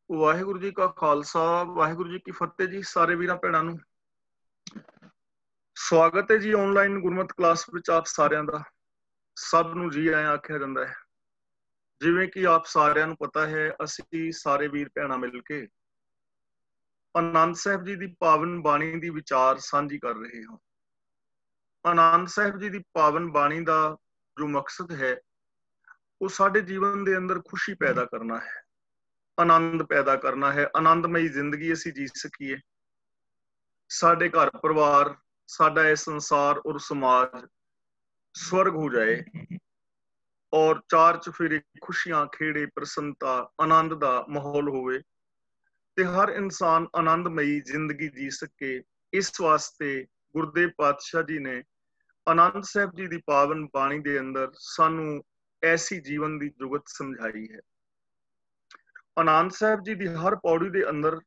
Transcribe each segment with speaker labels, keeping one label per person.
Speaker 1: ਵਾਹਿਗੁਰੂ ਜੀ ਕਾ ਖਾਲਸਾ, ਵਾਹਿਗੁਰੂ ਜੀ ਕੀ ਫਤਿਹ ਜੀ। ਸਾਰੇ ਵੀਰਾਂ ਭੈਣਾਂ ਨੂੰ ਸਵਾਗਤ ਹੈ ਜੀ ਆਨਲਾਈਨ ਗੁਰਮਤਿ ਕਲਾਸ ਵਿੱਚ ਆਪ ਸਾਰਿਆਂ ਦਾ। ਸਭ ਨੂੰ ਜੀ ਆਇਆਂ ਆਖਿਆ ਜਾਂਦਾ ਹੈ। ਜਿਵੇਂ ਕਿ ਆਪ ਸਾਰਿਆਂ ਨੂੰ ਪਤਾ ਹੈ, ਅਸੀਂ ਸਾਰੇ ਵੀਰ ਭੈਣਾਂ ਮਿਲ ਕੇ ਆਨੰਦ ਸਾਹਿਬ ਜੀ ਦੀ ਪਾਵਨ ਬਾਣੀ ਦੀ ਵਿਚਾਰ ਸਾਂਝੀ ਕਰ ਰਹੇ ਹਾਂ। ਆਨੰਦ ਸਾਹਿਬ ਜੀ ਦੀ ਪਾਵਨ ਬਾਣੀ ਦਾ ਜੋ ਮਕਸਦ ਹੈ, ਉਹ ਸਾਡੇ ਜੀਵਨ ਦੇ ਅੰਦਰ ਖੁਸ਼ੀ ਪੈਦਾ ਕਰਨਾ ਹੈ, ਆਨੰਦ ਪੈਦਾ ਕਰਨਾ ਹੈ। ਆਨੰਦਮਈ ਜ਼ਿੰਦਗੀ ਅਸੀਂ ਜੀ ਸਕੀਏ, ਸਾਡੇ ਘਰ ਪਰਿਵਾਰ, ਸਾਡਾ ਇਹ ਸੰਸਾਰ ਔਰ ਸਮਾਜ स्वर्ग हो जाए और चार चफेरे खुशियां खेड़े प्रसन्नता आनंद दा माहौल होवे ते हर इंसान आनंदमयी जिंदगी जी सके। इस वास्ते गुरुदेव पातशाह जी ने आनंद साहब जी दी पावन बाणी दे अंदर सानू ऐसी जीवन दी जुगत समझाई है। आनंद साहब जी दी हर पौड़ी दे अंदर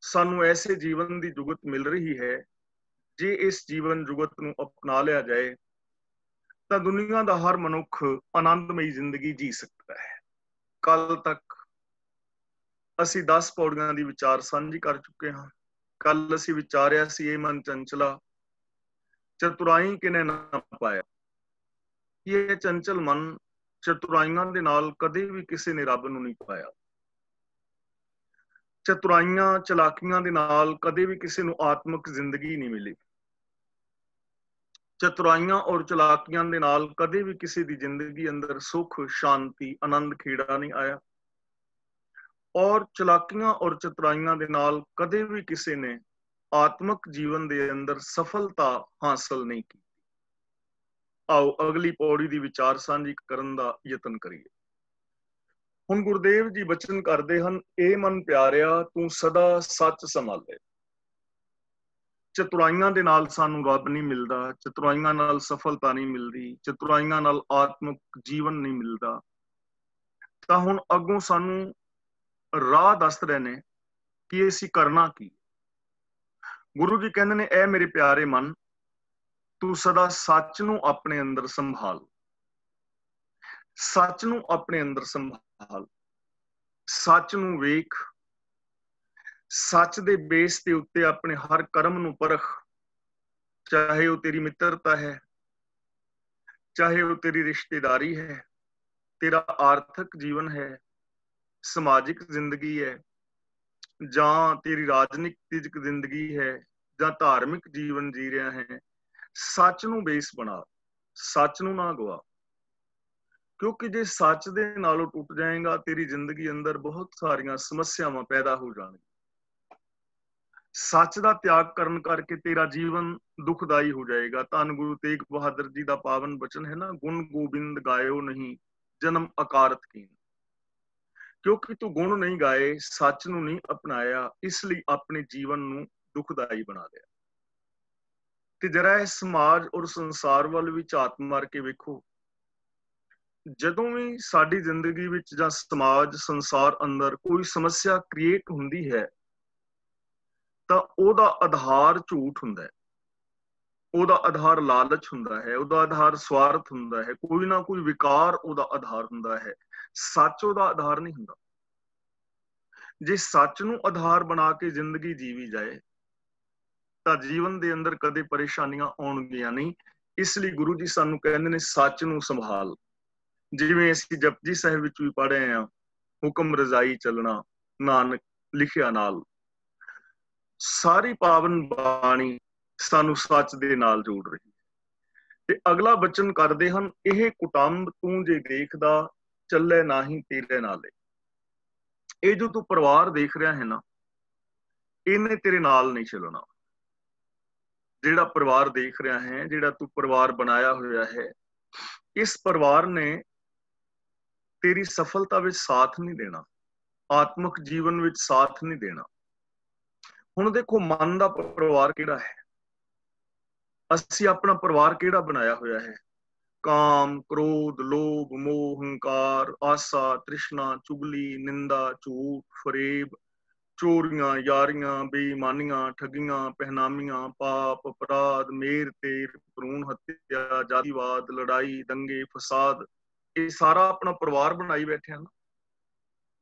Speaker 1: सानू ऐसे जीवन दी जुगत मिल रही है। जे इस जीवन जुगत नू अपना लिया जाए ਤਾਂ ਦੁਨੀਆ ਦਾ ਹਰ ਮਨੁੱਖ ਆਨੰਦਮਈ ਜ਼ਿੰਦਗੀ ਜੀ ਸਕਦਾ ਹੈ। ਕੱਲ ਤੱਕ ਅਸੀਂ 10 ਪੌੜੀਆਂ ਦੀ ਵਿਚਾਰ ਸਾਂਝੀ ਕਰ ਚੁੱਕੇ ਹਾਂ। ਕੱਲ ਅਸੀਂ ਵਿਚਾਰਿਆ ਸੀ, ਇਹ ਮਨ ਚੰਚਲਾ ਚਤੁਰਾਈ ਕਿਨੇ ਨਾ ਪਾਇਆ। ਇਹ ਚੰਚਲ ਮਨ ਚਤੁਰਾਈਆਂ ਦੇ ਨਾਲ ਕਦੇ ਵੀ ਕਿਸੇ ਨੇ ਰੱਬ ਨੂੰ ਨਹੀਂ ਪਾਇਆ। ਚਤੁਰਾਈਆਂ ਚਲਾਕੀਆਂ ਦੇ ਨਾਲ ਕਦੇ ਵੀ ਕਿਸੇ ਨੂੰ ਆਤਮਿਕ ਜ਼ਿੰਦਗੀ ਨਹੀਂ ਮਿਲੀ। ਚਤੁਰਾਈਆਂ ਔਰ ਚਲਾਕੀਆਂ ਦੇ ਨਾਲ ਕਦੇ ਵੀ ਕਿਸੇ ਦੀ ਜ਼ਿੰਦਗੀ ਅੰਦਰ ਸੁਖ ਸ਼ਾਂਤੀ ਆਨੰਦ ਖੇੜਾ ਨਹੀਂ ਆਇਆ। ਔਰ ਚਲਾਕੀਆਂ ਔਰ ਚਤੁਰਾਈਆਂ ਦੇ ਨਾਲ ਕਦੇ ਵੀ ਕਿਸੇ ਨੇ ਆਤਮਿਕ ਜੀਵਨ ਦੇ ਅੰਦਰ ਸਫਲਤਾ ਹਾਸਲ ਨਹੀਂ ਕੀਤੀ। ਆਓ ਅਗਲੀ ਪੌੜੀ ਦੀ ਵਿਚਾਰ ਸਾਂਝੀ ਕਰਨ ਦਾ ਯਤਨ ਕਰੀਏ। ਹੁਣ ਗੁਰਦੇਵ ਜੀ ਬਚਨ ਕਰਦੇ ਹਨ, ਇਹ ਮਨ ਪਿਆਰਿਆ ਤੂੰ ਸਦਾ ਸੱਚ ਸੰਭਾਲੇ। ਚਤੁਰਾਈਆਂ ਦੇ ਨਾਲ ਸਾਨੂੰ ਰੱਬ ਨਹੀਂ ਮਿਲਦਾ, ਚਤੁਰਾਈਆਂ ਨਾਲ ਸਫਲਤਾ ਨਹੀਂ ਮਿਲਦੀ, ਚਤੁਰਾਈਆਂ ਨਾਲ ਆਤਮਿਕ ਜੀਵਨ ਨਹੀਂ ਮਿਲਦਾ। ਤਾਂ ਹੁਣ ਅੱਗੋਂ ਸਾਨੂੰ ਰਾਹ ਦੱਸ ਰਹੇ ਨੇ ਕਿ ਅਸੀਂ ਕਰਨਾ ਕੀ। ਗੁਰੂ ਜੀ ਕਹਿੰਦੇ ਨੇ, ਇਹ ਮੇਰੇ ਪਿਆਰੇ ਮਨ, ਤੂੰ ਸਦਾ ਸੱਚ ਨੂੰ ਆਪਣੇ ਅੰਦਰ ਸੰਭਾਲ। ਸੱਚ ਨੂੰ ਆਪਣੇ ਅੰਦਰ ਸੰਭਾਲ, ਸੱਚ ਨੂੰ ਵੇਖ, ਸੱਚ ਦੇ ਬੇਸ ਦੇ ਉੱਤੇ ਆਪਣੇ ਹਰ ਕਰਮ ਨੂੰ ਪਰਖ। ਚਾਹੇ ਉਹ ਤੇਰੀ ਮਿੱਤਰਤਾ ਹੈ, ਚਾਹੇ ਉਹ ਤੇਰੀ ਰਿਸ਼ਤੇਦਾਰੀ ਹੈ, ਤੇਰਾ ਆਰਥਿਕ ਜੀਵਨ ਹੈ, ਸਮਾਜਿਕ ਜ਼ਿੰਦਗੀ ਹੈ, ਜਾਂ ਤੇਰੀ ਰਾਜਨੀਤਿਕ ਜ਼ਿੰਦਗੀ ਹੈ, ਜਾਂ ਧਾਰਮਿਕ ਜੀਵਨ ਜੀ ਰਿਹਾ ਹੈ। ਸੱਚ ਨੂੰ ਬੇਸ ਬਣਾ, ਸੱਚ ਨੂੰ ਨਾ ਗਵਾ। ਕਿਉਂਕਿ ਜੇ ਸੱਚ ਦੇ ਨਾਲੋਂ ਟੁੱਟ ਜਾਏਗਾ, ਤੇਰੀ ਜ਼ਿੰਦਗੀ ਅੰਦਰ ਬਹੁਤ ਸਾਰੀਆਂ ਸਮੱਸਿਆਵਾਂ ਪੈਦਾ ਹੋ ਜਾਣਗੀਆਂ। ਸੱਚ ਦਾ ਤਿਆਗ ਕਰਨ ਕਰਕੇ ਤੇਰਾ ਜੀਵਨ ਦੁਖਦਾਈ ਹੋ ਜਾਏਗਾ। ਧੰਨ ਗੁਰੂ ਤੇਗ ਬਹਾਦਰ ਜੀ ਦਾ ਪਾਵਨ ਬਚਨ ਹੈ ਨਾ, ਗੁਣ ਗੋਬਿੰਦ ਗਾਇਓ ਨਹੀਂ ਜਨਮ ਅਕਾਰਤ ਕੀਨ। ਕਿਉਂਕਿ ਤੂੰ ਗੁਣ ਨਹੀਂ ਗਾਏ, ਸੱਚ ਨੂੰ ਨਹੀਂ ਅਪਣਾਇਆ, ਇਸ ਲਈ ਆਪਣੇ ਜੀਵਨ ਨੂੰ ਦੁਖਦਾਈ ਬਣਾ ਲਿਆ। ਤੇ ਜਰਾ ਇਹ ਸਮਾਜ ਔਰ ਸੰਸਾਰ ਵੱਲ ਵੀ ਝਾਤ ਮਾਰ ਕੇ ਵੇਖੋ। ਜਦੋਂ ਵੀ ਸਾਡੀ ਜ਼ਿੰਦਗੀ ਵਿੱਚ ਜਾਂ ਸਮਾਜ ਸੰਸਾਰ ਅੰਦਰ ਕੋਈ ਸਮੱਸਿਆ ਕ੍ਰੀਏਟ ਹੁੰਦੀ ਹੈ, ਤਾਂ ਉਹਦਾ ਆਧਾਰ ਝੂਠ ਹੁੰਦਾ ਹੈ, ਉਹਦਾ ਆਧਾਰ ਲਾਲਚ ਹੁੰਦਾ ਹੈ, ਉਹਦਾ ਆਧਾਰ ਸਵਾਰਥ ਹੁੰਦਾ ਹੈ, ਕੋਈ ਨਾ ਕੋਈ ਵਿਕਾਰ ਉਹਦਾ ਆਧਾਰ ਹੁੰਦਾ ਹੈ। ਸੱਚ ਉਹਦਾ ਆਧਾਰ ਨਹੀਂ ਹੁੰਦਾ। ਜੇ ਸੱਚ ਨੂੰ ਆਧਾਰ ਬਣਾ ਕੇ ਜ਼ਿੰਦਗੀ ਜੀਵੀ ਜਾਏ ਤਾਂ ਜੀਵਨ ਦੇ ਅੰਦਰ ਕਦੇ ਪਰੇਸ਼ਾਨੀਆਂ ਆਉਣਗੀਆਂ ਨਹੀਂ। ਇਸ ਲਈ ਗੁਰੂ ਜੀ ਸਾਨੂੰ ਕਹਿੰਦੇ ਨੇ, ਸੱਚ ਨੂੰ ਸੰਭਾਲ। ਜਿਵੇਂ ਅਸੀਂ ਜਪਜੀ ਸਾਹਿਬ ਵਿੱਚ ਵੀ ਪੜ੍ਹੇ ਹਾਂ, ਹੁਕਮ ਰਜ਼ਾਈ ਚੱਲਣਾ ਨਾਨਕ ਲਿਖਿਆ ਨਾਲ। ਸਾਰੀ ਪਾਵਨ ਬਾਣੀ ਸਾਨੂੰ ਸੱਚ ਦੇ ਨਾਲ ਜੋੜ ਰਹੀ ਹੈ। ਤੇ ਅਗਲਾ ਬਚਨ ਕਰਦੇ ਹਨ, ਇਹ ਕੁਟੰਬ ਤੂੰ ਜੇ ਦੇਖਦਾ ਚੱਲੇ ਨਾਹੀਂ ਤੇਰੇ ਨਾਲੇ। ਇਹ ਜੋ ਤੂੰ ਪਰਿਵਾਰ ਦੇਖ ਰਿਹਾ ਹੈ ਨਾ, ਇਹਨੇ ਤੇਰੇ ਨਾਲ ਨਹੀਂ ਚੱਲਣਾ। ਜਿਹੜਾ ਪਰਿਵਾਰ ਦੇਖ ਰਿਹਾ ਹੈ, ਜਿਹੜਾ ਤੂੰ ਪਰਿਵਾਰ ਬਣਾਇਆ ਹੋਇਆ ਹੈ, ਇਸ ਪਰਿਵਾਰ ਨੇ ਤੇਰੀ ਸਫਲਤਾ ਵਿੱਚ ਸਾਥ ਨਹੀਂ ਦੇਣਾ, ਆਤਮਿਕ ਜੀਵਨ ਵਿੱਚ ਸਾਥ ਨਹੀਂ ਦੇਣਾ। ਹੁਣ ਦੇਖੋ, ਮਨ ਦਾ ਪਰਿਵਾਰ ਕਿਹੜਾ ਹੈ? ਅਸੀਂ ਆਪਣਾ ਪਰਿਵਾਰ ਕਿਹੜਾ ਬਣਾਇਆ ਹੋਇਆ ਹੈ? ਕਾਮ, ਕ੍ਰੋਧ, ਲੋਭ, ਮੋਹ, ਹੰਕਾਰ, ਆਸਾ, ਤ੍ਰਿਸ਼ਨਾ, ਚੁਗਲੀ, ਨਿੰਦਾ, ਝੂਠ, ਫਰੇਬ, ਚੋਰੀਆਂ, ਯਾਰੀਆਂ, ਬੇਈਮਾਨੀਆਂ, ਠੱਗੀਆਂ, ਪਹਿਨਾਮੀਆਂ, ਪਾਪ, ਅਪਰਾਧ, ਮੇਰ ਤੇਰ, ਭਰੂਣ ਹੱਤਿਆ, ਜਾਤੀਵਾਦ, ਲੜਾਈ, ਦੰਗੇ, ਫਸਾਦ, ਇਹ ਸਾਰਾ ਆਪਣਾ ਪਰਿਵਾਰ ਬਣਾਈ ਬੈਠੇ ਹਨ।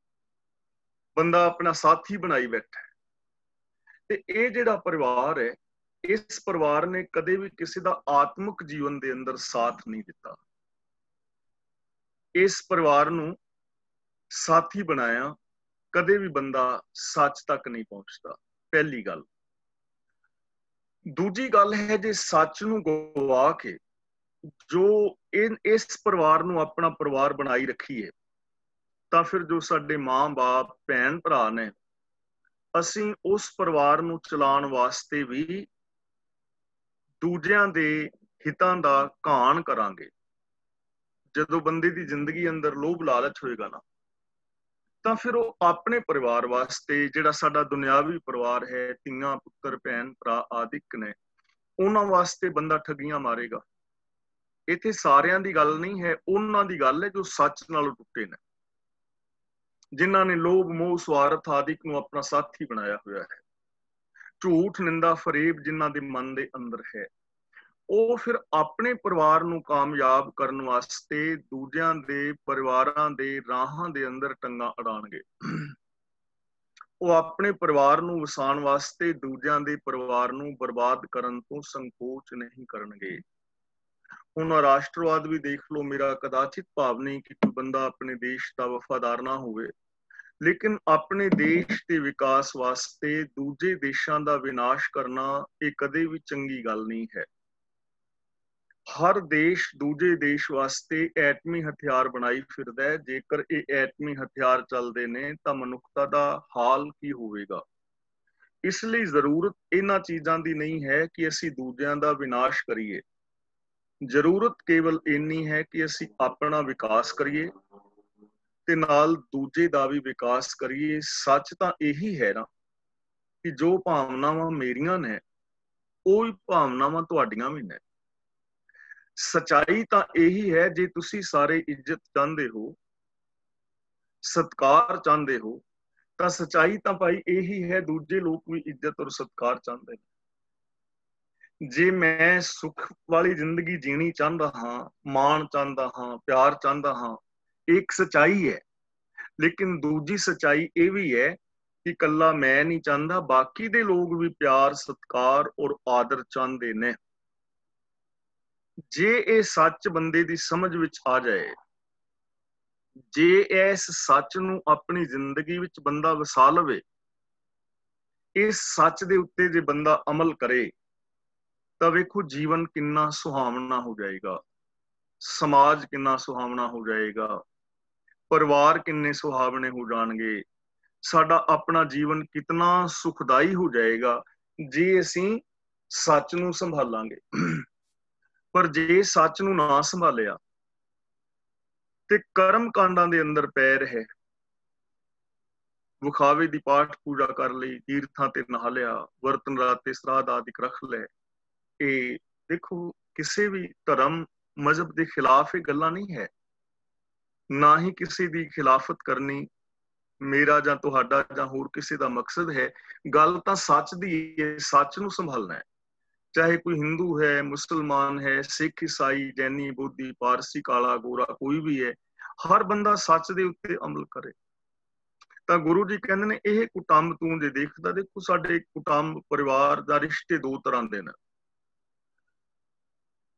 Speaker 1: ਬੰਦਾ ਆਪਣਾ ਸਾਥੀ ਬਣਾਈ ਬੈਠਾ ਹੈ। ਤੇ ਇਹ ਜਿਹੜਾ ਪਰਿਵਾਰ ਹੈ, ਇਸ ਪਰਿਵਾਰ ਨੇ ਕਦੇ ਵੀ ਕਿਸੇ ਦਾ ਆਤਮਿਕ ਜੀਵਨ ਦੇ ਅੰਦਰ ਸਾਥ ਨਹੀਂ ਦਿੱਤਾ। ਇਸ ਪਰਿਵਾਰ ਨੂੰ ਸਾਥੀ ਬਣਾਇਆ, ਕਦੇ ਵੀ ਬੰਦਾ ਸੱਚ ਤੱਕ ਨਹੀਂ ਪਹੁੰਚਦਾ, ਪਹਿਲੀ ਗੱਲ। ਦੂਜੀ ਗੱਲ ਹੈ, ਜੇ ਸੱਚ ਨੂੰ ਗਵਾ ਕੇ ਜੋ ਇਸ ਪਰਿਵਾਰ ਨੂੰ ਆਪਣਾ ਪਰਿਵਾਰ ਬਣਾਈ ਰੱਖੀਏ, ਤਾਂ ਫਿਰ ਜੋ ਸਾਡੇ ਮਾਂ-ਬਾਪ, ਭੈਣ ਭਰਾ ਨੇ, ਅਸੀਂ ਉਸ ਪਰਿਵਾਰ ਨੂੰ ਚਲਾਉਣ ਵਾਸਤੇ ਵੀ ਦੂਜਿਆਂ ਦੇ ਹਿੱਤਾਂ ਦਾ ਘਾਣ ਕਰਾਂਗੇ। ਜਦੋਂ ਬੰਦੇ ਦੀ ਜ਼ਿੰਦਗੀ ਅੰਦਰ ਲੋਭ ਲਾਲਚ ਹੋਏਗਾ ਨਾ, ਤਾਂ ਫਿਰ ਉਹ ਆਪਣੇ ਪਰਿਵਾਰ ਵਾਸਤੇ, ਜਿਹੜਾ ਸਾਡਾ ਦੁਨਿਆਵੀ ਪਰਿਵਾਰ ਹੈ, ਧੀਆਂ ਪੁੱਤਰ ਭੈਣ ਭਰਾ ਆਦਿਕ ਨੇ, ਉਹਨਾਂ ਵਾਸਤੇ ਬੰਦਾ ਠੱਗੀਆਂ ਮਾਰੇਗਾ। ਇੱਥੇ ਸਾਰਿਆਂ ਦੀ ਗੱਲ ਨਹੀਂ ਹੈ, ਉਹਨਾਂ ਦੀ ਗੱਲ ਹੈ ਜੋ ਸੱਚ ਨਾਲੋਂ ਟੁੱਟੇ ਨੇ, ਜਿਨ੍ਹਾਂ ਨੇ ਲੋਭ ਮੋਹ ਸਵਾਰਥ ਆਦਿਕ ਨੂੰ ਆਪਣਾ ਸਾਥੀ ਬਣਾਇਆ ਹੋਇਆ ਹੈ। ਝੂਠ ਨਿੰਦਾ ਫਰੇਬ ਜਿਨ੍ਹਾਂ ਦੇ ਮਨ ਦੇ ਅੰਦਰ ਹੈ, ਉਹ ਫਿਰ ਆਪਣੇ ਪਰਿਵਾਰ ਨੂੰ ਕਾਮਯਾਬ ਕਰਨ ਵਾਸਤੇ ਦੂਜਿਆਂ ਦੇ ਪਰਿਵਾਰਾਂ ਦੇ ਰਾਹਾਂ ਦੇ ਅੰਦਰ ਟੰਗਾਂ ਅੜਾਉਣਗੇ। ਉਹ ਆਪਣੇ ਪਰਿਵਾਰ ਨੂੰ ਵਸਾਉਣ ਵਾਸਤੇ ਦੂਜਿਆਂ ਦੇ ਪਰਿਵਾਰ ਨੂੰ ਬਰਬਾਦ ਕਰਨ ਤੋਂ ਸੰਕੋਚ ਨਹੀਂ ਕਰਨਗੇ। ਹੁਣ ਰਾਸ਼ਟਰਵਾਦ ਵੀ ਦੇਖ ਲਓ, ਮੇਰਾ ਕਦਾਚਿਤ ਭਾਵ ਨਹੀਂ ਕਿ ਕੋਈ ਬੰਦਾ ਆਪਣੇ ਦੇਸ਼ ਦਾ ਵਫਾਦਾਰ ਨਾ ਹੋਵੇ, ਲੇਕਿਨ ਆਪਣੇ ਦੇਸ਼ ਦੇ ਵਿਕਾਸ ਵਾਸਤੇ ਦੂਜੇ ਦੇਸ਼ਾਂ ਦਾ ਵਿਨਾਸ਼ ਕਰਨਾ ਇਹ ਕਦੇ ਵੀ ਚੰਗੀ ਗੱਲ ਨਹੀਂ ਹੈ। ਹਰ ਦੇਸ਼ ਦੂਜੇ ਦੇਸ਼ ਵਾਸਤੇ ਐਟਮੀ ਹਥਿਆਰ ਬਣਾਈ ਫਿਰਦਾ ਹੈ। ਜੇਕਰ ਇਹ ਐਟਮੀ ਹਥਿਆਰ ਚੱਲਦੇ ਨੇ ਤਾਂ ਮਨੁੱਖਤਾ ਦਾ ਹਾਲ ਕੀ ਹੋਵੇਗਾ। ਇਸ ਲਈ ਜ਼ਰੂਰਤ ਇਹਨਾਂ ਚੀਜ਼ਾਂ ਦੀ ਨਹੀਂ ਹੈ ਕਿ ਅਸੀਂ ਦੂਜਿਆਂ ਦਾ ਵਿਨਾਸ਼ ਕਰੀਏ। ਜ਼ਰੂਰਤ ਕੇਵਲ ਇੰਨੀ ਹੈ ਕਿ ਅਸੀਂ ਆਪਣਾ ਵਿਕਾਸ ਕਰੀਏ ਤੇ ਨਾਲ ਦੂਜੇ ਦਾ ਵੀ ਵਿਕਾਸ ਕਰੀਏ। ਸੱਚ ਤਾਂ ਇਹੀ ਹੈ ਨਾ ਕਿ ਜੋ ਭਾਵਨਾਵਾਂ ਮੇਰੀਆਂ ਨੇ, ਉਹ ਹੀ ਭਾਵਨਾਵਾਂ ਤੁਹਾਡੀਆਂ ਵੀ ਨੇ। ਸਚਾਈ ਤਾਂ ਇਹੀ ਹੈ, ਜੇ ਤੁਸੀਂ ਸਾਰੇ ਇੱਜ਼ਤ ਚਾਹੁੰਦੇ ਹੋ, ਸਤਿਕਾਰ ਚਾਹੁੰਦੇ ਹੋ, ਤਾਂ ਸਚਾਈ ਤਾਂ ਭਾਈ ਇਹੀ ਹੈ, ਦੂਜੇ ਲੋਕ ਵੀ ਇੱਜ਼ਤ ਔਰ ਸਤਿਕਾਰ ਚਾਹੁੰਦੇ ਨੇ। ਜੇ ਮੈਂ ਸੁੱਖ ਵਾਲੀ ਜ਼ਿੰਦਗੀ ਜੀਣੀ ਚਾਹੁੰਦਾ ਹਾਂ, ਮਾਣ ਚਾਹੁੰਦਾ ਹਾਂ, ਪਿਆਰ ਚਾਹੁੰਦਾ ਹਾਂ, ਇੱਕ ਸਚਾਈ ਹੈ। ਲੇਕਿਨ ਦੂਜੀ ਸਚਾਈ ਇਹ ਵੀ ਹੈ ਕਿ ਇਕੱਲਾ ਮੈਂ ਨਹੀਂ ਚਾਹੁੰਦਾ, ਬਾਕੀ ਦੇ ਲੋਕ ਵੀ ਪਿਆਰ, ਸਤਿਕਾਰ ਔਰ ਆਦਰ ਚਾਹੁੰਦੇ ਨੇ। ਜੇ ਇਹ ਸੱਚ ਬੰਦੇ ਦੀ ਸਮਝ ਵਿੱਚ ਆ ਜਾਏ, ਜੇ ਇਸ ਸੱਚ ਨੂੰ ਆਪਣੀ ਜ਼ਿੰਦਗੀ ਵਿੱਚ ਬੰਦਾ ਵਸਾ ਲਵੇ, ਇਸ ਸੱਚ ਦੇ ਉੱਤੇ ਜੇ ਬੰਦਾ ਅਮਲ ਕਰੇ, ਤਾਂ ਵੇਖੋ ਜੀਵਨ ਕਿੰਨਾ ਸੁਹਾਵਣਾ ਹੋ ਜਾਏਗਾ, ਸਮਾਜ ਕਿੰਨਾ ਸੁਹਾਵਣਾ ਹੋ ਜਾਏਗਾ, ਪਰਿਵਾਰ ਕਿੰਨੇ ਸੁਹਾਵਣੇ ਹੋ ਜਾਣਗੇ, ਸਾਡਾ ਆਪਣਾ ਜੀਵਨ ਕਿਤਨਾ ਸੁਖਦਾਈ ਹੋ ਜਾਏਗਾ ਜੇ ਅਸੀਂ ਸੱਚ ਨੂੰ ਸੰਭਾਲਾਂਗੇ। ਪਰ ਜੇ ਸੱਚ ਨੂੰ ਨਾ ਸੰਭਾਲਿਆ ਤੇ ਕਰਮ ਕਾਂਡਾਂ ਦੇ ਅੰਦਰ ਪੈ ਰਹੇ, ਵਿਖਾਵੇ ਦੀ ਪਾਠ ਪੂਜਾ ਕਰ ਲਈ, ਤੀਰਥਾਂ ਤੇ ਨਹਾ ਲਿਆ, ਵਰਤਨ ਰਾਤੇ ਸਰਾਧ ਆਦਿਕ ਰੱਖ ਲਏ, ਇਹ ਦੇਖੋ ਕਿਸੇ ਵੀ ਧਰਮ ਮਜ਼ਹਬ ਦੇ ਖਿਲਾਫ ਇਹ ਗੱਲਾਂ ਨਹੀਂ ਹੈ, ਨਾ ਹੀ ਕਿਸੇ ਦੀ ਖਿਲਾਫਤ ਕਰਨੀ ਮੇਰਾ ਜਾਂ ਤੁਹਾਡਾ ਜਾਂ ਹੋਰ ਕਿਸੇ ਦਾ ਮਕਸਦ ਹੈ। ਗੱਲ ਤਾਂ ਸੱਚ ਦੀ ਹੈ, ਸੱਚ ਨੂੰ ਸੰਭਾਲਣਾ ਹੈ। ਚਾਹੇ ਕੋਈ ਹਿੰਦੂ ਹੈ, ਮੁਸਲਮਾਨ ਹੈ, ਸਿੱਖ, ਈਸਾਈ, ਜੈਨੀ, ਬੋਧੀ, ਪਾਰਸੀ, ਕਾਲਾ, ਗੋਰਾ, ਕੋਈ ਵੀ ਹੈ, ਹਰ ਬੰਦਾ ਸੱਚ ਦੇ ਉੱਤੇ ਅਮਲ ਕਰੇ। ਤਾਂ ਗੁਰੂ ਜੀ ਕਹਿੰਦੇ ਨੇ, ਇਹ ਕੁਟੰਬ ਤੂੰ ਜੇ ਦੇਖਦਾ, ਦੇਖੋ ਸਾਡੇ ਕੁਟੰਬ ਪਰਿਵਾਰ ਦਾ ਰਿਸ਼ਤੇ ਦੋ ਤਰ੍ਹਾਂ ਦੇ ਨੇ।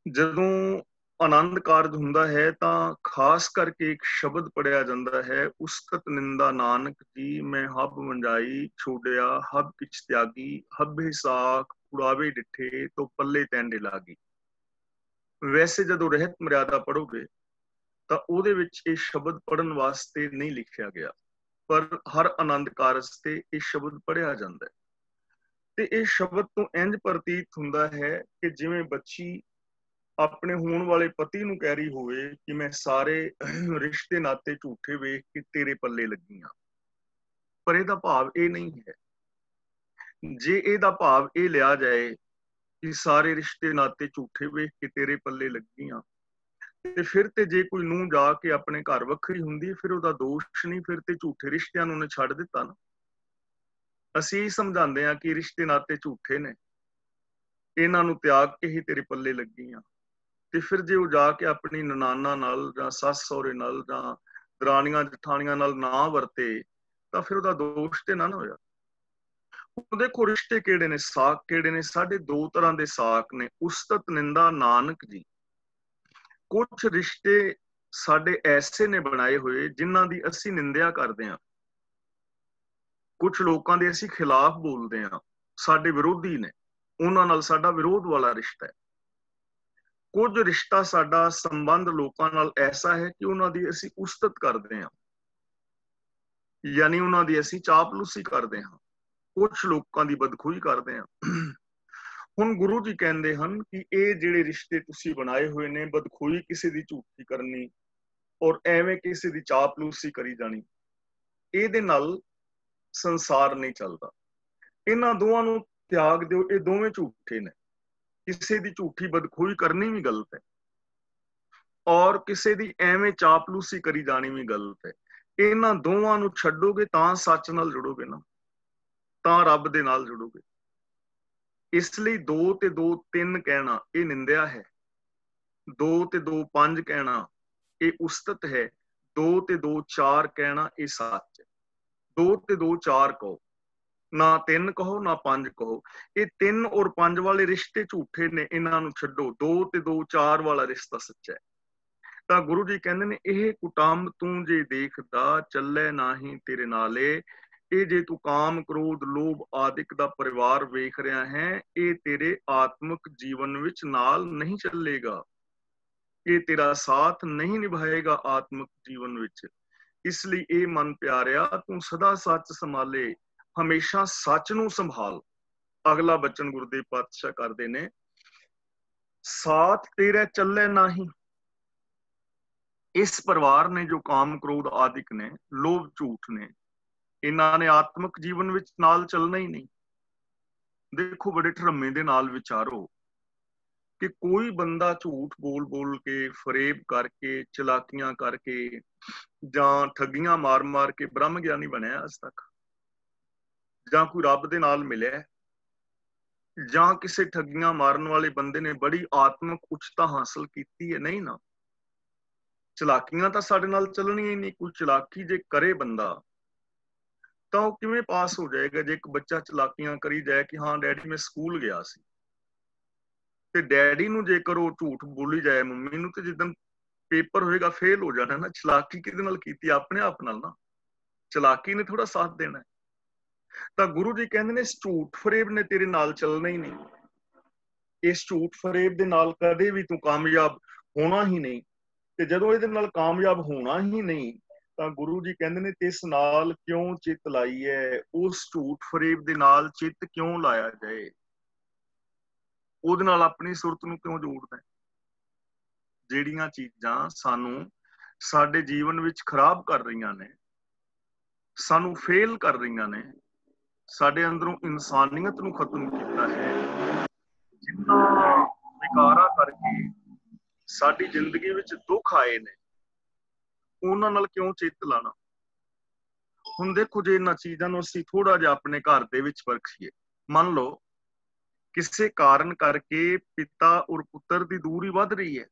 Speaker 1: ਜਦੋਂ ਆਨੰਦ ਕਾਰਜ ਹੁੰਦਾ ਹੈ ਤਾਂ ਖਾਸ ਕਰਕੇ ਇੱਕ ਸ਼ਬਦ ਪੜਿਆ ਜਾਂਦਾ ਹੈ, ਉਸਕਤ ਨਿੰਦਾ ਨਾਨਕ ਜੀ ਮੈਂ ਹੱਬ ਮੰਜਾਈ ਛੋੜਿਆ ਹੱਬ ਕਿਛ ਤਿਆਗੀ, ਹੱਬੇ ਸਾਖ ਉਡਾਵੇ ਡਿੱਠੇ ਤੋਂ ਪੱਲੇ ਤੈਂਡੇ ਲਾਗੀ। ਵੈਸੇ ਜਦੋਂ ਰਹਿਤ ਮਰਿਆਦਾ ਪੜੋਗੇ ਤਾਂ ਉਹਦੇ ਵਿੱਚ ਇਹ ਸ਼ਬਦ ਪੜਨ ਵਾਸਤੇ ਨਹੀਂ ਲਿਖਿਆ ਗਿਆ, ਪਰ ਹਰ ਆਨੰਦ ਕਾਰਜ ਤੇ ਇਹ ਸ਼ਬਦ ਪੜਿਆ ਜਾਂਦਾ ਹੈ। ਤੇ ਇਹ ਸ਼ਬਦ ਤੋਂ ਇੰਜ ਪ੍ਰਤੀਤ ਹੁੰਦਾ ਹੈ ਕਿ ਜਿਵੇਂ ਬੱਚੀ ਆਪਣੇ ਹੋਣ ਵਾਲੇ ਪਤੀ ਨੂੰ ਕਹਿ ਰਹੀ ਹੋਵੇ ਕਿ ਮੈਂ ਸਾਰੇ ਰਿਸ਼ਤੇ ਨਾਤੇ ਝੂਠੇ ਵੇਖ ਕੇ ਤੇਰੇ ਪੱਲੇ ਲੱਗੀ ਹਾਂ। ਪਰ ਇਹਦਾ ਭਾਵ ਇਹ ਨਹੀਂ ਹੈ। ਜੇ ਇਹਦਾ ਭਾਵ ਇਹ ਲਿਆ ਜਾਏ ਕਿ ਸਾਰੇ ਰਿਸ਼ਤੇ ਨਾਤੇ ਝੂਠੇ ਵੇਖ ਕੇ ਤੇਰੇ ਪੱਲੇ ਲੱਗੀ ਹਾਂ, ਤੇ ਫਿਰ ਤੇ ਜੇ ਕੋਈ ਨੂੰਹ ਜਾ ਕੇ ਆਪਣੇ ਘਰ ਵੱਖਰੀ ਹੁੰਦੀ, ਫਿਰ ਉਹਦਾ ਦੋਸ਼ ਨਹੀਂ, ਫਿਰ ਤੇ ਝੂਠੇ ਰਿਸ਼ਤਿਆਂ ਨੂੰ ਉਹਨੇ ਛੱਡ ਦਿੱਤਾ ਨਾ। ਅਸੀਂ ਸਮਝਾਉਂਦੇ ਹਾਂ ਕਿ ਰਿਸ਼ਤੇ ਨਾਤੇ ਝੂਠੇ ਨੇ, ਇਹਨਾਂ ਨੂੰ ਤਿਆਗ ਕੇ ਹੀ ਤੇਰੇ ਪੱਲੇ ਲੱਗੀ ਹਾਂ। ਤੇ ਫਿਰ ਜੇ ਉਹ ਜਾ ਕੇ ਆਪਣੀ ਨਨਾਨਾ ਨਾਲ ਜਾਂ ਸੱਸ ਸਹੁਰੇ ਨਾਲ ਜਾਂ ਦਰਾਣੀਆਂ ਜਠਾਣੀਆਂ ਨਾਲ ਨਾ ਵਰਤੇ, ਤਾਂ ਫਿਰ ਉਹਦਾ ਦੋਸ਼ ਤੇ ਨਾ ਹੋਇਆ। ਹੁਣ ਦੇਖੋ ਰਿਸ਼ਤੇ ਕਿਹੜੇ ਨੇ, ਸਾਕ ਕਿਹੜੇ ਨੇ? ਸਾਡੇ ਦੋ ਤਰ੍ਹਾਂ ਦੇ ਸਾਕ ਨੇ, ਉਸਤਤ ਨਿੰਦਾ ਨਾਨਕ ਜੀ। ਕੁਝ ਰਿਸ਼ਤੇ ਸਾਡੇ ਐਸੇ ਨੇ ਬਣਾਏ ਹੋਏ ਜਿਨ੍ਹਾਂ ਦੀ ਅਸੀਂ ਨਿੰਦਿਆ ਕਰਦੇ ਹਾਂ, ਕੁਝ ਲੋਕਾਂ ਦੇ ਅਸੀਂ ਖਿਲਾਫ ਬੋਲਦੇ ਹਾਂ, ਸਾਡੇ ਵਿਰੋਧੀ ਨੇ, ਉਹਨਾਂ ਨਾਲ ਸਾਡਾ ਵਿਰੋਧ ਵਾਲਾ ਰਿਸ਼ਤਾ ਹੈ। ਕੁਝ ਰਿਸ਼ਤਾ ਸਾਡਾ ਸੰਬੰਧ ਲੋਕਾਂ ਨਾਲ ਐਸਾ ਹੈ ਕਿ ਉਹਨਾਂ ਦੀ ਅਸੀਂ ਉਸਤਤ ਕਰਦੇ ਹਾਂ, ਯਾਨੀ ਉਹਨਾਂ ਦੀ ਅਸੀਂ ਚਾਪਲੂਸੀ ਕਰਦੇ ਹਾਂ, ਕੁਝ ਲੋਕਾਂ ਦੀ ਬਦਖੋਈ ਕਰਦੇ ਹਾਂ। ਹੁਣ ਗੁਰੂ ਜੀ ਕਹਿੰਦੇ ਹਨ ਕਿ ਇਹ ਜਿਹੜੇ ਰਿਸ਼ਤੇ ਤੁਸੀਂ ਬਣਾਏ ਹੋਏ ਨੇ, ਬਦਖੋਈ ਕਿਸੇ ਦੀ ਝੂਠੀ ਕਰਨੀ ਔਰ ਐਵੇਂ ਕਿਸੇ ਦੀ ਚਾਪਲੂਸੀ ਕਰੀ ਜਾਣੀ, ਇਹਦੇ ਨਾਲ ਸੰਸਾਰ ਨਹੀਂ ਚੱਲਦਾ। ਇਹਨਾਂ ਦੋਵਾਂ ਨੂੰ ਤਿਆਗ ਦਿਓ, ਇਹ ਦੋਵੇਂ ਝੂਠੇ ਨੇ। ਕਿਸੇ ਦੀ ਝੂਠੀ ਬਦਖੋਈ ਕਰਨੀ ਵੀ ਗਲਤ ਹੈ ਔਰ ਕਿਸੇ ਦੀ ਐਵੇਂ ਚਾਪਲੂਸੀ ਕਰੀ ਜਾਣੀ ਵੀ ਗਲਤ ਹੈ। ਇਹਨਾਂ ਦੋਵਾਂ ਨੂੰ ਛੱਡੋਗੇ ਤਾਂ ਸੱਚ ਨਾਲ ਜੁੜੋਗੇ ਨਾ, ਤਾਂ ਰੱਬ ਦੇ ਨਾਲ ਜੁੜੋਗੇ। ਇਸ ਲਈ 2 ਤੇ 2 3 ਕਹਿਣਾ ਇਹ ਨਿੰਦਿਆ ਹੈ, 2 ਤੇ 2 5 ਕਹਿਣਾ ਇਹ ਉਸਤਤ ਹੈ, 2 ਤੇ 2 4 ਕਹਿਣਾ ਇਹ ਸੱਚ ਹੈ। 2 ਤੇ 2 4 ਕਹੋ, ਨਾ 3 ਕਹੋ ਨਾ 5 ਕਹੋ। ਇਹ 3 ਔਰ 5 ਵਾਲੇ ਰਿਸ਼ਤੇ ਝੂਠੇ ਨੇ, ਇਹਨਾਂ ਨੂੰ ਛੱਡੋ। 2 ਤੇ 2 4 ਵਾਲਾ ਰਿਸ਼ਤਾ ਸੱਚਾ ਹੈ। ਤਾਂ ਗੁਰੂ ਜੀ ਕਹਿੰਦੇ ਨੇ ਇਹ ਕੁਟੰਬ ਤੂੰ ਜੇ ਦੇਖਦਾ ਚੱਲੇ ਨਾਹੀਂ ਤੇਰੇ ਨਾਲੇ। ਇਹ ਜੇ ਤੂੰ ਕਾਮ ਕ੍ਰੋਧ ਲੋਭ ਆਦਿਕ ਦਾ ਪਰਿਵਾਰ ਵੇਖ ਰਿਹਾ ਹੈ, ਇਹ ਤੇਰੇ ਆਤਮਿਕ ਜੀਵਨ ਵਿੱਚ ਨਾਲ ਨਹੀਂ ਚੱਲੇਗਾ, ਇਹ ਤੇਰਾ ਸਾਥ ਨਹੀਂ ਨਿਭਾਏਗਾ ਆਤਮਿਕ ਜੀਵਨ ਵਿੱਚ। ਇਸ ਲਈ ਇਹ ਮਨ ਪਿਆਰਿਆ ਤੂੰ ਸਦਾ ਸੱਚ ਸੰਭਾਲੇ, ਹਮੇਸ਼ਾ ਸੱਚ ਨੂੰ ਸੰਭਾਲ। ਅਗਲਾ ਬਚਨ ਗੁਰਦੇਵ ਪਾਤਸ਼ਾਹ ਕਰਦੇ ਨੇ, ਸਾਥ ਤੇਰੇ ਚੱਲੇ ਨਾਹੀਂ। ਇਸ ਪਰਿਵਾਰ ਨੇ ਜੋ ਕਾਮ ਕ੍ਰੋਧ ਆਦਿਕ ਨੇ, ਲੋਭ ਝੂਠ ਨੇ, ਇਹਨਾਂ ਨੇ ਆਤਮਿਕ ਜੀਵਨ ਵਿੱਚ ਨਾਲ ਚੱਲਣਾ ਹੀ ਨਹੀਂ। ਦੇਖੋ ਬੜੇ ਠਰਮੇ ਦੇ ਨਾਲ ਵਿਚਾਰੋ ਕਿ ਕੋਈ ਬੰਦਾ ਝੂਠ ਬੋਲ ਬੋਲ ਕੇ, ਫਰੇਬ ਕਰਕੇ, ਚਲਾਕੀਆਂ ਕਰਕੇ ਜਾਂ ਠੱਗੀਆਂ ਮਾਰ ਮਾਰ ਕੇ ਬ੍ਰਹਮ ਗਿਆਨੀ ਬਣਿਆ ਅੱਜ ਤੱਕ, ਜਾਂ ਕੋਈ ਰੱਬ ਦੇ ਨਾਲ ਮਿਲਿਆ, ਜਾਂ ਕਿਸੇ ਠੱਗੀਆਂ ਮਾਰਨ ਵਾਲੇ ਬੰਦੇ ਨੇ ਬੜੀ ਆਤਮਿਕ ਉੱਚਤਾ ਹਾਸਲ ਕੀਤੀ ਹੈ? ਨਹੀਂ ਨਾ। ਚਲਾਕੀਆਂ ਤਾਂ ਸਾਡੇ ਨਾਲ ਚੱਲਣੀਆਂ ਹੀ ਨਹੀਂ। ਕੋਈ ਚਲਾਕੀ ਜੇ ਕਰੇ ਬੰਦਾ ਤਾਂ ਉਹ ਕਿਵੇਂ ਪਾਸ ਹੋ ਜਾਏਗਾ? ਜੇ ਇੱਕ ਬੱਚਾ ਚਲਾਕੀਆਂ ਕਰੀ ਜਾਏ ਕਿ ਹਾਂ ਡੈਡੀ ਮੈਂ ਸਕੂਲ ਗਿਆ ਸੀ, ਤੇ ਡੈਡੀ ਨੂੰ ਜੇਕਰ ਉਹ ਝੂਠ ਬੋਲੀ ਜਾਏ ਮੰਮੀ ਨੂੰ, ਤੇ ਜਿੱਦਣ ਪੇਪਰ ਹੋਏਗਾ ਫੇਲ ਹੋ ਜਾਣਾ ਨਾ। ਚਲਾਕੀ ਕਿਹਦੇ ਨਾਲ ਕੀਤੀ? ਆਪਣੇ ਆਪ ਨਾਲ ਨਾ। ਚਲਾਕੀ ਨੇ ਥੋੜਾ ਸਾਥ ਦੇਣਾ। ਤਾਂ ਗੁਰੂ ਜੀ ਕਹਿੰਦੇ ਨੇ ਇਸ ਝੂਠ ਫਰੇਬ ਨੇ ਤੇਰੇ ਨਾਲ ਚੱਲਣਾ ਹੀ ਨਹੀਂ। ਇਸ ਝੂਠ ਫਰੇਬ ਦੇ ਨਾਲ ਕਦੇ ਵੀ ਤੂੰ ਕਾਮਯਾਬ ਹੋਣਾ ਹੀ ਨਹੀਂ। ਤੇ ਜਦੋਂ ਇਹਦੇ ਨਾਲ ਕਾਮਯਾਬ ਹੋਣਾ ਹੀ ਨਹੀਂ ਤਾਂ ਗੁਰੂ ਜੀ ਕਹਿੰਦੇ ਨੇ ਤਿਸ ਨਾਲ ਕਿਉਂ ਚਿੱਤ ਲਾਈਏ? ਉਸ ਝੂਠ ਫਰੇਬ ਦੇ ਨਾਲ ਚਿੱਤ ਕਿਉਂ ਲਾਇਆ ਜਾਏ? ਉਹਦੇ ਨਾਲ ਆਪਣੀ ਸੁਰਤ ਨੂੰ ਕਿਉਂ ਜੋੜਨਾ? ਜਿਹੜੀਆਂ ਚੀਜ਼ਾਂ ਸਾਨੂੰ ਸਾਡੇ ਜੀਵਨ ਵਿੱਚ ਖਰਾਬ ਕਰ ਰਹੀਆਂ ਨੇ, ਸਾਨੂੰ ਫੇਲ ਕਰ ਰਹੀਆਂ ਨੇ, ਸਾਡੇ ਅੰਦਰੋਂ ਇਨਸਾਨੀਅਤ ਨੂੰ ਖਤਮ ਕੀਤਾ ਹੈ, ਜਿਨ੍ਹਾਂ ਵਿਕਾਰਾਂ ਕਰਕੇ ਸਾਡੀ ਜ਼ਿੰਦਗੀ ਵਿੱਚ ਦੁੱਖ ਆਏ ਨੇ, ਉਹਨਾਂ ਨਾਲ ਕਿਉਂ ਚਿੱਤ ਲਾਣਾ? ਹੁਣ ਦੇਖੋ ਜੇ ਇਹਨਾਂ ਚੀਜ਼ਾਂ ਨੂੰ ਅਸੀਂ ਥੋੜਾ ਜਿਹਾ ਆਪਣੇ ਘਰ ਦੇ ਵਿੱਚ ਪਰਖੀਏ, ਮੰਨ ਲਓ ਕਿਸੇ ਕਾਰਨ ਕਰਕੇ ਪਿਤਾ ਔਰ ਪੁੱਤਰ ਦੀ ਦੂਰੀ ਵੱਧ ਰਹੀ ਹੈ,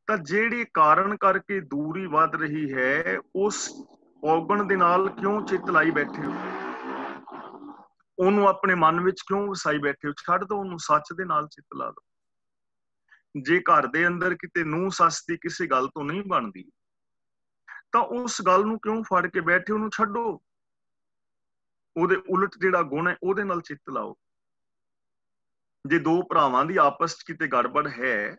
Speaker 1: ਤਾਂ ਜਿਹੜੀ ਕਾਰਨ ਕਰਕੇ ਦੂਰੀ ਵੱਧ ਰਹੀ ਹੈ ਉਸ ਔਗਣ ਦੇ ਨਾਲ ਕਿਉਂ ਚਿੱਤ ਲਾਈ ਬੈਠੇ ਹੋ? ਉਹਨੂੰ ਆਪਣੇ ਮਨ ਵਿੱਚ ਕਿਉਂ ਵਸਾਈ ਬੈਠੇ ਹੋ? ਛੱਡ ਦਿਓ ਉਹਨੂੰ, ਸੱਚ ਦੇ ਨਾਲ ਚਿੱਤ ਲਾ ਦਿਓ। ਜੇ ਘਰ ਦੇ ਅੰਦਰ ਕਿਤੇ ਨੂੰਹ ਸੱਸ ਦੀ ਕਿਸੇ ਗੱਲ ਤੋਂ ਨਹੀਂ ਬਣਦੀ ਤਾਂ ਉਸ ਗੱਲ ਨੂੰ ਕਿਉਂ ਫੜ ਕੇ ਬੈਠੇ? ਉਹਨੂੰ ਛੱਡੋ। ਉਹਦੇ ਉਲਟ ਜਿਹੜਾ ਗੁਣ ਹੈ ਉਹਦੇ ਨਾਲ ਚਿੱਤ ਲਾਓ। ਜੇ ਦੋ ਭਰਾਵਾਂ ਦੀ ਆਪਸ 'ਚ ਕਿਤੇ ਗੜਬੜ ਹੈ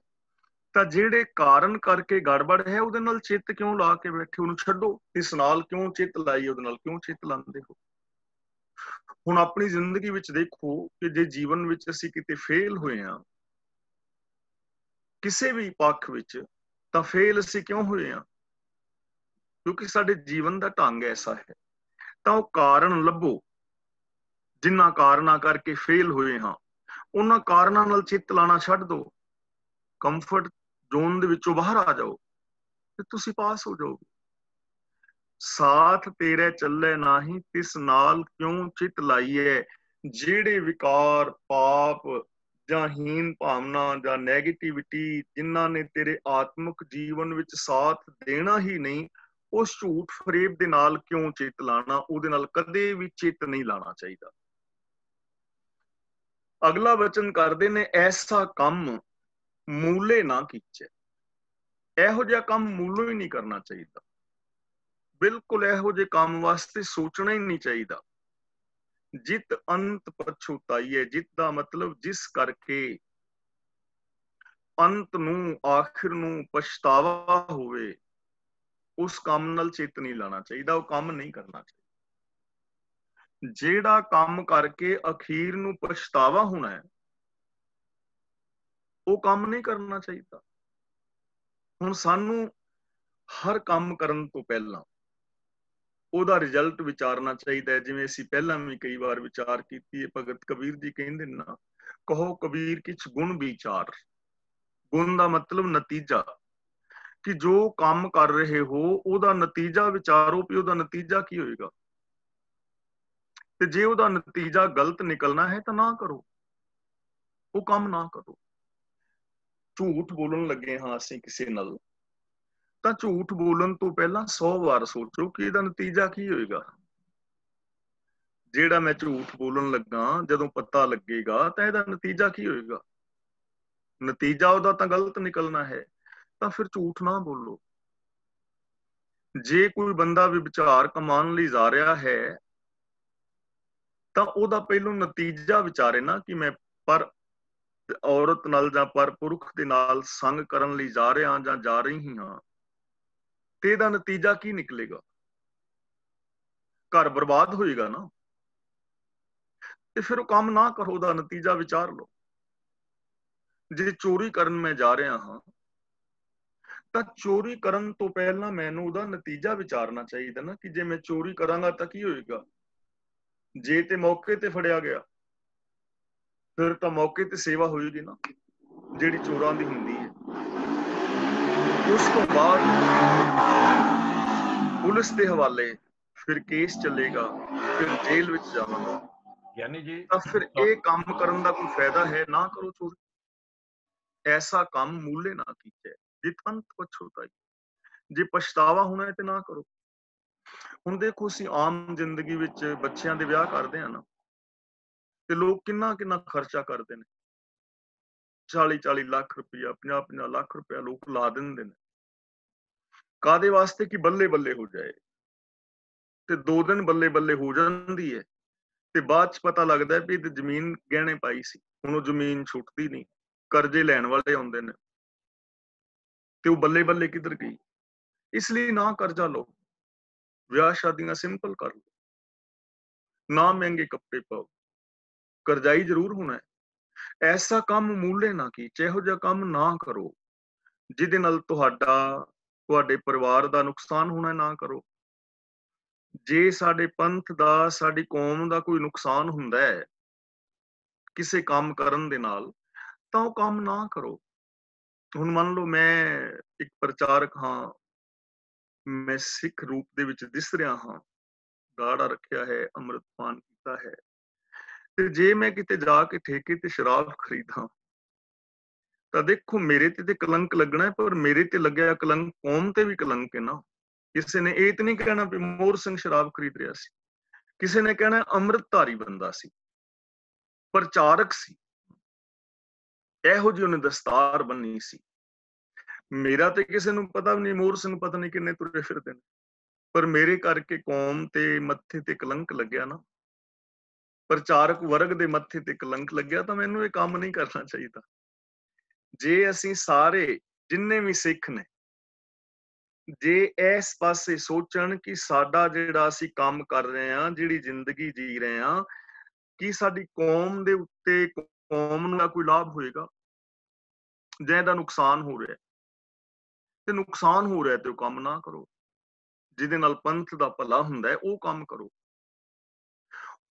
Speaker 1: ਤਾਂ ਜਿਹੜੇ ਕਾਰਨ ਕਰਕੇ ਗੜਬੜ ਹੈ ਉਹਦੇ ਨਾਲ ਚਿੱਤ ਕਿਉਂ ਲਾ ਕੇ ਬੈਠੇ? ਉਹਨੂੰ ਛੱਡੋ। ਇਸ ਨਾਲ ਕਿਉਂ ਚਿੱਤ ਲਾਈ? ਉਹਦੇ ਨਾਲ ਕਿਉਂ ਚਿੱਤ ਲਾਉਂਦੇ ਹੋ? ਹੁਣ ਆਪਣੀ ਜ਼ਿੰਦਗੀ ਵਿੱਚ ਦੇਖੋ ਕਿ ਜੇ ਜੀਵਨ ਵਿੱਚ ਅਸੀਂ ਕਿਤੇ ਫੇਲ ਹੋਏ ਹਾਂ ਕਿਸੇ ਵੀ ਪੱਖ ਵਿੱਚ, ਤਾਂ ਫੇਲ ਅਸੀਂ ਕਿਉਂ ਹੋਏ ਹਾਂ? ਕਿਉਂਕਿ ਸਾਡੇ ਜੀਵਨ ਦਾ ਢੰਗ ਐਸਾ ਹੈ। ਤਾਂ ਉਹ ਕਾਰਨ ਲੱਭੋ ਜਿਨ੍ਹਾਂ ਕਾਰਨਾਂ ਕਰਕੇ ਫੇਲ ਹੋਏ ਹਾਂ, ਉਹਨਾਂ ਕਾਰਨਾਂ ਨਾਲ ਚਿੱਤ ਲਾਣਾ ਛੱਡ ਦਿਓ। ਕੰਫਰਟ ਜ਼ੋਨ ਦੇ ਵਿੱਚੋਂ ਬਾਹਰ ਆ ਜਾਓ ਤੇ ਤੁਸੀਂ ਪਾਸ ਹੋ ਜਾਓਗੇ। ਸਾਥ ਤੇਰੇ ਚੱਲੇ ਨਾਹੀਂ ਤਿਸ ਨਾਲ ਕਿਉਂ ਚਿੱਤ ਲਾਈਏ। ਜਿਹੜੇ ਵਿਕਾਰ, ਪਾਪ ਜਾਂ ਹੀਨ ਭਾਵਨਾ ਜਾਂ ਨੈਗੇਟਿਵਿਟੀ ਜਿਨ੍ਹਾਂ ਨੇ ਤੇਰੇ ਆਤਮਿਕ ਜੀਵਨ ਵਿੱਚ ਸਾਥ ਦੇਣਾ ਹੀ ਨਹੀਂ, ਉਸ ਝੂਠ ਫਰੇਬ ਦੇ ਨਾਲ ਕਿਉਂ ਚਿੱਤ ਲਾਣਾ, ਉਹਦੇ ਨਾਲ ਕਦੇ ਵੀ ਚਿੱਤ ਨਹੀਂ ਲਾਣਾ ਚਾਹੀਦਾ। ਅਗਲਾ ਵਚਨ ਕਰਦੇ ਨੇ, ਐਸਾ ਕੰਮ ਮੂਲੇ ਨਾ ਕੀਚੈ। ਇਹੋ ਜਿਹਾ ਕੰਮ ਮੂਲੋਂ ਹੀ ਨਹੀਂ ਕਰਨਾ ਚਾਹੀਦਾ। ਬਿਲਕੁਲ ਇਹੋ ਜਿਹੇ ਕੰਮ ਵਾਸਤੇ ਸੋਚਣਾ ਹੀ ਨਹੀਂ ਚਾਹੀਦਾ। ਜਿਤ ਅੰਤ ਪਛੁਤਾਈਏ, ਜਿਤ ਦਾ ਮਤਲਬ ਜਿਸ ਕਰਕੇ ਅੰਤ ਨੂੰ, ਆਖਿਰ ਨੂੰ ਪਛਤਾਵਾ ਹੋਵੇ, ਉਸ ਕੰਮ ਨਾਲ ਚਿੱਤ ਨਹੀਂ ਲਾਣਾ ਚਾਹੀਦਾ, ਉਹ ਕੰਮ ਨਹੀਂ ਕਰਨਾ ਚਾਹੀਦਾ। ਜਿਹੜਾ ਕੰਮ ਕਰਕੇ ਅਖੀਰ ਨੂੰ ਪਛਤਾਵਾ ਹੋਣਾ ਹੈ, ਉਹ ਕੰਮ ਨਹੀਂ ਕਰਨਾ ਚਾਹੀਦਾ। ਹੁਣ ਸਾਨੂੰ ਹਰ ਕੰਮ ਕਰਨ ਤੋਂ ਪਹਿਲਾਂ ਉਹਦਾ ਰਿਜ਼ਲਟ ਵਿਚਾਰਨਾ ਚਾਹੀਦਾ ਹੈ। ਜਿਵੇਂ ਅਸੀਂ ਪਹਿਲਾਂ ਵੀ ਕਈ ਵਾਰ ਵਿਚਾਰ ਕੀਤੀ ਹੈ, ਭਗਤ ਕਬੀਰ ਜੀ ਕਹਿੰਦੇ ਨਾ, ਕਹੋ ਕਬੀਰ ਕਿਛ ਗੁਣ ਵਿਚਾਰ। ਗੁਣ ਦਾ ਮਤਲਬ ਨਤੀਜਾ, ਕਿ ਜੋ ਕੰਮ ਕਰ ਰਹੇ ਹੋ ਉਹਦਾ ਨਤੀਜਾ ਵਿਚਾਰੋ ਵੀ ਉਹਦਾ ਨਤੀਜਾ ਕੀ ਹੋਏਗਾ। ਤੇ ਜੇ ਉਹਦਾ ਨਤੀਜਾ ਗਲਤ ਨਿਕਲਣਾ ਹੈ ਤਾਂ ਨਾ ਕਰੋ, ਉਹ ਕੰਮ ਨਾ ਕਰੋ। ਝੂਠ ਬੋਲਣ ਲੱਗੇ ਹਾਂ ਅਸੀਂ ਕਿਸੇ ਨਾਲ, ਤਾਂ ਝੂਠ ਬੋਲਣ ਤੋਂ ਪਹਿਲਾਂ 100 ਵਾਰ ਸੋਚੋ ਕਿ ਇਹਦਾ ਨਤੀਜਾ ਕੀ ਹੋਏਗਾ। ਜਿਹੜਾ ਮੈਂ ਝੂਠ ਬੋਲਣ ਲੱਗਾ, ਜਦੋਂ ਪਤਾ ਲੱਗੇਗਾ ਤਾਂ ਇਹਦਾ ਨਤੀਜਾ ਕੀ ਹੋਏਗਾ। ਨਤੀਜਾ ਉਹਦਾ ਤਾਂ ਗਲਤ ਨਿਕਲਣਾ ਹੈ, ਤਾਂ ਫਿਰ ਝੂਠ ਨਾ ਬੋਲੋ। ਜੇ ਕੋਈ ਬੰਦਾ ਵੀ ਵਿਚਾਰ ਕਮਾਉਣ ਲਈ ਜਾ ਰਿਹਾ ਹੈ, ਤਾਂ ਉਹਦਾ ਪਹਿਲੋਂ ਨਤੀਜਾ ਵਿਚਾਰੇ ਨਾ, ਕਿ ਮੈਂ ਪਰ ਔਰਤ ਨਾਲ ਜਾਂ ਪਰ ਪੁਰਖ ਦੇ ਨਾਲ ਸੰਗ ਕਰਨ ਲਈ ਜਾ ਰਿਹਾ ਜਾਂ ਜਾ ਰਹੀ ਹਾਂ, ਤੇ ਇਹਦਾ ਨਤੀਜਾ ਕੀ ਨਿਕਲੇਗਾ। ਘਰ ਬਰਬਾਦ ਹੋਏਗਾ ਨਾ, ਤੇ ਫਿਰ ਉਹ ਕੰਮ ਨਾ ਕਰੋ, ਉਹਦਾ ਨਤੀਜਾ ਵਿਚਾਰ ਲਓ। ਜੇ ਚੋਰੀ ਕਰਨ ਮੈਂ ਜਾ ਰਿਹਾ ਹਾਂ, ਤਾਂ ਚੋਰੀ ਕਰਨ ਤੋਂ ਪਹਿਲਾਂ ਮੈਨੂੰ ਉਹਦਾ ਨਤੀਜਾ ਵਿਚਾਰਨਾ ਚਾਹੀਦਾ ਨਾ, ਕਿ ਜੇ ਮੈਂ ਚੋਰੀ ਕਰਾਂਗਾ ਤਾਂ ਕੀ ਹੋਏਗਾ। ਜੇ ਤੇ ਮੌਕੇ ਤੇ ਫੜਿਆ ਗਿਆ, ਫਿਰ ਤਾਂ ਮੌਕੇ ਤੇ ਸੇਵਾ ਹੋਏਗੀ ਨਾ, ਜਿਹੜੀ ਚੋਰਾਂ ਦੀ ਹੁੰਦੀ ਹੈ। ਉਸ ਤੋਂ ਬਾਅਦ ਪੁਲਿਸ ਦੇ ਹਵਾਲੇ, ਫਿਰ ਕੇਸ ਚੱਲੇਗਾ, ਫਿਰ ਜੇਲ੍ਹ ਵਿੱਚ ਜਾਵਾਂਗਾ।
Speaker 2: ਗਿਆਨੀ ਜੀ,
Speaker 1: ਤਾਂ ਫਿਰ ਇਹ ਕੰਮ ਕਰਨ ਦਾ ਕੋਈ ਫਾਇਦਾ ਹੈ? ਨਾ ਕਰੋ ਚੋਰੀ। ਐਸਾ ਕੰਮ ਮੂਲੇ ਨਾ ਕੀਚੈ, ਜਿਤ ਅੰਤ ਪਛੁਤਾਈ। ਜੇ ਪਛਤਾਵਾ ਹੋਣਾ ਹੈ ਤੇ ਨਾ ਕਰੋ। ਹੁਣ ਦੇਖੋ, ਅਸੀਂ ਆਮ ਜ਼ਿੰਦਗੀ ਵਿੱਚ ਬੱਚਿਆਂ ਦੇ ਵਿਆਹ ਕਰਦੇ ਆ ਨਾ, ਤੇ ਲੋਕ ਕਿੰਨਾ ਕਿੰਨਾ ਖਰਚਾ ਕਰਦੇ ਨੇ। 40-40 ਲੱਖ ਰੁਪਇਆ, 50-50 ਲੱਖ ਰੁਪਇਆ ਲੋਕ ਲਾ ਦਿੰਦੇ ਨੇ। ਕਾਦੇ ਵਾਸਤੇ? ਕਿ ਬੱਲੇ ਬੱਲੇ ਹੋ ਜਾਏ। ਤੇ 2 ਦਿਨ ਬੱਲੇ ਬੱਲੇ ਹੋ ਜਾਂਦੀ ਹੈ, ਤੇ ਬਾਅਦ ਚ ਪਤਾ ਲੱਗਦਾ ਵੀ ਇਹ ਜ਼ਮੀਨ ਗਹਿਣੇ ਪਾਈ ਸੀ, ਹੁਣ ਉਹ ਜ਼ਮੀਨ ਛੁੱਟਦੀ ਨਹੀਂ, ਕਰਜ਼ੇ ਲੈਣ ਵਾਲੇ ਆਉਂਦੇ ਨੇ, ਤੇ ਉਹ ਬੱਲੇ ਬੱਲੇ ਕਿੱਧਰ ਗਈ। ਇਸ ਲਈ ਨਾ ਕਰਜ਼ਾ ਲਓ, ਵਿਆਹ ਸ਼ਾਦੀਆਂ ਸਿੰਪਲ ਕਰ ਲਓ, ਨਾ ਮਹਿੰਗੇ ਕੱਪੜੇ ਪਾਓ, ਕਰਜ਼ਾਈ ਜ਼ਰੂਰ ਹੋਣਾ ਹੈ। ਐਸਾ ਕੰਮ ਮੂਲੇ ਨਾ ਕੀਚੈ, ਇਹੋ ਜਿਹਾ ਕੰਮ ਨਾ ਕਰੋ ਜਿਹਦੇ ਨਾਲ ਤੁਹਾਡੇ ਪਰਿਵਾਰ ਦਾ ਨੁਕਸਾਨ ਹੋਣਾ, ਨਾ ਕਰੋ। ਜੇ ਸਾਡੇ ਪੰਥ ਦਾ, ਸਾਡੀ ਕੌਮ ਦਾ ਕੋਈ ਨੁਕਸਾਨ ਹੁੰਦਾ ਹੈ ਕਿਸੇ ਕੰਮ ਕਰਨ ਦੇ ਨਾਲ, ਤਾਂ ਉਹ ਕੰਮ ਨਾ ਕਰੋ। ਹੁਣ ਮੰਨ ਲਓ ਮੈਂ ਇੱਕ ਪ੍ਰਚਾਰਕ ਹਾਂ, ਮੈਂ ਸਿੱਖ ਰੂਪ ਦੇ ਵਿੱਚ ਦਿਸ ਰਿਹਾ ਹਾਂ, ਦਾੜਾ ਰੱਖਿਆ ਹੈ, ਅੰਮ੍ਰਿਤਪਾਨ ਕੀਤਾ ਹੈ, ਤੇ ਜੇ ਮੈਂ ਕਿਤੇ ਜਾ ਕੇ ਠੇਕੇ ਤੇ ਸ਼ਰਾਬ ਖਰੀਦਾਂ, ਤਾਂ ਦੇਖੋ ਮੇਰੇ ਤੇ ਕਲੰਕ ਲੱਗਣਾ ਹੈ, ਪਰ ਮੇਰੇ ਤੇ ਲੱਗਿਆ ਕਲੰਕ ਕੌਮ ਤੇ ਵੀ ਕਲੰਕ ਹੈ ਨਾ। ਕਿਸੇ ਨੇ ਇਹ ਤੇ ਨਹੀਂ ਕਹਿਣਾ ਵੀ ਮੋਹਰ ਸਿੰਘ ਸ਼ਰਾਬ ਖਰੀਦ ਰਿਹਾ ਸੀ, ਕਿਸੇ ਨੇ ਕਹਿਣਾ ਅੰਮ੍ਰਿਤਧਾਰੀ ਬੰਦਾ ਸੀ, ਪ੍ਰਚਾਰਕ ਸੀ, ਇਹੋ ਜਿਹੀ ਉਹਨੇ ਦਸਤਾਰ ਬੰਨੀ ਸੀ। ਮੇਰਾ ਤੇ ਕਿਸੇ ਨੂੰ ਪਤਾ ਵੀ ਨਹੀਂ, ਮੋਹਰ ਸਿੰਘ ਪਤਾ ਨਹੀਂ ਕਿੰਨੇ ਤੁਰੇ ਫਿਰਦੇ ਨੇ, ਪਰ ਮੇਰੇ ਕਰਕੇ ਕੌਮ ਤੇ ਮੱਥੇ ਤੇ ਕਲੰਕ ਲੱਗਿਆ ਨਾ, ਪ੍ਰਚਾਰਕ ਵਰਗ ਦੇ ਮੱਥੇ ਤੇ ਕਲੰਕ ਲੱਗਿਆ, ਤਾਂ ਮੈਨੂੰ ਇਹ ਕੰਮ ਨਹੀਂ ਕਰਨਾ ਚਾਹੀਦਾ। ਜੇ ਅਸੀਂ ਸਾਰੇ, ਜਿੰਨੇ ਵੀ ਸਿੱਖ ਨੇ, ਜੇ ਇਸ ਪਾਸੇ ਸੋਚਣ ਕਿ ਸਾਡਾ ਜਿਹੜਾ ਅਸੀਂ ਕੰਮ ਕਰ ਰਹੇ ਹਾਂ, ਜਿਹੜੀ ਜ਼ਿੰਦਗੀ ਜੀ ਰਹੇ ਹਾਂ, ਕੀ ਸਾਡੀ ਕੌਮ ਦੇ ਉੱਤੇ, ਕੌਮ ਨੂੰ ਕੋਈ ਲਾਭ ਹੋਏਗਾ ਜਾਂ ਇਹਦਾ ਨੁਕਸਾਨ ਹੋ ਰਿਹਾ, ਤੇ ਨੁਕਸਾਨ ਹੋ ਰਿਹਾ ਤੇ ਉਹ ਕੰਮ ਨਾ ਕਰੋ। ਜਿਹਦੇ ਨਾਲ ਪੰਥ ਦਾ ਭਲਾ ਹੁੰਦਾ ਹੈ, ਉਹ ਕੰਮ ਕਰੋ।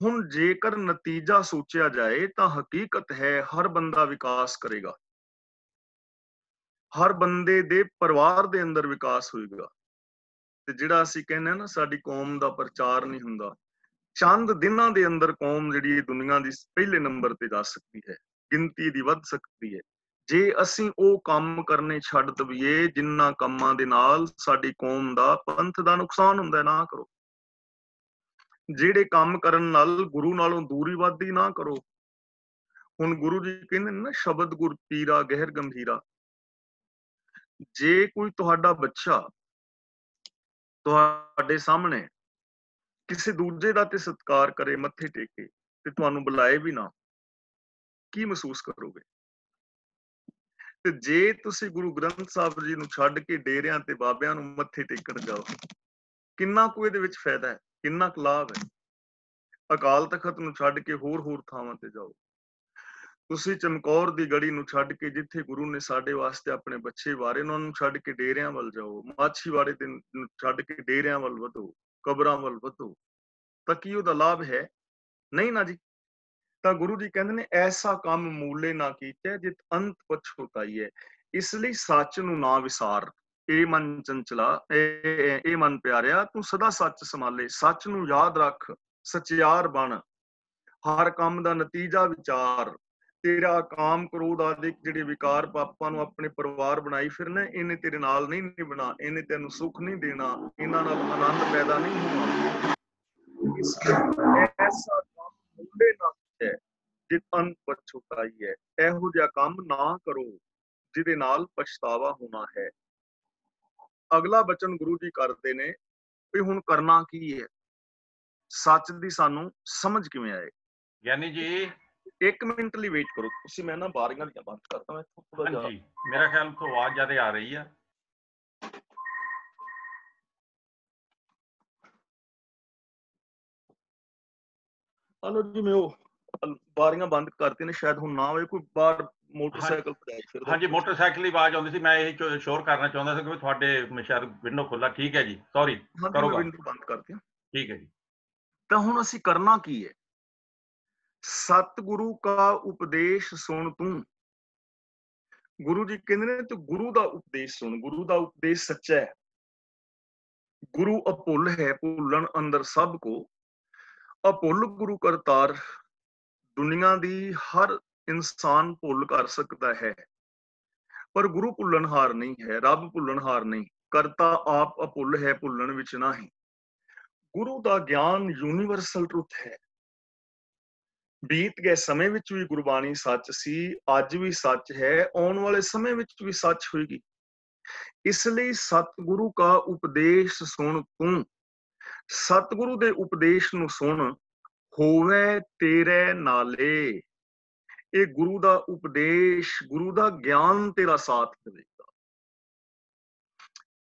Speaker 1: ਹੁਣ ਜੇਕਰ ਨਤੀਜਾ ਸੋਚਿਆ ਜਾਏ ਤਾਂ ਹਕੀਕਤ ਹੈ ਹਰ ਬੰਦਾ ਵਿਕਾਸ ਕਰੇਗਾ, ਹਰ ਬੰਦੇ ਦੇ ਪਰਿਵਾਰ ਦੇ ਅੰਦਰ ਵਿਕਾਸ ਹੋਏਗਾ। ਤੇ ਜਿਹੜਾ ਅਸੀਂ ਕਹਿੰਦੇ ਹਾਂ ਨਾ, ਸਾਡੀ ਕੌਮ ਦਾ ਪ੍ਰਚਾਰ ਨਹੀਂ ਹੁੰਦਾ, ਚੰਦ ਦਿਨਾਂ ਦੇ ਅੰਦਰ ਕੌਮ ਜਿਹੜੀ ਦੁਨੀਆ ਦੀ ਪਹਿਲੇ ਨੰਬਰ ਤੇ ਜਾ ਸਕਦੀ ਹੈ, ਗਿਣਤੀ ਦੀ ਵੱਧ ਸਕਦੀ ਹੈ, ਜੇ ਅਸੀਂ ਉਹ ਕੰਮ ਕਰਨੇ ਛੱਡ ਦਈਏ ਜਿਨ੍ਹਾਂ ਕੰਮਾਂ ਦੇ ਨਾਲ ਸਾਡੀ ਕੌਮ ਦਾ ਪੰਥ ਦਾ ਨੁਕਸਾਨ ਹੁੰਦਾ, ਨਾ ਕਰੋ। ਜਿਹੜੇ ਕੰਮ ਕਰਨ ਨਾਲ ਗੁਰੂ ਨਾਲੋਂ ਦੂਰੀ ਵੱਧਦੀ, ਨਾ ਕਰੋ। ਹੁਣ ਗੁਰੂ ਜੀ ਕਹਿੰਦੇ ਨੇ ਨਾ, ਸ਼ਬਦ ਗੁਰ ਪੀਰਾ ਗਹਿਰ ਗੰਭੀਰਾ। ਜੇ ਕੋਈ ਤੁਹਾਡਾ ਬੱਚਾ ਤੁਹਾਡੇ ਸਾਹਮਣੇ ਕਿਸੇ ਦੂਜੇ ਦਾ ਤੇ ਸਤਿਕਾਰ ਕਰੇ, ਮੱਥੇ ਟੇਕੇ, ਤੇ ਤੁਹਾਨੂੰ ਬੁਲਾਏ ਵੀ ਨਾ, ਕੀ ਮਹਿਸੂਸ ਕਰੋਗੇ? ਤੇ ਜੇ ਤੁਸੀਂ ਗੁਰੂ ਗ੍ਰੰਥ ਸਾਹਿਬ ਜੀ ਨੂੰ ਛੱਡ ਕੇ ਡੇਰਿਆਂ ਤੇ ਬਾਬਿਆਂ ਨੂੰ ਮੱਥੇ ਟੇਕਣ ਜਾਓ, ਕਿੰਨਾ ਕੁ ਇਹਦੇ ਵਿੱਚ ਫਾਇਦਾ ਹੈ, ਕਿੰਨਾ ਕੁ ਲਾਭ ਹੈ? ਅਕਾਲ ਤਖਤ ਨੂੰ ਛੱਡ ਕੇ ਹੋਰ ਥਾਵਾਂ ਤੇ ਜਾਓ। ਤੁਸੀਂ ਚਮਕੌਰ ਦੀ ਗੜੀ ਨੂੰ ਛੱਡ ਕੇ, ਜਿੱਥੇ ਗੁਰੂ ਨੇ ਸਾਡੇ ਵਾਸਤੇ ਆਪਣੇ ਬੱਚੇ ਵਾਰੇ, ਉਹਨਾਂ ਨੂੰ ਛੱਡ ਕੇ ਡੇਰਿਆਂ ਵੱਲ ਜਾਓ। ਮਾਛੀਵਾੜੇ ਨੂੰ ਛੱਡ ਕੇ ਡੇਰਿਆਂ ਵੱਲ ਵਧੋ, ਕਬਰਾਂ ਵੱਲ ਵਧੋ, ਤਾਂ ਕੀ ਉਹਦਾ ਲਾਭ ਹੈ? ਨਹੀਂ ਨਾ ਜੀ। ਤਾਂ ਗੁਰੂ ਜੀ ਕਹਿੰਦੇ ਨੇ, ਐਸਾ ਕੰਮ ਮੂਲੇ ਨਾ ਕੀਤੇ ਜਿਤ ਅੰਤ ਪਛੁਤਾਈ ਹੈ। ਇਸ ਲਈ ਸੱਚ ਨੂੰ ਨਾ ਵਿਸਾਰ। ਇਹ ਮਨ ਚੰਚਲਾ, ਇਹ ਮਨ ਪਿਆਰਿਆ, ਤੂੰ ਸਦਾ ਸੱਚ ਸੰਭਾਲੇ। ਸੱਚ ਨੂੰ ਯਾਦ ਰੱਖ, ਸਚਿਆਰ ਬਣ, ਹਰ ਕੰਮ ਦਾ ਨਤੀਜਾ ਵਿਚਾਰ। ਤੇਰਾ ਕਾਮ ਕ੍ਰੋਧ ਆਦਿ ਜਿਹੜੇ ਵਿਕਾਰ ਪਾਪਾਂ ਨੂੰ ਆਪਣੇ ਪਰਿਵਾਰ ਬਣਾਈ ਫਿਰਨਾ, ਇਹਨੇ ਤੇਰੇ ਨਾਲ ਨਹੀਂ ਨਿਭਣਾ, ਇਹਨੇ ਤੈਨੂੰ ਸੁੱਖ ਨਹੀਂ ਦੇਣਾ, ਇਹਨਾਂ ਨਾਲ ਆਨੰਦ ਪੈਦਾ ਨਹੀਂ ਹੋਣਾ। ਇਸ ਐਸਾ ਕੰਮ ਮੂਲੇ ਨਾ ਹੈ ਜਿਤ ਅੰਤ ਪਛੁਤਾਈ ਹੈ। ਇਹੋ ਜਿਹਾ ਕੰਮ ਨਾ ਕਰੋ ਜਿਹਦੇ ਨਾਲ ਪਛਤਾਵਾ ਹੋਣਾ ਹੈ। ਅਗਲਾ ਬਚਨ ਗੁਰੂ ਜੀ ਕਰਦੇ ਨੇ ਵੀ ਹੁਣ ਕਰਨਾ ਕੀ ਹੈ, ਸੱਚ ਦੀ ਸਾਨੂੰ ਸਮਝ ਕਿਵੇਂ ਆਏ।
Speaker 2: ਗਿਆਨੀ ਜੀ
Speaker 1: 1 ਮਿੰਟ ਲਈ ਵੇਟ ਕਰੋ ਤੁਸੀਂ, ਮੈਂ ਨਾ ਬਾਰੀਆਂ ਦੀਆਂ ਬੰਦ ਕਰਦਾ, ਮੈਂ ਥੋੜਾ ਜਿਹਾ।
Speaker 2: ਹਾਂਜੀ, ਮੇਰਾ ਖਿਆਲ ਤੋਂ ਆਵਾਜ਼ ਜ਼ਿਆਦਾ ਆ ਰਹੀ ਆ।
Speaker 1: ਹਲੋ ਜੀ, ਮੈਂ ਉਹ ਬਾਰੀਆਂ ਬੰਦ ਕਰਤੇ ਨੇ, ਸ਼ਾਇਦ ਹੁਣ ਨਾ ਹੋਵੇ ਕੋਈ ਬਾਹਰ ਮੋਟਰਸਾਈਕਲ ਭਜਾਈ ਫਿਰਦਾ।
Speaker 2: ਹਾਂਜੀ, ਮੋਟਰਸਾਈਕਲ ਦੀ ਆਵਾਜ਼ ਆਉਂਦੀ ਸੀ, ਮੈਂ ਇਹ ਸ਼ੋਰ ਕਰਨਾ ਚਾਹੁੰਦਾ ਸੀ ਕਿ ਤੁਹਾਡੇ ਸ਼ਾਇਦ ਵਿੰਡੋ ਖੁੱਲਾ। ਠੀਕ ਹੈ ਜੀ, ਸੌਰੀ, ਕਰੋ ਗੱਲ।
Speaker 1: ਵਿੰਡੋ ਬੰਦ ਕਰਤੀ।
Speaker 2: ਠੀਕ ਹੈ ਜੀ।
Speaker 1: ਤਾਂ ਹੁਣ ਅਸੀਂ ਕਰਨਾ ਕੀ ਹੈ? ਸਤਿਗੁਰੂ ਕਾ ਉਪਦੇਸ਼ ਸੁਣ ਤੂੰ। ਗੁਰੂ ਜੀ ਕਹਿੰਦੇ ਨੇ ਤੂੰ ਗੁਰੂ ਦਾ ਉਪਦੇਸ਼ ਸੁਣ। ਗੁਰੂ ਦਾ ਉਪਦੇਸ਼ ਸੱਚਾ ਹੈ। ਗੁਰੂ ਅਭੁੱਲ ਹੈ, ਭੁੱਲਣ ਅੰਦਰ ਸਭ ਕੋ। ਅਭੁੱਲ ਗੁਰੂ ਕਰਤਾਰ। ਦੁਨੀਆ ਦੀ ਹਰ ਇਨਸਾਨ ਭੁੱਲ ਕਰ ਸਕਦਾ ਹੈ, ਪਰ ਗੁਰੂ ਭੁੱਲਣਹਾਰ ਨਹੀਂ ਹੈ, ਰੱਬ ਭੁੱਲਣਹਾਰ ਨਹੀਂ। ਕਰਤਾ ਆਪ ਅਭੁੱਲ ਹੈ, ਭੁੱਲਣ ਵਿੱਚ ਨਹੀਂ। ਗੁਰੂ ਦਾ ਗਿਆਨ ਯੂਨੀਵਰਸਲ ਟਰੁੱਥ ਹੈ। ਬੀਤ ਗਏ ਸਮੇਂ ਵਿੱਚ ਵੀ ਗੁਰਬਾਣੀ ਸੱਚ ਸੀ, ਅੱਜ ਵੀ ਸੱਚ ਹੈ, ਆਉਣ ਵਾਲੇ ਸਮੇਂ ਵਿੱਚ ਵੀ ਸੱਚ ਹੋਏਗੀ। ਇਸ ਲਈ ਸਤਿਗੁਰੂ ਕਾ ਉਪਦੇਸ਼ ਸੁਣ ਤੂੰ। ਸਤਿਗੁਰੂ ਦੇ ਉਪਦੇਸ਼ ਨੂੰ ਸੁਣ, ਹੋਵੇ ਤੇਰੇ ਨਾਲੇ। ਇਹ ਗੁਰੂ ਦਾ ਉਪਦੇਸ਼, ਗੁਰੂ ਦਾ ਗਿਆਨ ਤੇਰਾ ਸਾਥ ਦੇਵੇਗਾ।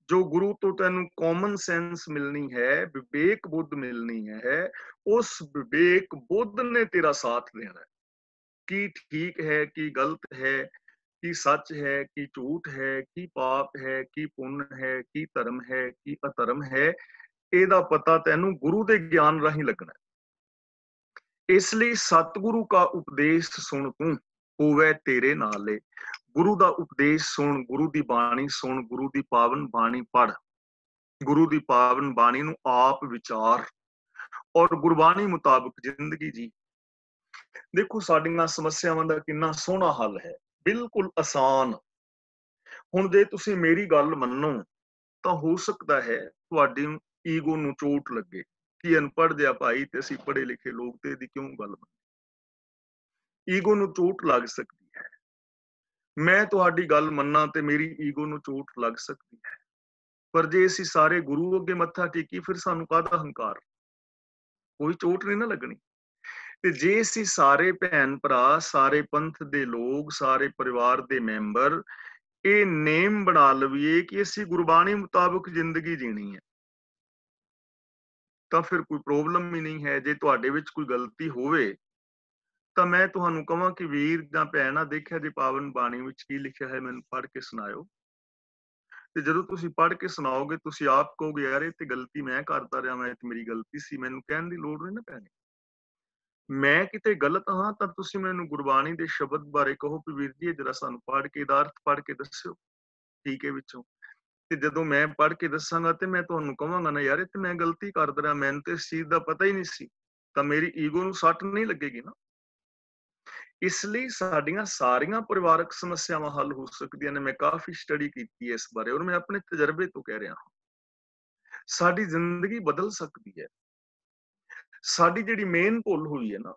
Speaker 1: ਜੋ ਗੁਰੂ ਤੋਂ ਤੈਨੂੰ ਕਾਮਨ ਸੈਂਸ ਮਿਲਣੀ ਹੈ, ਵਿਵੇਕ ਬੁੱਧ ਮਿਲਣੀ ਹੈ, ਉਸ ਵਿਵੇਕ ਬੁੱਧ ਨੇ ਤੇਰਾ ਸਾਥ ਦੇਣਾ ਹੈ। ਕੀ ਠੀਕ ਹੈ, ਕੀ ਗਲਤ ਹੈ, ਕੀ ਸੱਚ ਹੈ, ਕੀ ਝੂਠ ਹੈ, ਕੀ ਪਾਪ ਹੈ, ਕੀ ਪੁੰਨ ਹੈ, ਕੀ ਧਰਮ ਹੈ, ਕੀ ਅਧਰਮ ਹੈ, ਇਹਦਾ ਪਤਾ ਤੈਨੂੰ ਗੁਰੂ ਦੇ ਗਿਆਨ ਰਾਹੀਂ ਲੱਗਣਾ ਹੈ। ਇਸ ਲਈ ਸਤਿਗੁਰੂ ਕਾ ਉਪਦੇਸ਼ ਸੁਣ ਤੂੰ, ਹੋਵੇ ਤੇਰੇ ਨਾਲੇ। ਗੁਰੂ ਦਾ ਉਪਦੇਸ਼ ਸੁਣ, ਗੁਰੂ ਦੀ ਬਾਣੀ ਸੁਣ, ਗੁਰੂ ਦੀ ਪਾਵਨ ਬਾਣੀ ਪੜ੍ਹ, ਗੁਰੂ ਦੀ ਪਾਵਨ ਬਾਣੀ ਨੂੰ ਆਪ ਵਿਚਾਰ ਔਰ ਗੁਰਬਾਣੀ ਮੁਤਾਬਕ ਜ਼ਿੰਦਗੀ ਜੀ। ਦੇਖੋ ਸਾਡੀਆਂ ਸਮੱਸਿਆਵਾਂ ਦਾ ਕਿੰਨਾ ਸੋਹਣਾ ਹੱਲ ਹੈ, ਬਿਲਕੁਲ ਆਸਾਨ। ਹੁਣ ਜੇ ਤੁਸੀਂ ਮੇਰੀ ਗੱਲ ਮੰਨੋ ਤਾਂ ਹੋ ਸਕਦਾ ਹੈ ਤੁਹਾਡੀ ਈਗੋ ਨੂੰ ਚੋਟ ਲੱਗੇ ਕਿ ਅਨਪੜ੍ਹ ਜਿਹਾ ਭਾਈ ਤੇ ਅਸੀਂ ਪੜ੍ਹੇ ਲਿਖੇ ਲੋਕ ਤੇ ਇਹਦੀ ਕਿਉਂ ਗੱਲ ਮੰਨੀ। ਈਗੋ ਨੂੰ ਚੋਟ ਲੱਗ ਸਕਦੀ ਹੈ। ਮੈਂ ਤੁਹਾਡੀ ਗੱਲ ਮੰਨਾਂ ਤੇ ਮੇਰੀ ਈਗੋ ਨੂੰ ਚੋਟ ਲੱਗ ਸਕਦੀ ਹੈ, ਪਰ ਜੇ ਅਸੀਂ ਸਾਰੇ ਗੁਰੂ ਅੱਗੇ ਮੱਥਾ ਟੇਕੀ ਫਿਰ ਸਾਨੂੰ ਕਾਹਦਾ ਹੰਕਾਰ? ਕੋਈ ਚੋਟ ਨਹੀਂ ਨਾ ਲੱਗਣੀ। ਤੇ ਜੇ ਅਸੀਂ ਸਾਰੇ ਭੈਣ ਭਰਾ, ਸਾਰੇ ਪੰਥ ਦੇ ਲੋਕ, ਸਾਰੇ ਪਰਿਵਾਰ ਦੇ ਮੈਂਬਰ ਇਹ ਨੇਮ ਬਣਾ ਲਈਏ ਕਿ ਅਸੀਂ ਗੁਰਬਾਣੀ ਮੁਤਾਬਕ ਜ਼ਿੰਦਗੀ ਜੀਣੀ ਹੈ, ਤਾਂ ਫਿਰ ਕੋਈ ਪ੍ਰੋਬਲਮ ਹੀ ਨਹੀਂ ਹੈ। ਜੇ ਤੁਹਾਡੇ ਵਿੱਚ ਕੋਈ ਗਲਤੀ ਹੋਵੇ ਤਾਂ ਮੈਂ ਤੁਹਾਨੂੰ ਕਹਾਂ ਕਿ ਵੀਰ ਜਾਂ ਭੈਣਾ, ਦੇਖਿਆ ਜੇ ਪਾਵਨ ਬਾਣੀ ਵਿੱਚ ਕੀ ਲਿਖਿਆ ਹੈ, ਮੈਨੂੰ ਪੜ੍ਹ ਕੇ ਸੁਣਾਇਓ। ਤੇ ਜਦੋਂ ਤੁਸੀਂ ਪੜ੍ਹ ਕੇ ਸੁਣਾਓਗੇ ਤੁਸੀਂ ਆਪ ਕਹੋਗੇ ਯਾਰ ਇਹ ਤੇ ਗਲਤੀ ਮੈਂ ਕਰਦਾ ਰਿਹਾ, ਮੈਂ ਤੇ ਮੇਰੀ ਗਲਤੀ ਸੀ, ਮੈਨੂੰ ਕਹਿਣ ਦੀ ਲੋੜ ਨਹੀਂ ਨਾ ਪੈਣੀ। ਮੈਂ ਕਿਤੇ ਗਲਤ ਹਾਂ ਤਾਂ ਤੁਸੀਂ ਮੈਨੂੰ ਗੁਰਬਾਣੀ ਦੇ ਸ਼ਬਦ ਬਾਰੇ ਕਹੋ ਕਿ ਵੀਰ ਜੀ ਜਰਾ ਸਾਨੂੰ ਪੜ੍ਹ ਕੇ ਇਹਦਾ ਅਰਥ ਪੜ੍ਹ ਕੇ ਦੱਸਿਓ ਠੀਕ ਹੈ ਵਿੱਚੋਂ। ਤੇ ਜਦੋਂ ਮੈਂ ਪੜ੍ਹ ਕੇ ਦੱਸਾਂਗਾ ਤੇ ਮੈਂ ਤੁਹਾਨੂੰ ਕਹਾਂਗਾ ਨਾ ਯਾਰ ਇਹ ਤੇ ਮੈਂ ਗਲਤੀ ਕਰਦਾ ਰਿਹਾ, ਮੈਨੂੰ ਤੇ ਇਸ ਚੀਜ਼ ਦਾ ਪਤਾ ਹੀ ਨਹੀਂ ਸੀ, ਤਾਂ ਮੇਰੀ ਈਗੋ ਨੂੰ ਸੱਟ ਨਹੀਂ ਲੱਗੇਗੀ ਨਾ। ਇਸ ਲਈ ਸਾਡੀਆਂ ਸਾਰੀਆਂ ਪਰਿਵਾਰਕ ਸਮੱਸਿਆਵਾਂ ਹੱਲ ਹੋ ਸਕਦੀਆਂ ਨੇ। ਮੈਂ ਕਾਫੀ ਸਟੱਡੀ ਕੀਤੀ ਹੈ ਇਸ ਬਾਰੇ ਔਰ ਮੈਂ ਆਪਣੇ ਤਜਰਬੇ ਤੋਂ ਕਹਿ ਰਿਹਾ ਹਾਂ। ਸਾਡੀ ਜ਼ਿੰਦਗੀ ਬਦਲ ਸਕਦੀ ਹੈ। ਸਾਡੀ ਜਿਹੜੀ ਮੇਨ ਭੁੱਲ ਹੋਈ ਹੈ ਨਾ,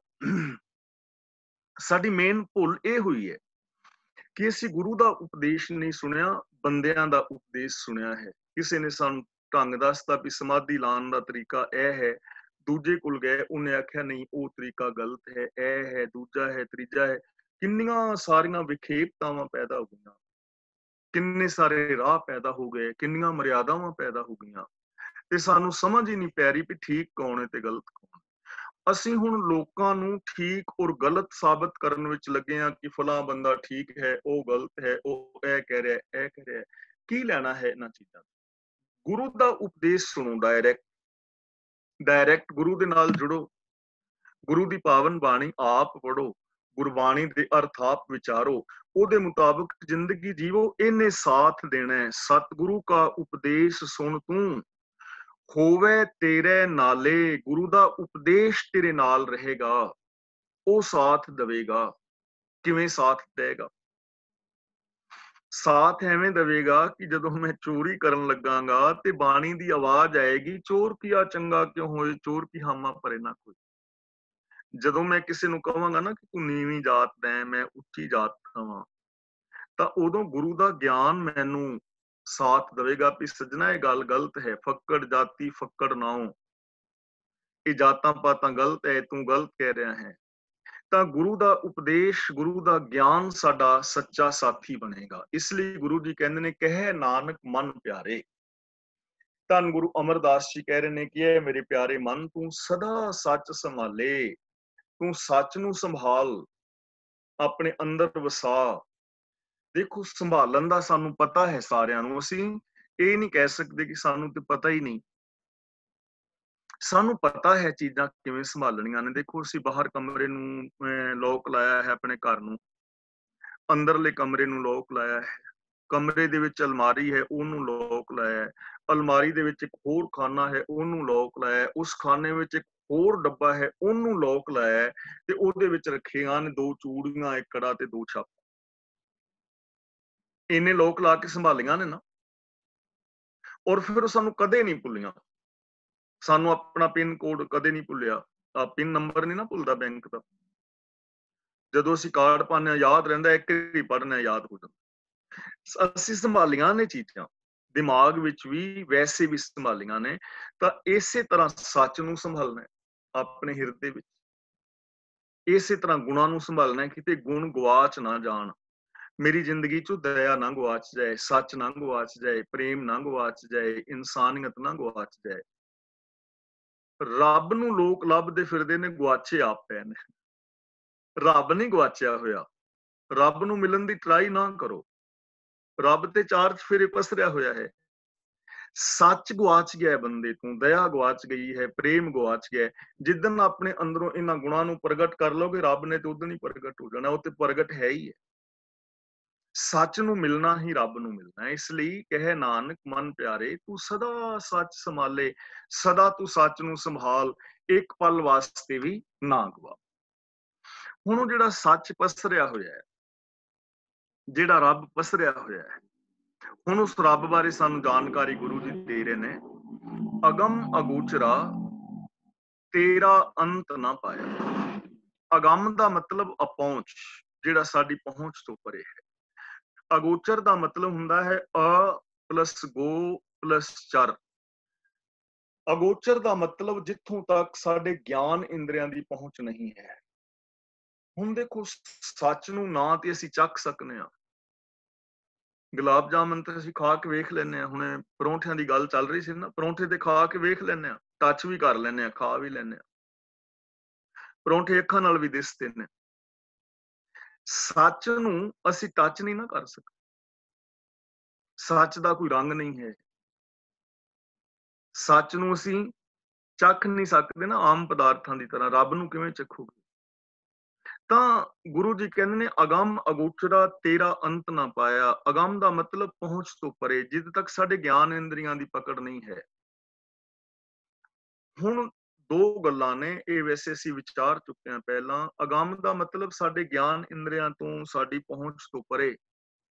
Speaker 1: ਸਾਡੀ ਮੇਨ ਭੁੱਲ ਇਹ ਹੋਈ ਹੈ ਕਿ ਅਸੀਂ ਗੁਰੂ ਦਾ ਉਪਦੇਸ਼ ਨਹੀਂ ਸੁਣਿਆ, ਬੰਦਿਆਂ ਦਾ ਉਪਦੇਸ਼ ਸੁਣਿਆ ਹੈ। ਕਿਸੇ ਨੇ ਸਾਨੂੰ ਢੰਗ ਦੱਸਤਾ ਵੀ ਸਮਾਧੀ ਲਾਉਣ ਦਾ ਤਰੀਕਾ ਇਹ ਹੈ, ਦੂਜੇ ਕੋਲ ਗਏ, ਉਹਨੇ ਆਖਿਆ ਨਹੀਂ ਉਹ ਤਰੀਕਾ ਗਲਤ ਹੈ, ਇਹ ਹੈ, ਦੂਜਾ ਹੈ, ਤੀਜਾ ਹੈ। ਕਿੰਨੀਆਂ ਸਾਰੀਆਂ ਵਿਖੇਪਤਾਵਾਂ ਪੈਦਾ ਹੋ ਗਈਆਂ, ਕਿੰਨੇ ਸਾਰੇ ਰਾਹ ਪੈਦਾ ਹੋ ਗਏ, ਕਿੰਨੀਆਂ ਮਰਿਆਦਾਵਾਂ ਪੈਦਾ ਹੋ ਗਈਆਂ, ਤੇ ਸਾਨੂੰ ਸਮਝ ਹੀ ਨਹੀਂ ਪੈ ਰਹੀ ਵੀ ਠੀਕ ਕੌਣ ਹੈ ਤੇ ਗਲਤ ਕੌਣ। ਅਸੀਂ ਹੁਣ ਲੋਕਾਂ ਨੂੰ ਠੀਕ ਔਰ ਗਲਤ ਸਾਬਤ ਕਰਨ ਵਿੱਚ ਲੱਗੇ ਹਾਂ ਕਿ ਫਲਾਂ ਬੰਦਾ ਠੀਕ ਹੈ, ਉਹ ਗਲਤ ਹੈ, ਉਹ ਇਹ ਕਹਿ ਰਿਹਾ, ਇਹ ਕਹਿ ਰਿਹਾ। ਕੀ ਲੈਣਾ ਹੈ ਇਹਨਾਂ ਚੀਜ਼ਾਂ? ਗੁਰੂ ਦਾ ਉਪਦੇਸ਼ ਸੁਣੋ, ਡਾਇਰੈਕਟ ਗੁਰੂ ਦੇ ਨਾਲ ਜੁੜੋ, ਗੁਰੂ ਦੀ ਪਾਵਨ ਬਾਣੀ ਆਪ ਪੜੋ, ਗੁਰਬਾਣੀ ਦੇ ਅਰਥ ਆਪ ਵਿਚਾਰੋ, ਉਹਦੇ ਮੁਤਾਬਕ ਜ਼ਿੰਦਗੀ ਜੀਵੋ। ਇਹਨੇ ਸਾਥ ਦੇਣਾ ਹੈ। ਸਤਿਗੁਰੂ ਕਾ ਉਪਦੇਸ਼ ਸੁਣ ਤੂੰ, ਹੋਵੇ ਤੇਰੇ ਨਾਲੇ। ਗੁਰੂ ਦਾ ਉਪਦੇਸ਼ ਤੇਰੇ ਨਾਲ ਰਹੇਗਾ, ਉਹ ਸਾਥ ਦੇਵੇਗਾ। ਕਿਵੇਂ ਸਾਥ ਦੇਗਾ? ਸਾਥ ਐਵੇਂ ਦੇਵੇਗਾ ਕਿ ਜਦੋਂ ਮੈਂ ਚੋਰੀ ਕਰਨ ਲੱਗਾਂਗਾ ਤੇ ਬਾਣੀ ਦੀ ਆਵਾਜ਼ ਆਏਗੀ, ਚੋਰ ਕੀਆ ਚੰਗਾ ਕਿਉਂ ਹੋਏ, ਚੋਰ ਕੀ ਹਾਮਾ ਭਰੇ ਨਾ ਕੋਈ। ਜਦੋਂ ਮੈਂ ਕਿਸੇ ਨੂੰ ਕਹਾਂਗਾ ਨਾ ਕਿ ਤੂੰ ਨੀਵੀਂ ਜਾਤ ਦਾ ਹੈ, ਮੈਂ ਉੱਚੀ ਜਾਤ ਦਾ ਹਾਂ, ਤਾਂ ਉਦੋਂ ਗੁਰੂ ਦਾ ਗਿਆਨ ਮੈਨੂੰ ਸਾਥ ਦੇਵੇਗਾ ਵੀ ਸੱਜਣਾ ਇਹ ਗੱਲ ਗਲਤ ਹੈ, ਫੱਕੜ ਜਾਤੀ ਫੱਕੜ ਨਾਉ, ਇਹ ਜਾਤਾਂ ਪਾਤਾਂ ਗਲਤ ਹੈ, ਤੂੰ ਗਲਤ ਕਹਿ ਰਿਹਾ ਹੈ। ਤਾਂ ਗੁਰੂ ਦਾ ਉਪਦੇਸ਼, ਗੁਰੂ ਦਾ ਗਿਆਨ ਸਾਡਾ ਸੱਚਾ ਸਾਥੀ ਬਣੇਗਾ। ਇਸ ਲਈ ਗੁਰੂ ਜੀ ਕਹਿੰਦੇ ਨੇ, ਕਹੇ ਨਾਨਕ ਮਨ ਪਿਆਰੇ। ਧੰਨ ਗੁਰੂ ਅਮਰਦਾਸ ਜੀ ਕਹਿ ਰਹੇ ਨੇ ਕਿ ਇਹ ਮੇਰੇ ਪਿਆਰੇ ਮਨ, ਤੂੰ ਸਦਾ ਸੱਚ ਸੰਭਾਲੇ, ਤੂੰ ਸੱਚ ਨੂੰ ਸੰਭਾਲ, ਆਪਣੇ ਅੰਦਰ ਵਸਾ। ਦੇਖੋ, ਸੰਭਾਲਣ ਦਾ ਸਾਨੂੰ ਪਤਾ ਹੈ ਸਾਰਿਆਂ ਨੂੰ, ਅਸੀਂ ਇਹ ਨਹੀਂ ਕਹਿ ਸਕਦੇ ਕਿ ਸਾਨੂੰ ਤੇ ਪਤਾ ਹੀ ਨਹੀਂ। ਸਾਨੂੰ ਪਤਾ ਹੈ ਚੀਜ਼ਾਂ ਕਿਵੇਂ ਸੰਭਾਲਣੀਆਂ ਨੇ। ਦੇਖੋ, ਅਸੀਂ ਬਾਹਰ ਕਮਰੇ ਨੂੰ ਲੋਕ ਲਾਇਆ ਹੈ, ਆਪਣੇ ਘਰ ਨੂੰ, ਅੰਦਰਲੇ ਕਮਰੇ ਨੂੰ ਲੋਕ ਲਾਇਆ ਹੈ, ਕਮਰੇ ਦੇ ਵਿੱਚ ਅਲਮਾਰੀ ਹੈ, ਉਹਨੂੰ ਲੋਕ ਲਾਇਆ ਹੈ, ਅਲਮਾਰੀ ਦੇ ਵਿੱਚ ਇੱਕ ਹੋਰ ਖਾਨਾ ਹੈ, ਉਹਨੂੰ ਲੋਕ ਲਾਇਆ ਹੈ, ਉਸ ਖਾਨੇ ਵਿੱਚ ਇੱਕ ਹੋਰ ਡੱਬਾ ਹੈ, ਉਹਨੂੰ ਲੋਕ ਲਾਇਆ ਹੈ, ਤੇ ਉਹਦੇ ਵਿੱਚ ਰੱਖੀਆਂ ਨੇ 2 ਚੂੜੀਆਂ, 1 ਕੜਾ ਤੇ 2 ਛਾਪਾਂ। ਇਹਨੇ ਲੋਕ ਲਾ ਕੇ ਸੰਭਾਲੀਆਂ ਨੇ ਨਾ, ਔਰ ਫਿਰ ਸਾਨੂੰ ਕਦੇ ਨਹੀਂ ਭੁੱਲੀਆਂ। ਸਾਨੂੰ ਆਪਣਾ ਪਿੰਨ ਕੋਡ ਕਦੇ ਨਹੀਂ ਭੁੱਲਿਆ, ਪਿੰਨ ਨੰਬਰ ਨਹੀਂ ਨਾ ਭੁੱਲਦਾ ਬੈਂਕ ਦਾ। ਜਦੋਂ ਅਸੀਂ ਕਾਰਡ ਪਾਉਂਦੇ ਹਾਂ ਯਾਦ ਰਹਿੰਦਾ, ਇੱਕ ਵਾਰੀ ਪੜ੍ਹਨਾ ਯਾਦ ਹੋ ਜਾਂਦਾ। ਅਸੀਂ ਸੰਭਾਲੀਆਂ ਨੇ ਚੀਜ਼ਾਂ, ਦਿਮਾਗ ਵਿੱਚ ਵੀ ਵੈਸੇ ਵੀ ਸੰਭਾਲੀਆਂ ਨੇ। ਤਾਂ ਇਸੇ ਤਰ੍ਹਾਂ ਸੱਚ ਨੂੰ ਸੰਭਾਲਣਾ ਆਪਣੇ ਹਿਰਦੇ ਵਿੱਚ, ਇਸੇ ਤਰ੍ਹਾਂ ਗੁਣਾਂ ਨੂੰ ਸੰਭਾਲਣਾ, ਕਿਤੇ ਗੁਣ ਗਵਾਚ ਨਾ ਜਾਣ। ਮੇਰੀ ਜ਼ਿੰਦਗੀ ਚੋਂ ਦਇਆ ਨਾ ਗਵਾਚ ਜਾਏ, ਸੱਚ ਨਾ ਗਵਾਚ ਜਾਏ, ਪ੍ਰੇਮ ਨਾ ਗਵਾਚ ਜਾਏ, ਇਨਸਾਨੀਅਤ ਨਾ ਗਵਾਚ ਜਾਏ। ਰੱਬ ਨੂੰ ਲੋਕ ਲੱਭਦੇ ਫਿਰਦੇ ਨੇ, ਗਵਾਚੇ ਆਪ ਪਏ ਨੇ। ਰੱਬ ਨਹੀਂ ਗਵਾਚਿਆ ਹੋਇਆ। ਰੱਬ ਨੂੰ ਮਿਲਣ ਦੀ ਟਰਾਈ ਨਾ ਕਰੋ। ਰੱਬ ਤੇ 4 ਚੁਫੇਰੇ ਪਸਰਿਆ ਹੋਇਆ ਹੈ। ਸੱਚ ਗਵਾਚ ਗਿਆ ਬੰਦੇ ਤੋਂ, ਦਇਆ ਗਵਾਚ ਗਈ ਹੈ, ਪ੍ਰੇਮ ਗਵਾਚ ਗਿਆ। ਜਿੱਦਣ ਆਪਣੇ ਅੰਦਰੋਂ ਇਹਨਾਂ ਗੁਣਾਂ ਨੂੰ ਪ੍ਰਗਟ ਕਰ ਲਓਗੇ, ਰੱਬ ਨੇ ਤੇ ਉਦੋਂ ਹੀ ਪ੍ਰਗਟ ਹੋ ਜਾਣਾ। ਉਹ ਤੇ ਪ੍ਰਗਟ ਹੈ ਹੀ ਹੈ। ਸੱਚ ਨੂੰ ਮਿਲਣਾ ਹੀ ਰੱਬ ਨੂੰ ਮਿਲਣਾ। ਇਸ ਲਈ ਕਹੇ ਨਾਨਕ ਮਨ ਪਿਆਰੇ, ਤੂੰ ਸਦਾ ਸੱਚ ਸੰਭਾਲੇ, ਸਦਾ ਤੂੰ ਸੱਚ ਨੂੰ ਸੰਭਾਲ, ਇੱਕ ਪਲ ਵਾਸਤੇ ਵੀ ਨਾ ਗਵਾ। ਹੁਣ ਉਹ ਜਿਹੜਾ ਸੱਚ ਪਸਰਿਆ ਹੋਇਆ ਹੈ, ਜਿਹੜਾ ਰੱਬ ਪਸਰਿਆ ਹੋਇਆ ਹੈ, ਹੁਣ ਉਸ ਰੱਬ ਬਾਰੇ ਸਾਨੂੰ ਜਾਣਕਾਰੀ ਗੁਰੂ ਜੀ ਦੇ ਰਹੇ ਨੇ। ਅਗਮ ਅਗੋਚਰਾ ਤੇਰਾ ਅੰਤ ਨਾ ਪਾਇਆ। ਅਗੰਮ ਦਾ ਮਤਲਬ ਅਪਹੁੰਚ, ਜਿਹੜਾ ਸਾਡੀ ਪਹੁੰਚ ਤੋਂ ਪਰੇ ਹੈ। ਅਗੋਚਰ ਦਾ ਮਤਲਬ ਹੁੰਦਾ ਹੈ ਅ ਪਲਸ ਗੋ ਪਲਸ ਚਰ। ਅਗੋਚਰ ਦਾ ਮਤਲਬ ਜਿੱਥੋਂ ਤੱਕ ਸਾਡੇ ਗਿਆਨ ਇੰਦਰੀਆਂ ਦੀ ਪਹੁੰਚ ਨਹੀਂ ਹੈ। ਹੁਣ ਦੇਖੋ, ਸੱਚ ਨੂੰ ਨਾ ਤੇ ਅਸੀਂ ਚੱਖ ਸਕਨੇ ਆ। ਗੁਲਾਬ ਜਾਮਨ ਤੇ ਅਸੀਂ ਖਾ ਕੇ ਵੇਖ ਲੈਂਦੇ ਹਾਂ। ਹੁਣੇ ਪਰੌਂਠਿਆਂ ਦੀ ਗੱਲ ਚੱਲ ਰਹੀ ਸੀ ਨਾ, ਪਰੌਂਠੇ ਤੇ ਖਾ ਕੇ ਵੇਖ ਲੈਂਦੇ ਆ, ਟੱਚ ਵੀ ਕਰ ਲੈਂਦੇ ਆ, ਖਾ ਵੀ ਲੈਂਦੇ ਆ। ਪਰੌਂਠੇ ਅੱਖਾਂ ਨਾਲ ਵੀ ਦਿਸਦੇ ਨੇ। ਸੱਚ ਨੂੰ ਅਸੀਂ ਟੱਚ ਨਹੀਂ ਨਾ ਕਰ ਸਕਦੇ। ਸੱਚ ਦਾ ਕੋਈ ਰੰਗ ਨਹੀਂ ਹੈ। ਸੱਚ ਨੂੰ ਅਸੀਂ ਚੱਖ ਨਹੀਂ ਸਕਦੇ ਨਾ, ਆਮ ਪਦਾਰਥਾਂ ਦੀ ਤਰ੍ਹਾਂ। ਰੱਬ ਨੂੰ ਕਿਵੇਂ ਚੱਖੋਗੇ? ਤਾਂ ਗੁਰੂ ਜੀ ਕਹਿੰਦੇ ਨੇ, ਅਗੰਮ ਅਗੋਚਰਾ ਤੇਰਾ ਅੰਤ ਨਾ ਪਾਇਆ। ਅਗੰਮ ਦਾ ਮਤਲਬ ਪਹੁੰਚ ਤੋਂ ਪਰੇ, ਜਿੱਦ ਤੱਕ ਸਾਡੇ ਗਿਆਨ ਇੰਦਰੀਆਂ ਦੀ ਪਕੜ ਨਹੀਂ ਹੈ। ਹੁਣ ਦੋ ਗੱਲਾਂ ਨੇ, ਇਹ ਵੈਸੇ ਅਸੀਂ ਵਿਚਾਰ ਚੁੱਕੇ ਹਾਂ ਪਹਿਲਾਂ। ਅਗੰਮ ਦਾ ਮਤਲਬ ਸਾਡੇ ਗਿਆਨ ਇੰਦਰੀਆਂ ਤੋਂ, ਸਾਡੀ ਪਹੁੰਚ ਤੋਂ ਪਰੇ,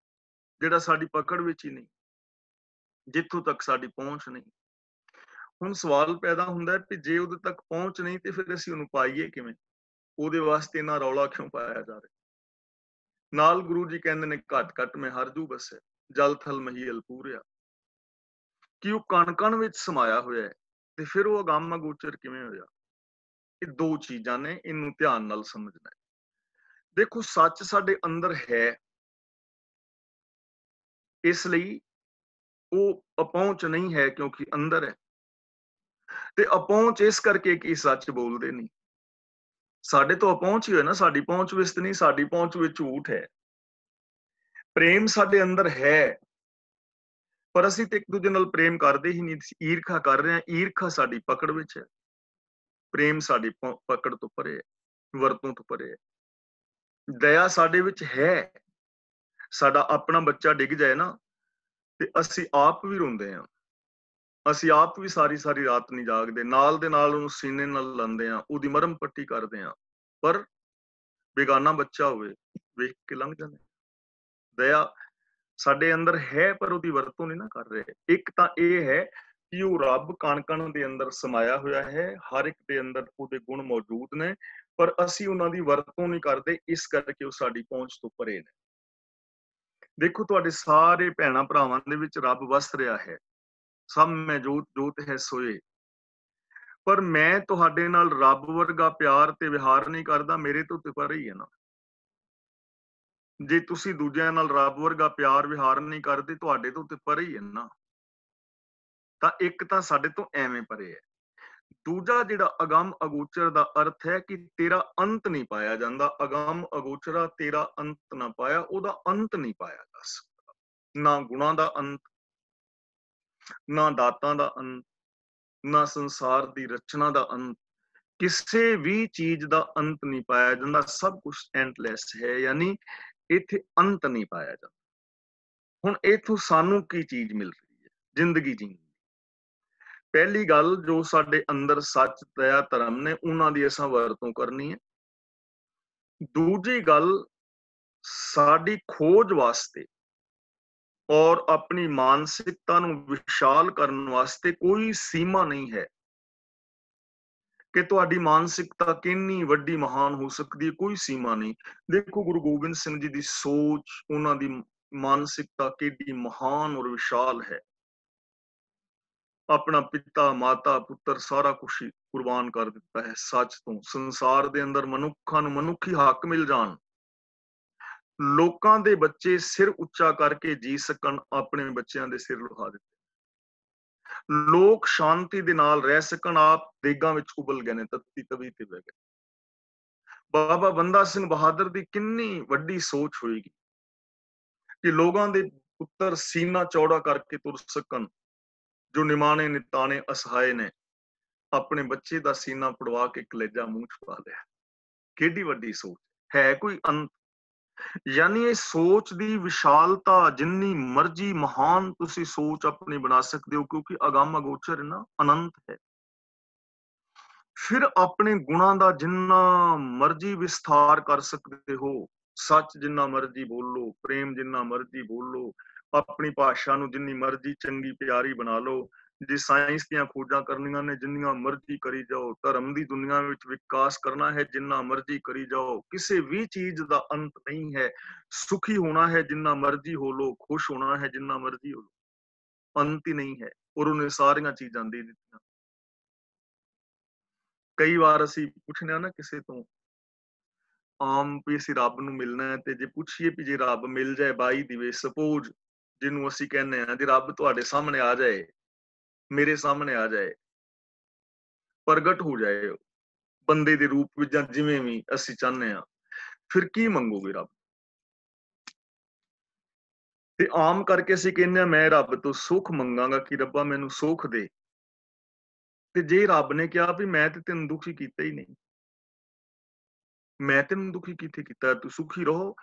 Speaker 1: ਜਿਹੜਾ ਸਾਡੀ ਪਕੜ ਵਿੱਚ ਹੀ ਨਹੀਂ, ਜਿੱਥੋਂ ਤੱਕ ਸਾਡੀ ਪਹੁੰਚ ਨਹੀਂ। ਹੁਣ ਸਵਾਲ ਪੈਦਾ ਹੁੰਦਾ ਹੈ ਕਿ ਜੇ ਉਹਦੇ ਤੱਕ ਪਹੁੰਚ ਨਹੀਂ ਤੇ ਫਿਰ ਅਸੀਂ ਉਹਨੂੰ ਪਾਈਏ ਕਿਵੇਂ? ਉਹਦੇ ਵਾਸਤੇ ਇੰਨਾ ਰੌਲਾ ਕਿਉਂ ਪਾਇਆ ਜਾ ਰਿਹਾ? ਨਾਲ ਗੁਰੂ ਜੀ ਕਹਿੰਦੇ ਨੇ ਘਟ ਘਟ ਮੈਂ ਹਰਜੂ ਬਸੈ, ਜਲ ਥਲ ਮਹੀਲ ਪੂਰਿਆ, ਕਿ ਉਹ ਕਣ ਕਣ ਵਿੱਚ ਸਮਾਇਆ ਹੋਇਆ ਹੈ, ਤੇ ਫਿਰ ਉਹ ਅਗੰਮ ਅਗੋਚਰ ਕਿਵੇਂ ਹੋਇਆ? ਇਹ ਦੋ ਚੀਜ਼ਾਂ ਨੇ, ਇਹਨੂੰ ਧਿਆਨ ਨਾਲ ਸਮਝਣਾ ਹੈ। ਦੇਖੋ, ਸੱਚ ਸਾਡੇ ਅੰਦਰ ਹੈ, ਇਸ ਲਈ ਉਹ ਅਪਹੁੰਚ ਨਹੀਂ ਹੈ ਕਿਉਂਕਿ ਅੰਦਰ ਹੈ, ਤੇ ਅਪਹੁੰਚ ਇਸ ਕਰਕੇ ਕਿ ਸੱਚ ਬੋਲਦੇ ਨਹੀਂ। ਸਾਡੇ ਤੋਂ ਅਪਹੁੰਚ ਹੀ ਹੋਇਆ ਨਾ, ਸਾਡੀ ਪਹੁੰਚ ਵਿੱਚ ਨਹੀਂ, ਸਾਡੀ ਪਹੁੰਚ ਵਿੱਚ ਝੂਠ ਹੈ। ਪ੍ਰੇਮ ਸਾਡੇ ਅੰਦਰ ਹੈ, ਪਰ ਅਸੀਂ ਤੇ ਇੱਕ ਦੂਜੇ ਨਾਲ ਪ੍ਰੇਮ ਕਰਦੇ ਹੀ ਨਹੀਂ, ਈਰਖਾ ਕਰ ਰਹੇ ਹਾਂ। ਈਰਖਾ ਸਾਡੀ ਪਕੜ ਵਿੱਚ ਹੈ, ਪ੍ਰੇਮ ਸਾਡੀ ਪਕੜ ਤੋਂ ਪਰੇ ਹੈ, ਵਰਤੋਂ ਤੋਂ ਪਰੇ ਹੈ। ਦਇਆ ਸਾਡੇ ਵਿੱਚ ਹੈ। ਸਾਡਾ ਆਪਣਾ ਬੱਚਾ ਡਿੱਗ ਜਾਏ ਨਾ ਤੇ ਅਸੀਂ ਆਪ ਵੀ ਰੋਂਦੇ ਹਾਂ, ਅਸੀਂ ਆਪ ਵੀ ਸਾਰੀ ਸਾਰੀ ਰਾਤ ਨਹੀਂ ਜਾਗਦੇ, ਨਾਲ ਦੇ ਨਾਲ ਉਹਨੂੰ ਸੀਨੇ ਨਾਲ ਲਾਉਂਦੇ ਹਾਂ, ਉਹਦੀ ਮਰਮ ਪੱਟੀ ਕਰਦੇ ਹਾਂ। ਪਰ ਬੇਗਾਨਾ ਬੱਚਾ ਹੋਵੇ, ਵੇਖ ਕੇ ਲੰਘ ਜਾਂਦੇ। ਦਇਆ ਸਾਡੇ ਅੰਦਰ ਹੈ, ਪਰ ਉਹਦੀ ਵਰਤੋਂ ਨਹੀਂ ਨਾ ਕਰ ਰਹੇ। ਇੱਕ ਤਾਂ ਇਹ ਹੈ ਕਿ ਉਹ ਰੱਬ ਕਣ ਕਣ ਦੇ ਅੰਦਰ ਸਮਾਇਆ ਹੋਇਆ ਹੈ, ਹਰ ਇੱਕ ਦੇ ਅੰਦਰ ਉਹਦੇ ਗੁਣ ਮੌਜੂਦ ਨੇ, ਪਰ ਅਸੀਂ ਉਹਨਾਂ ਦੀ ਵਰਤੋਂ ਨਹੀਂ ਕਰਦੇ, ਇਸ ਕਰਕੇ ਉਹ ਸਾਡੀ ਪਹੁੰਚ ਤੋਂ ਪਰੇ ਨੇ। ਦੇਖੋ, ਤੁਹਾਡੇ ਸਾਰੇ ਭੈਣਾਂ ਭਰਾਵਾਂ ਦੇ ਵਿੱਚ ਰੱਬ ਵਸ ਰਿਹਾ ਹੈ। ਸਭ ਮੈਂ ਜੋਤ ਜੋਤ ਹੈ ਸੋਏ, ਪਰ ਮੈਂ ਤੁਹਾਡੇ ਨਾਲ ਰੱਬ ਵਰਗਾ ਪਿਆਰ ਤੇ ਵਿਹਾਰ ਨਹੀਂ ਕਰਦਾ, ਮੇਰੇ ਤੋਂ ਤੇ ਪਰੇ ਹੀ ਹੈ ਨਾ। ਜੇ ਤੁਸੀਂ ਦੂਜਿਆਂ ਨਾਲ ਰੱਬ ਵਰਗਾ ਪਿਆਰ ਵਿਹਾਰ ਨਹੀਂ ਕਰਦੇ, ਤੁਹਾਡੇ ਤੋਂ ਤੇ ਪਰੇ ਹੀ ਹੈ ਨਾ। ਤਾਂ ਇੱਕ ਤਾਂ ਸਾਡੇ ਤੋਂ ਐਵੇਂ ਪਰੇ ਹੈ। ਦੂਜਾ ਜਿਹੜਾ ਅਗੰਮ ਅਗੋਚਰ ਦਾ ਅਰਥ ਹੈ ਕਿ ਤੇਰਾ ਅੰਤ ਨਹੀਂ ਪਾਇਆ ਜਾਂਦਾ। ਅਗੰਮ ਅਗੋਚਰਾ, ਤੇਰਾ ਅੰਤ ਨਾ ਪਾਇਆ, ਉਹਦਾ ਅੰਤ ਨਹੀਂ ਪਾਇਆ ਜਾ ਸਕਦਾ। ਨਾ ਗੁਣਾਂ ਦਾ ਅੰਤ, ਨਾ ਦਾਤਾਂ ਦਾ ਅੰਤ, ਨਾ ਸੰਸਾਰ ਦੀ ਰਚਨਾ ਦਾ ਅੰਤ, ਕਿਸੇ ਵੀ ਚੀਜ਼ ਦਾ ਅੰਤ ਨਹੀਂ ਪਾਇਆ ਜਾਂਦਾ। ਸਭ ਕੁਝ ਐਂਡਲੈਸ ਹੈ, ਯਾਨੀ ਇੱਥੇ ਅੰਤ ਨਹੀਂ ਪਾਇਆ ਜਾਂਦਾ। ਹੁਣ ਇਥੋਂ ਸਾਨੂੰ ਕੀ ਚੀਜ਼ ਮਿਲ ਰਹੀ ਹੈ? ਜ਼ਿੰਦਗੀ ਜੀਣ। ਪਹਿਲੀ ਗੱਲ, ਜੋ ਸਾਡੇ ਅੰਦਰ ਸੱਚ, ਦਇਆ, ਧਰਮ ਨੇ, ਉਹਨਾਂ ਦੀ ਅਸਾਂ ਵਰਤੋਂ ਕਰਨੀ ਹੈ। ਦੂਜੀ ਗੱਲ, ਸਾਡੀ ਖੋਜ ਵਾਸਤੇ ਔਰ ਆਪਣੀ ਮਾਨਸਿਕਤਾ ਨੂੰ ਵਿਸ਼ਾਲ ਕਰਨ ਵਾਸਤੇ ਕੋਈ ਸੀਮਾ ਨਹੀਂ ਹੈ ਕਿ ਤੁਹਾਡੀ ਮਾਨਸਿਕਤਾ ਕਿੰਨੀ ਵੱਡੀ ਮਹਾਨ ਹੋ ਸਕਦੀ ਹੈ, ਕੋਈ ਸੀਮਾ ਨਹੀਂ। ਦੇਖੋ, ਗੁਰੂ ਗੋਬਿੰਦ ਸਿੰਘ ਜੀ ਦੀ ਸੋਚ, ਉਹਨਾਂ ਦੀ ਮਾਨਸਿਕਤਾ ਕਿੰਨੀ ਮਹਾਨ ਔਰ ਵਿਸ਼ਾਲ ਹੈ। ਆਪਣਾ ਪਿਤਾ, ਮਾਤਾ, ਪੁੱਤਰ ਸਾਰਾ ਕੁਝ ਕੁਰਬਾਨ ਕਰ ਦਿੱਤਾ ਹੈ ਸੱਚ ਤੋਂ। ਸੰਸਾਰ ਦੇ ਅੰਦਰ ਮਨੁੱਖਾਂ ਨੂੰ ਮਨੁੱਖੀ ਹੱਕ ਮਿਲ ਜਾਣ, ਲੋਕਾਂ ਦੇ ਬੱਚੇ ਸਿਰ ਉੱਚਾ ਕਰਕੇ ਜੀ ਸਕਣ, ਆਪਣੇ ਬੱਚਿਆਂ ਦੇ ਸਿਰ ਲੁਹਾ ਦਿੱਤੇ। ਲੋਕ ਸ਼ਾਂਤੀ ਦੇ ਨਾਲ ਰਹਿ ਸਕਣ, ਆਪ ਦੇਗਾਂ ਵਿੱਚ ਉਬਲ ਗਏ ਨੇ, ਤੱਤੀ ਤਵੀ ਤੇ ਬਹਿ ਗਏ। ਬਾਬਾ ਬੰਦਾ ਸਿੰਘ ਬਹਾਦਰ ਦੀ ਕਿੰਨੀ ਵੱਡੀ ਸੋਚ ਹੋਏਗੀ ਕਿ ਲੋਕਾਂ ਦੇ ਪੁੱਤਰ ਸੀਨਾ ਚੌੜਾ ਕਰਕੇ ਤੁਰ ਸਕਣ, ਜੋ ਨਿਮਾਣੇ ਨਿਤਾਣੇ ਅਸਹਾਏ ਨੇ। ਆਪਣੇ ਬੱਚੇ ਦਾ ਸੀਨਾ ਪੜਵਾ ਕੇ ਕਲੇਜਾ ਮੂੰਹ ਚ ਪਾ ਲਿਆ। ਕਿਹੜੀ ਵੱਡੀ ਸੋਚ ਹੈ, ਕੋਈ ਅੰਤ? ਯਾਨੀ ਇਹ ਸੋਚ ਦੀ ਵਿਸ਼ਾਲਤਾ, ਜਿੰਨੀ ਮਰਜ਼ੀ ਮਹਾਨ ਤੁਸੀਂ ਸੋਚ ਆਪਣੀ ਬਣਾ ਸਕਦੇ ਹੋ, ਕਿਉਂਕਿ ਅਗੰਮ ਅਗੋਚਰ ਹੈ ਨਾ, ਅਨੰਤ ਹੈ। ਫਿਰ ਆਪਣੇ ਗੁਣਾਂ ਦਾ ਜਿੰਨਾ ਮਰਜ਼ੀ ਵਿਸਥਾਰ ਕਰ ਸਕਦੇ ਹੋ, ਸੱਚ ਜਿੰਨਾ ਮਰਜ਼ੀ ਬੋਲੋ, ਪ੍ਰੇਮ ਜਿੰਨਾ ਮਰਜ਼ੀ ਬੋਲੋ, ਆਪਣੀ ਭਾਸ਼ਾ ਨੂੰ ਜਿੰਨੀ ਮਰਜ਼ੀ ਚੰਗੀ ਪਿਆਰੀ ਬਣਾ ਲਓ। ਜੇ ਸਾਇੰਸ ਦੀਆਂ ਖੋਜਾਂ ਕਰਨੀਆਂ ਨੇ, ਜਿੰਨੀਆਂ ਮਰਜ਼ੀ ਕਰੀ ਜਾਓ। ਧਰਮ ਦੀ ਦੁਨੀਆ ਵਿੱਚ ਵਿਕਾਸ ਕਰਨਾ ਹੈ, ਜਿੰਨਾ ਮਰਜ਼ੀ ਕਰੀ ਜਾਓ। ਕਿਸੇ ਵੀ ਚੀਜ਼ ਦਾ ਅੰਤ ਨਹੀਂ ਹੈ। ਸੁਖੀ ਹੋਣਾ ਹੈ, ਜਿੰਨਾ ਮਰਜ਼ੀ ਹੋ ਲੋ। ਖੁਸ਼ ਹੋਣਾ ਹੈ, ਜਿੰਨਾ ਮਰਜ਼ੀ ਹੋ ਲੋ। ਅੰਤ ਹੀ ਨਹੀਂ ਹੈ, ਔਰ ਉਹਨੇ ਸਾਰੀਆਂ ਚੀਜ਼ਾਂ ਦੇ ਦਿੱਤੀਆਂ। ਕਈ ਵਾਰ ਅਸੀਂ ਪੁੱਛਦੇ ਹਾਂ ਨਾ ਕਿਸੇ ਤੋਂ, ਆਮ ਵੀ ਅਸੀਂ ਰੱਬ ਨੂੰ ਮਿਲਣਾ ਹੈ, ਤੇ ਜੇ ਪੁੱਛੀਏ ਵੀ ਜੇ ਰੱਬ ਮਿਲ ਜਾਏ ਬਾਈ ਦੀ ਵੇ, ਸਪੋਜ਼ ਜਿਹਨੂੰ ਅਸੀਂ ਕਹਿੰਦੇ ਹਾਂ, ਜੇ ਰੱਬ ਤੁਹਾਡੇ ਸਾਹਮਣੇ ਆ ਜਾਏ, ਮੇਰੇ ਸਾਹਮਣੇ ਆ ਜਾਏ, ਪ੍ਰਗਟ ਹੋ ਜਾਏ ਬੰਦੇ ਦੇ ਰੂਪ ਵਿੱਚ, ਜਾਂ ਜਿਵੇਂ ਵੀ ਅਸੀਂ ਚਾਹੁੰਦੇ ਹਾਂ, ਫਿਰ ਕੀ ਮੰਗੋਗੇ ਰੱਬ? ਤੇ ਆਮ ਕਰਕੇ ਅਸੀਂ ਕਹਿੰਦੇ ਹਾਂ, ਮੈਂ ਰੱਬ ਤੋਂ ਸੁੱਖ ਮੰਗਾਂਗਾ ਕਿ ਰੱਬਾ ਮੈਨੂੰ ਸੁੱਖ ਦੇ। ਤੇ ਜੇ ਰੱਬ ਨੇ ਕਿਹਾ ਵੀ ਮੈਂ ਤੇ ਤੈਨੂੰ ਦੁਖੀ ਕੀਤਾ ਹੀ ਨਹੀਂ, ਮੈਂ ਤੈਨੂੰ ਦੁਖੀ ਕਿੱਥੇ ਕੀਤਾ, ਤੂੰ ਸੁਖੀ ਰਹੋ,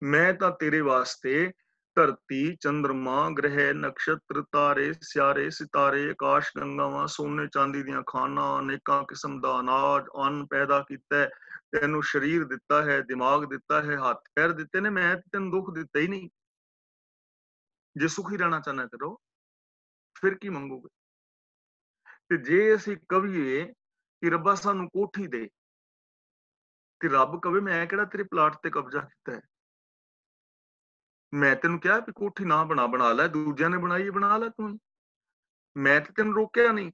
Speaker 1: ਮੈਂ ਤਾਂ ਤੇਰੇ ਵਾਸਤੇ धरती चंद्रमा ग्रह नक्षत्र तारे स्यारे सितारे आकाश गंगावां सोने चांदी दियां खाना अनेकां किस्म दा अनाज अन्न पैदा कीता है, तेनू शरीर दिता है, दिमाग दिता है, हाथ पैर दिते ने, मैं तेन दुख दिता ही नहीं। जे सुखी रहना चाहना ते रहो, फिर की मंगोगे? ते जे असीं कवीए कि रब्बा सानू कोठी दे, ते रब कवे मैं किहड़ा तेरे प्लाट ते कब्जा कीता है, मैं तेनू कहा भी कोठी ना बना, बना लै, दूजियां ने बनाई है, बना लै तू, मैं ते तेन रोकिया नहीं।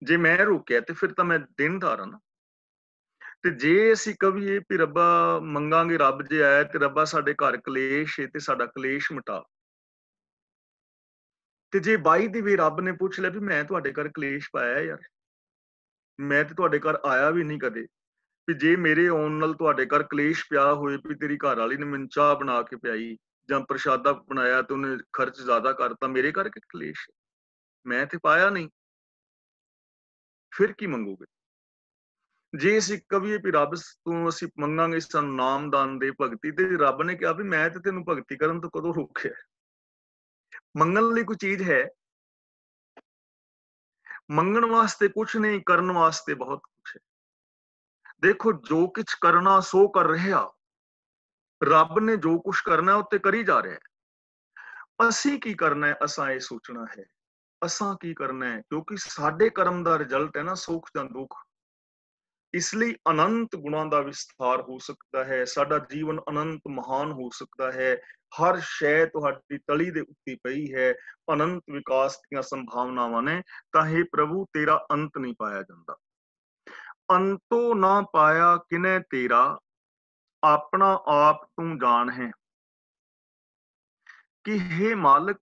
Speaker 1: जे मैं रोकिया ते फिर तां मैं देनदार हां ना। ते जे असीं कवीए भी रब्बा मंगांगे, रब जे आया ते रब्बा साडे घर कलेश है ते साडा कलेश मिटा, ते जे बाई दी वे रब ने पुछ लिया भी मैं तुहाडे घर कलेश पाया यार, मैं ते तुहाडे घर आया भी नहीं कदे, भी जे मेरे आउण नाल तुहाडे घर कलेश पिया होए भी तेरी घरवाली ने मैनूं चाह बना के पियाई जां प्रशादा बनाया ते उहने खर्च ज्यादा करता, मेरे घर के कलेश है, मैं ते पाया नहीं, फिर की मंगोगे? जे असीं कवीए भी रब तों असीं मंगांगे सानूं नाम दान दे भगती, ते रब ने कहा भी मैं ते तैनूं भगती करन तो कदों रोकिਆ? ਮੰਗਣ ਲਈ ਕੋਈ ਚੀਜ਼ ਹੈ? ਮੰਗਣ ਵਾਸਤੇ ਕੁਛ ਨਹੀਂ, ਕਰਨ ਵਾਸਤੇ ਬਹੁਤ ਕੁਛ ਹੈ। ਦੇਖੋ ਜੋ ਕੁਛ ਕਰਨਾ ਸੋ ਕਰ ਰਿਹਾ, ਰੱਬ ਨੇ ਜੋ ਕੁਛ ਕਰਨਾ ਉੱਤੇ ਕਰੀ ਜਾ ਰਿਹਾ ਹੈ। ਅਸੀਂ ਕੀ ਕਰਨਾ ਹੈ, ਅਸਾਂ ਇਹ ਸੋਚਣਾ ਹੈ ਅਸਾਂ ਕੀ ਕਰਨਾ ਹੈ, ਕਿਉਂਕਿ ਸਾਡੇ ਕਰਮ ਦਾ ਰਿਜ਼ਲਟ ਹੈ ਨਾ ਸੁੱਖ ਜਾਂ ਦੁੱਖ। ਇਸ ਲਈ ਅਨੰਤ ਗੁਣਾਂ ਦਾ ਵਿਸਥਾਰ ਹੋ ਸਕਦਾ ਹੈ, ਸਾਡਾ ਜੀਵਨ ਅਨੰਤ ਮਹਾਨ ਹੋ ਸਕਦਾ ਹੈ, ਹਰ ਸ਼ੈ ਤੁਹਾਡੀ ਤਲੀ ਦੇ ਉੱਤੇ ਪਈ ਹੈ, ਅਨੰਤ ਵਿਕਾਸ ਦੀਆਂ ਸੰਭਾਵਨਾਵਾਂ ਨੇ, ਤਾਂ हे ਪ੍ਰਭੂ ਤੇਰਾ ਅੰਤ ਨਹੀਂ ਪਾਇਆ ਜਾਂਦਾ। ਅੰਤੋ ਨਾ ਪਾਇਆ ਕਿਨੈ ਤੇਰਾ, ਆਪਣਾ ਆਪ ਤੂੰ ਜਾਣ ਹੈ। ਕਿ हे ਮਾਲਕ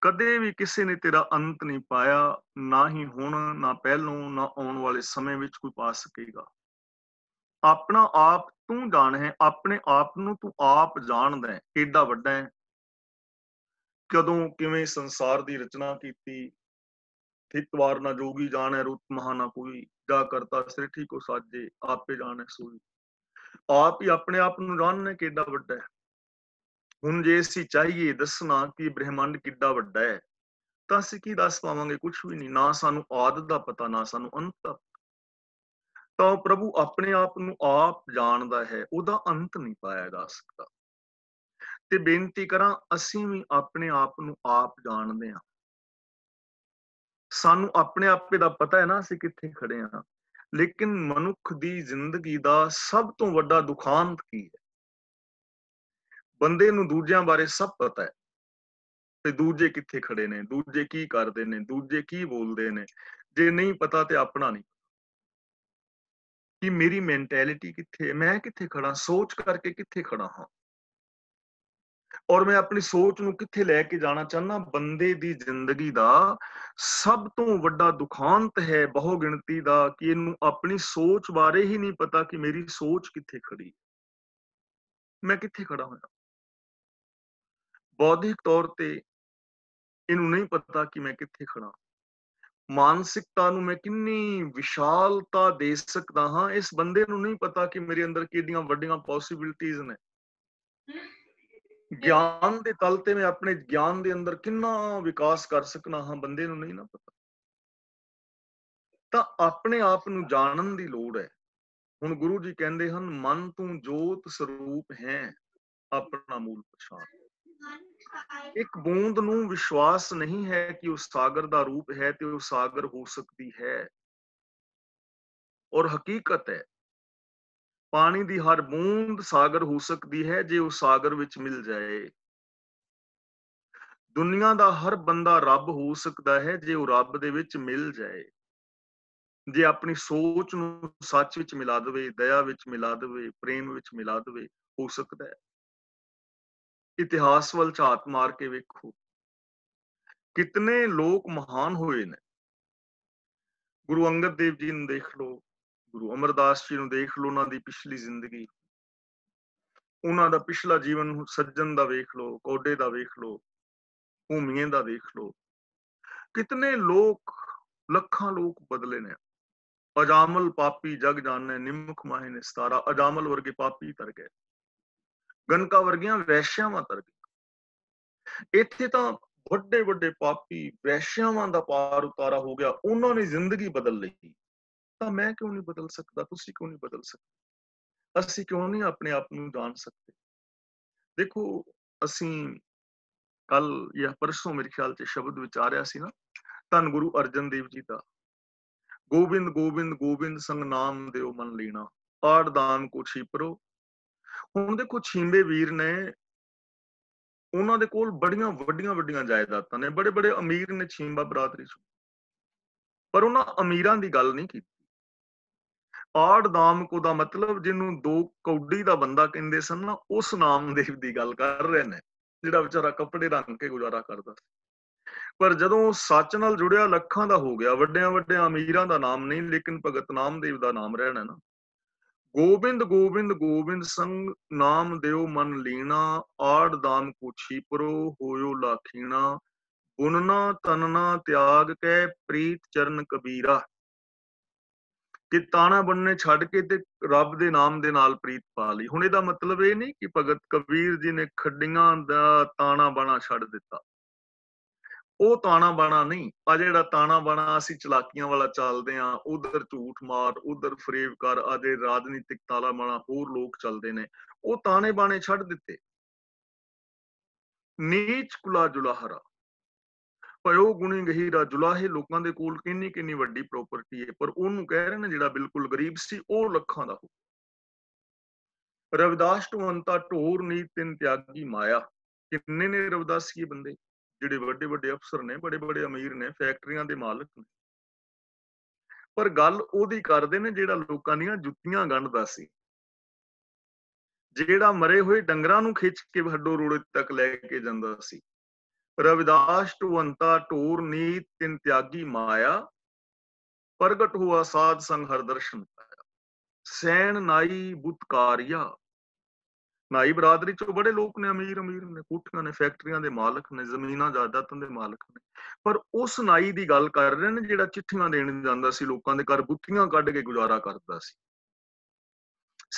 Speaker 1: ਕਦੇ ਵੀ ਕਿਸੇ ਨੇ ਤੇਰਾ ਅੰਤ ਨਹੀਂ ਪਾਇਆ, ਨਾ ਹੀ ਹੁਣ, ਨਾ ਪਹਿਲੋਂ, ਨਾ ਆਉਣ ਵਾਲੇ ਸਮੇਂ ਵਿੱਚ ਕੋਈ ਪਾ ਸਕੇਗਾ। ਆਪਣਾ ਆਪ ਤੂੰ ਜਾਣ ਹੈ, ਆਪਣੇ ਆਪ ਨੂੰ ਤੂੰ ਆਪ ਜਾਣਦਾ ਹੈ, ਏਡਾ ਵੱਡਾ ਹੈ। ਕਦੋਂ ਕਿਵੇਂ ਸੰਸਾਰ ਦੀ ਰਚਨਾ ਕੀਤੀ, ਥਿਤਵਾਰ ਨਾ ਜੋਗੀ ਜਾਣੈ ਰੁੱਤ ਮਹਾ ਨਾ ਕੋਈ, ਜਾ ਕਰਤਾ ਸ੍ਰਿਠੀ ਕੋ ਸਾਜੇ ਆਪੇ ਜਾਣੈ ਸੋਈ। ਆਪ ਹੀ ਆਪਣੇ ਆਪ ਨੂੰ ਜਾਣਨਾ ਕਿ ਏਡਾ ਵੱਡਾ ਹੈ। ਹੁਣ ਜੇ ਅਸੀਂ ਚਾਹੀਏ ਦੱਸਣਾ ਕਿ ਬ੍ਰਹਿਮੰਡ ਕਿੱਡਾ ਵੱਡਾ ਹੈ, ਤਾਂ ਅਸੀਂ ਕੀ ਦੱਸ ਪਾਵਾਂਗੇ? ਕੁਛ ਵੀ ਨਹੀਂ, ਨਾ ਸਾਨੂੰ ਆਦਿ ਦਾ ਪਤਾ, ਨਾ ਸਾਨੂੰ ਅੰਤ ਦਾ। ਤਾਂ ਪ੍ਰਭੂ ਆਪਣੇ ਆਪ ਨੂੰ ਆਪ ਜਾਣਦਾ ਹੈ, ਉਹਦਾ ਅੰਤ ਨਹੀਂ ਪਾਇਆ ਜਾ ਸਕਦਾ। ਤੇ ਬੇਨਤੀ ਕਰਾਂ, ਅਸੀਂ ਵੀ ਆਪਣੇ ਆਪ ਨੂੰ ਆਪ ਜਾਣਦੇ ਹਾਂ। ਸਾਨੂੰ ਆਪਣੇ ਆਪੇ ਦਾ ਪਤਾ ਹੈ ਨਾ ਅਸੀਂ ਕਿੱਥੇ ਖੜੇ ਹਾਂ, ਲੇਕਿਨ ਮਨੁੱਖ ਦੀ ਜ਼ਿੰਦਗੀ ਦਾ ਸਭ ਤੋਂ ਵੱਡਾ ਦੁਖਾਂਤ ਕੀ ਹੈ? ਬੰਦੇ ਨੂੰ ਦੂਜਿਆਂ ਬਾਰੇ ਸਭ ਪਤਾ ਹੈ, ਤੇ ਦੂਜੇ ਕਿੱਥੇ ਖੜੇ ਨੇ, ਦੂਜੇ ਕੀ ਕਰਦੇ ਨੇ, ਦੂਜੇ ਕੀ ਬੋਲਦੇ ਨੇ। ਜੇ ਨਹੀਂ ਪਤਾ ਤੇ ਆਪਣਾ ਨਹੀਂ ਕਿ ਮੇਰੀ ਮੈਂਟੈਲਿਟੀ ਕਿੱਥੇ ਹੈ, ਮੈਂ ਕਿੱਥੇ ਖੜਾ, ਸੋਚ ਕਰਕੇ ਕਿੱਥੇ ਖੜਾ ਹਾਂ, ਔਰ ਮੈਂ ਆਪਣੀ ਸੋਚ ਨੂੰ ਕਿੱਥੇ ਲੈ ਕੇ ਜਾਣਾ ਚਾਹੁੰਦਾ। ਬੰਦੇ ਦੀ ਜ਼ਿੰਦਗੀ ਦਾ ਸਭ ਤੋਂ ਵੱਡਾ ਦੁਖਾਂਤ ਹੈ ਬਹੁ ਗਿਣਤੀ ਦਾ ਕਿ ਇਹਨੂੰ ਆਪਣੀ ਸੋਚ ਬਾਰੇ ਹੀ ਨਹੀਂ ਪਤਾ ਕਿ ਮੇਰੀ ਸੋਚ ਕਿੱਥੇ ਖੜੀ, ਮੈਂ ਕਿੱਥੇ ਖੜਾ ਹੋਇਆ। ਬੌਧਿਕ ਤੌਰ ਤੇ ਇਹਨੂੰ ਨਹੀਂ ਪਤਾ ਕਿ ਮੈਂ ਕਿੱਥੇ ਖੜਾ। ਮਾਨਸਿਕਤਾ ਨੂੰ ਮੈਂ ਕਿੰਨੀ ਵਿਸ਼ਾਲਤਾ ਦੇ ਸਕਦਾ ਹਾਂ, ਇਸ ਬੰਦੇ ਨੂੰ ਨਹੀਂ ਪਤਾ ਕਿ ਮੇਰੇ ਅੰਦਰ ਕਿੰਨੀਆਂ ਵੱਡੀਆਂ ਪੋਸਿਬਿਲਿਟੀਜ਼ ਨੇ। ਗਿਆਨ ਦੇ ਤਲ ਤੇ ਮੈਂ ਆਪਣੇ ਗਿਆਨ ਦੇ ਅੰਦਰ ਕਿੰਨਾ ਵਿਕਾਸ ਕਰ ਸਕਣਾ ਹਾਂ, ਬੰਦੇ ਨੂੰ ਨਹੀਂ ਨਾ ਪਤਾ। ਤਾਂ ਆਪਣੇ ਆਪ ਨੂੰ ਜਾਣਨ ਦੀ ਲੋੜ ਹੈ। ਹੁਣ ਗੁਰੂ ਜੀ ਕਹਿੰਦੇ ਹਨ, ਮਨ ਤੂੰ ਜੋਤ ਸਰੂਪ ਹੈ, ਆਪਣਾ ਮੂਲ ਪਛਾਣ। ਇੱਕ ਬੂੰਦ ਨੂੰ ਵਿਸ਼ਵਾਸ ਨਹੀਂ ਹੈ ਕਿ ਉਹ ਸਾਗਰ ਦਾ ਰੂਪ ਹੈ ਤੇ ਉਹ ਸਾਗਰ ਹੋ ਸਕਦੀ ਹੈ, ਔਰ ਹਕੀਕਤ ਹੈ ਪਾਣੀ ਦੀ ਹਰ ਬੂੰਦ ਸਾਗਰ ਹੋ ਸਕਦੀ ਹੈ ਜੇ ਉਹ ਸਾਗਰ ਵਿੱਚ ਮਿਲ ਜਾਏ। ਦੁਨੀਆ ਦਾ ਹਰ ਬੰਦਾ ਰੱਬ ਹੋ ਸਕਦਾ ਹੈ ਜੇ ਉਹ ਰੱਬ ਦੇ ਵਿੱਚ ਮਿਲ ਜਾਏ, ਜੇ ਆਪਣੀ ਸੋਚ ਨੂੰ ਸੱਚ ਵਿੱਚ ਮਿਲਾ ਦੇਵੇ, ਦਇਆ ਵਿੱਚ ਮਿਲਾ ਦੇਵੇ, ਪ੍ਰੇਮ ਵਿੱਚ ਮਿਲਾ ਦੇਵੇ, ਹੋ ਸਕਦਾ ਹੈ। ਇਤਿਹਾਸ ਵੱਲ ਝਾਤ ਮਾਰ ਕੇ ਵੇਖੋ, ਕਿਤਨੇ ਲੋਕ ਮਹਾਨ ਹੋਏ ਨੇ। ਗੁਰੂ ਅੰਗਦ ਦੇਵ ਜੀ ਨੂੰ ਦੇਖ ਲਓ, ਗੁਰੂ ਅਮਰਦਾਸ ਜੀ ਨੂੰ ਦੇਖ ਲਓ, ਉਹਨਾਂ ਦੀ ਪਿਛਲੀ ਜ਼ਿੰਦਗੀ, ਉਹਨਾਂ ਦਾ ਪਿਛਲਾ ਜੀਵਨ, ਸੱਜਣ ਦਾ ਵੇਖ ਲਓ, ਕੋਡੇ ਦਾ ਵੇਖ ਲਓ, ਭੂਮੀਏ ਦਾ ਵੇਖ ਲਓ। ਕਿਤਨੇ ਲੋਕ, ਲੱਖਾਂ ਲੋਕ ਬਦਲੇ ਨੇ। ਅਜਾਮਲ ਪਾਪੀ ਜਗ ਜਾਣੈ, ਨਿਮਖ ਮਾਹੇ ਨਿਸਤਾਰਾ। ਅਜਾਮਲ ਵਰਗੇ ਪਾਪੀ ਤਰ ਗਏ, ਗਨਕਾ ਵਰਗੀਆਂ ਵੈਸ਼ਿਆਵਾਂ ਤਰ ਗਏ। ਇੱਥੇ ਤਾਂ ਵੱਡੇ ਵੱਡੇ ਪਾਪੀ ਵੈਸ਼ਿਆਵਾਂ ਦਾ ਪਾਰ ਉਤਾਰਾ ਹੋ ਗਿਆ, ਉਹਨਾਂ ਨੇ ਜ਼ਿੰਦਗੀ ਬਦਲ ਲਈ। ਤਾਂ ਮੈਂ ਕਿਉਂ ਨਹੀਂ ਬਦਲ ਸਕਦਾ? ਤੁਸੀਂ ਕਿਉਂ ਨਹੀਂ ਬਦਲ ਸਕਦੇ? ਅਸੀਂ ਕਿਉਂ ਨਹੀਂ ਆਪਣੇ ਆਪ ਨੂੰ ਜਾਣ ਸਕਦੇ? ਦੇਖੋ, ਅਸੀਂ ਕੱਲ ਜਾਂ ਪਰਸੋਂ ਮੇਰੇ ਖਿਆਲ 'ਚ ਸ਼ਬਦ ਵਿਚਾਰਿਆ ਸੀ ਨਾ, ਧੰਨ ਗੁਰੂ ਅਰਜਨ ਦੇਵ ਜੀ ਦਾ, ਗੋਬਿੰਦ ਗੋਬਿੰਦ ਗੋਬਿੰਦ ਸੰਗ ਨਾਮ ਦਿਓ ਮਨ ਲੀਣਾ, ਆੜ ਦਾਨ ਕੋ ਛੀਪਰੋ। ਹੁਣ ਦੇਖੋ, ਛੀਂਬੇ ਵੀਰ ਨੇ, ਉਹਨਾਂ ਦੇ ਕੋਲ ਬੜੀਆਂ ਵੱਡੀਆਂ ਵੱਡੀਆਂ ਜਾਇਦਾਦਾਂ ਨੇ, ਬੜੇ ਬੜੇ ਅਮੀਰ ਨੇ ਛੀਂਬਾ ਬਰਾਦਰੀ 'ਚ, ਪਰ ਉਹਨਾਂ ਅਮੀਰਾਂ ਦੀ ਗੱਲ ਨਹੀਂ ਕੀਤੀ। ਆੜ ਦਾਮ ਕੋ ਦਾ ਮਤਲਬ, ਜਿਹਨੂੰ 2 ਕੌਡੀ ਦਾ ਬੰਦਾ ਕਹਿੰਦੇ ਸਨ ਨਾ, ਉਸ ਨਾਮਦੇਵ ਦੀ ਗੱਲ ਕਰ ਰਹੇ ਨੇ, ਜਿਹੜਾ ਵਿਚਾਰਾ ਕੱਪੜੇ ਰੰਗ ਕੇ ਗੁਜ਼ਾਰਾ ਕਰਦਾ ਸੀ। ਪਰ ਜਦੋਂ ਸੱਚ ਨਾਲ ਜੁੜਿਆ, ਲੱਖਾਂ ਦਾ ਹੋ ਗਿਆ, ਵੱਡਿਆਂ ਵੱਡਿਆਂ ਅਮੀਰਾਂ ਦਾ ਨਾਮ ਨਹੀਂ, ਲੇਕਿਨ ਭਗਤ ਨਾਮਦੇਵ ਦਾ ਨਾਮ ਰਹਿਣਾ ਨਾ। ਗੋਬਿੰਦ ਗੋਬਿੰਦ ਗੋਬਿੰਦ ਸੰਗ ਨਾਮ ਦਿਓ ਮਨ ਲੀਣਾ, ਆੜ ਦਾਮ ਕੋ ਛੀਪਰੋ ਹੋਇਓ ਲਾਖੀਣਾ, ਬੁਨਨਾ ਤਨਨਾ ਤਿਆਗ ਕੇ ਪ੍ਰੀਤ ਚਰਨ ਕਬੀਰਾ। ਕਿ ਤਾਣਾ ਬਣਨੇ ਛੱਡ ਕੇ ਤੇ ਰੱਬ ਦੇ ਨਾਮ ਦੇ ਨਾਲ ਪ੍ਰੀਤ ਪਾ ਲਈ। ਹੁਣ ਇਹਦਾ ਮਤਲਬ ਇਹ ਨਹੀਂ ਕਿ ਭਗਤ ਕਬੀਰ ਜੀ ਨੇ ਖੱਡੀਆਂ ਦਾ ਤਾਣਾ ਬਾਣਾ ਛੱਡ ਦਿੱਤਾ। ਉਹ ਤਾਣਾ ਬਾਣਾ ਨਹੀਂ। ਆ ਜਿਹੜਾ ਤਾਣਾ ਬਾਣਾ ਅਸੀਂ ਚਲਾਕੀਆਂ ਵਾਲਾ ਚੱਲਦੇ ਹਾਂ, ਉਧਰ ਝੂਠ ਮਾਰ, ਉਧਰ ਫਰੇਬ ਕਰ, ਆਦੇ ਰਾਜਨੀਤਿਕ ਤਾਲਾ ਬਾਣਾ ਹੋਰ ਲੋਕ ਚੱਲਦੇ ਨੇ, ਉਹ ਤਾਣੇ ਬਾਣੇ ਛੱਡ ਦਿੱਤੇ। ਨੀਚ ਕੁਲਾ ਜੁਲਾਹਰਾ ਪਇਓ ਗੁਣੀ ਗਹੀਰਾ। ਜੁਲਾਹੇ ਲੋਕਾਂ ਦੇ ਕੋਲ ਕਿੰਨੀ ਕਿੰਨੀ ਵੱਡੀ ਪ੍ਰਾਪਰਟੀ ਹੈ, ਪਰ ਉਹਨੂੰ ਕਹਿ ਰਹੇ ਨੇ ਜਿਹੜਾ ਬਿਲਕੁਲ ਗਰੀਬ ਸੀ, ਉਹ ਲੱਖਾਂ ਦਾ ਹੋ। ਰਵਿਦਾਸ ਢੁਵੰਤਾ ਢੋਰ ਨੀਤ ਤਿੰਨ ਤਿਆਗੀ ਮਾਇਆ। ਕਿੰਨੇ ਨੇ ਰਵਿਦਾਸੀਏ ਬੰਦੇ, ਜਿਹੜੇ ਵੱਡੇ ਵੱਡੇ ਅਫਸਰ ਨੇ, ਬੜੇ ਬੜੇ ਅਮੀਰ ਨੇ, ਫੈਕਟਰੀਆਂ ਦੇ ਮਾਲਕ ਨੇ, ਪਰ ਗੱਲ ਉਹਦੀ ਕਰਦੇ ਨੇ ਜਿਹੜਾ ਲੋਕਾਂ ਦੀਆਂ ਜੁੱਤੀਆਂ ਗੰਢਦਾ ਸੀ, ਜਿਹੜਾ ਮਰੇ ਹੋਏ ਡੰਗਰਾਂ ਨੂੰ ਖਿੱਚ ਕੇ ਹੱਡੋ ਰੋੜੇ ਤੱਕ ਲੈ ਕੇ ਜਾਂਦਾ ਸੀ। ਰਵਿਦਾਸ ਢੁਵੰਤਾ ਢੋਰ ਨੀਤ ਤਿੰਨ ਤਿਆਗੀ ਮਾਇਆ, ਪ੍ਰਗਟ ਹੁਆ ਸਾਧ ਸੰਗ ਹਰ ਦਰਸ਼ਨ ਪਾਇਆ। ਸੈਣ ਨਾਈ ਬੁਤਕਾਰੀਆ। ਨਾਈ ਬਰਾਦਰੀ ਚੋਂ ਬੜੇ ਲੋਕ ਨੇ, ਅਮੀਰ ਅਮੀਰ ਨੇ, ਕੋਠੀਆਂ ਨੇ, ਫੈਕਟਰੀਆਂ ਦੇ ਮਾਲਕ ਨੇ, ਜ਼ਮੀਨਾਂ ਜਾਇਦਾਦਾਂ ਦੇ ਮਾਲਕ ਨੇ, ਪਰ ਉਸ ਨਾਈ ਦੀ ਗੱਲ ਕਰ ਰਹੇ ਨੇ ਜਿਹੜਾ ਚਿੱਠੀਆਂ ਦੇਣ ਜਾਂਦਾ ਸੀ ਲੋਕਾਂ ਦੇ ਘਰ, ਬੁੱਤੀਆਂ ਕੱਢ ਕੇ ਗੁਜ਼ਾਰਾ ਕਰਦਾ ਸੀ।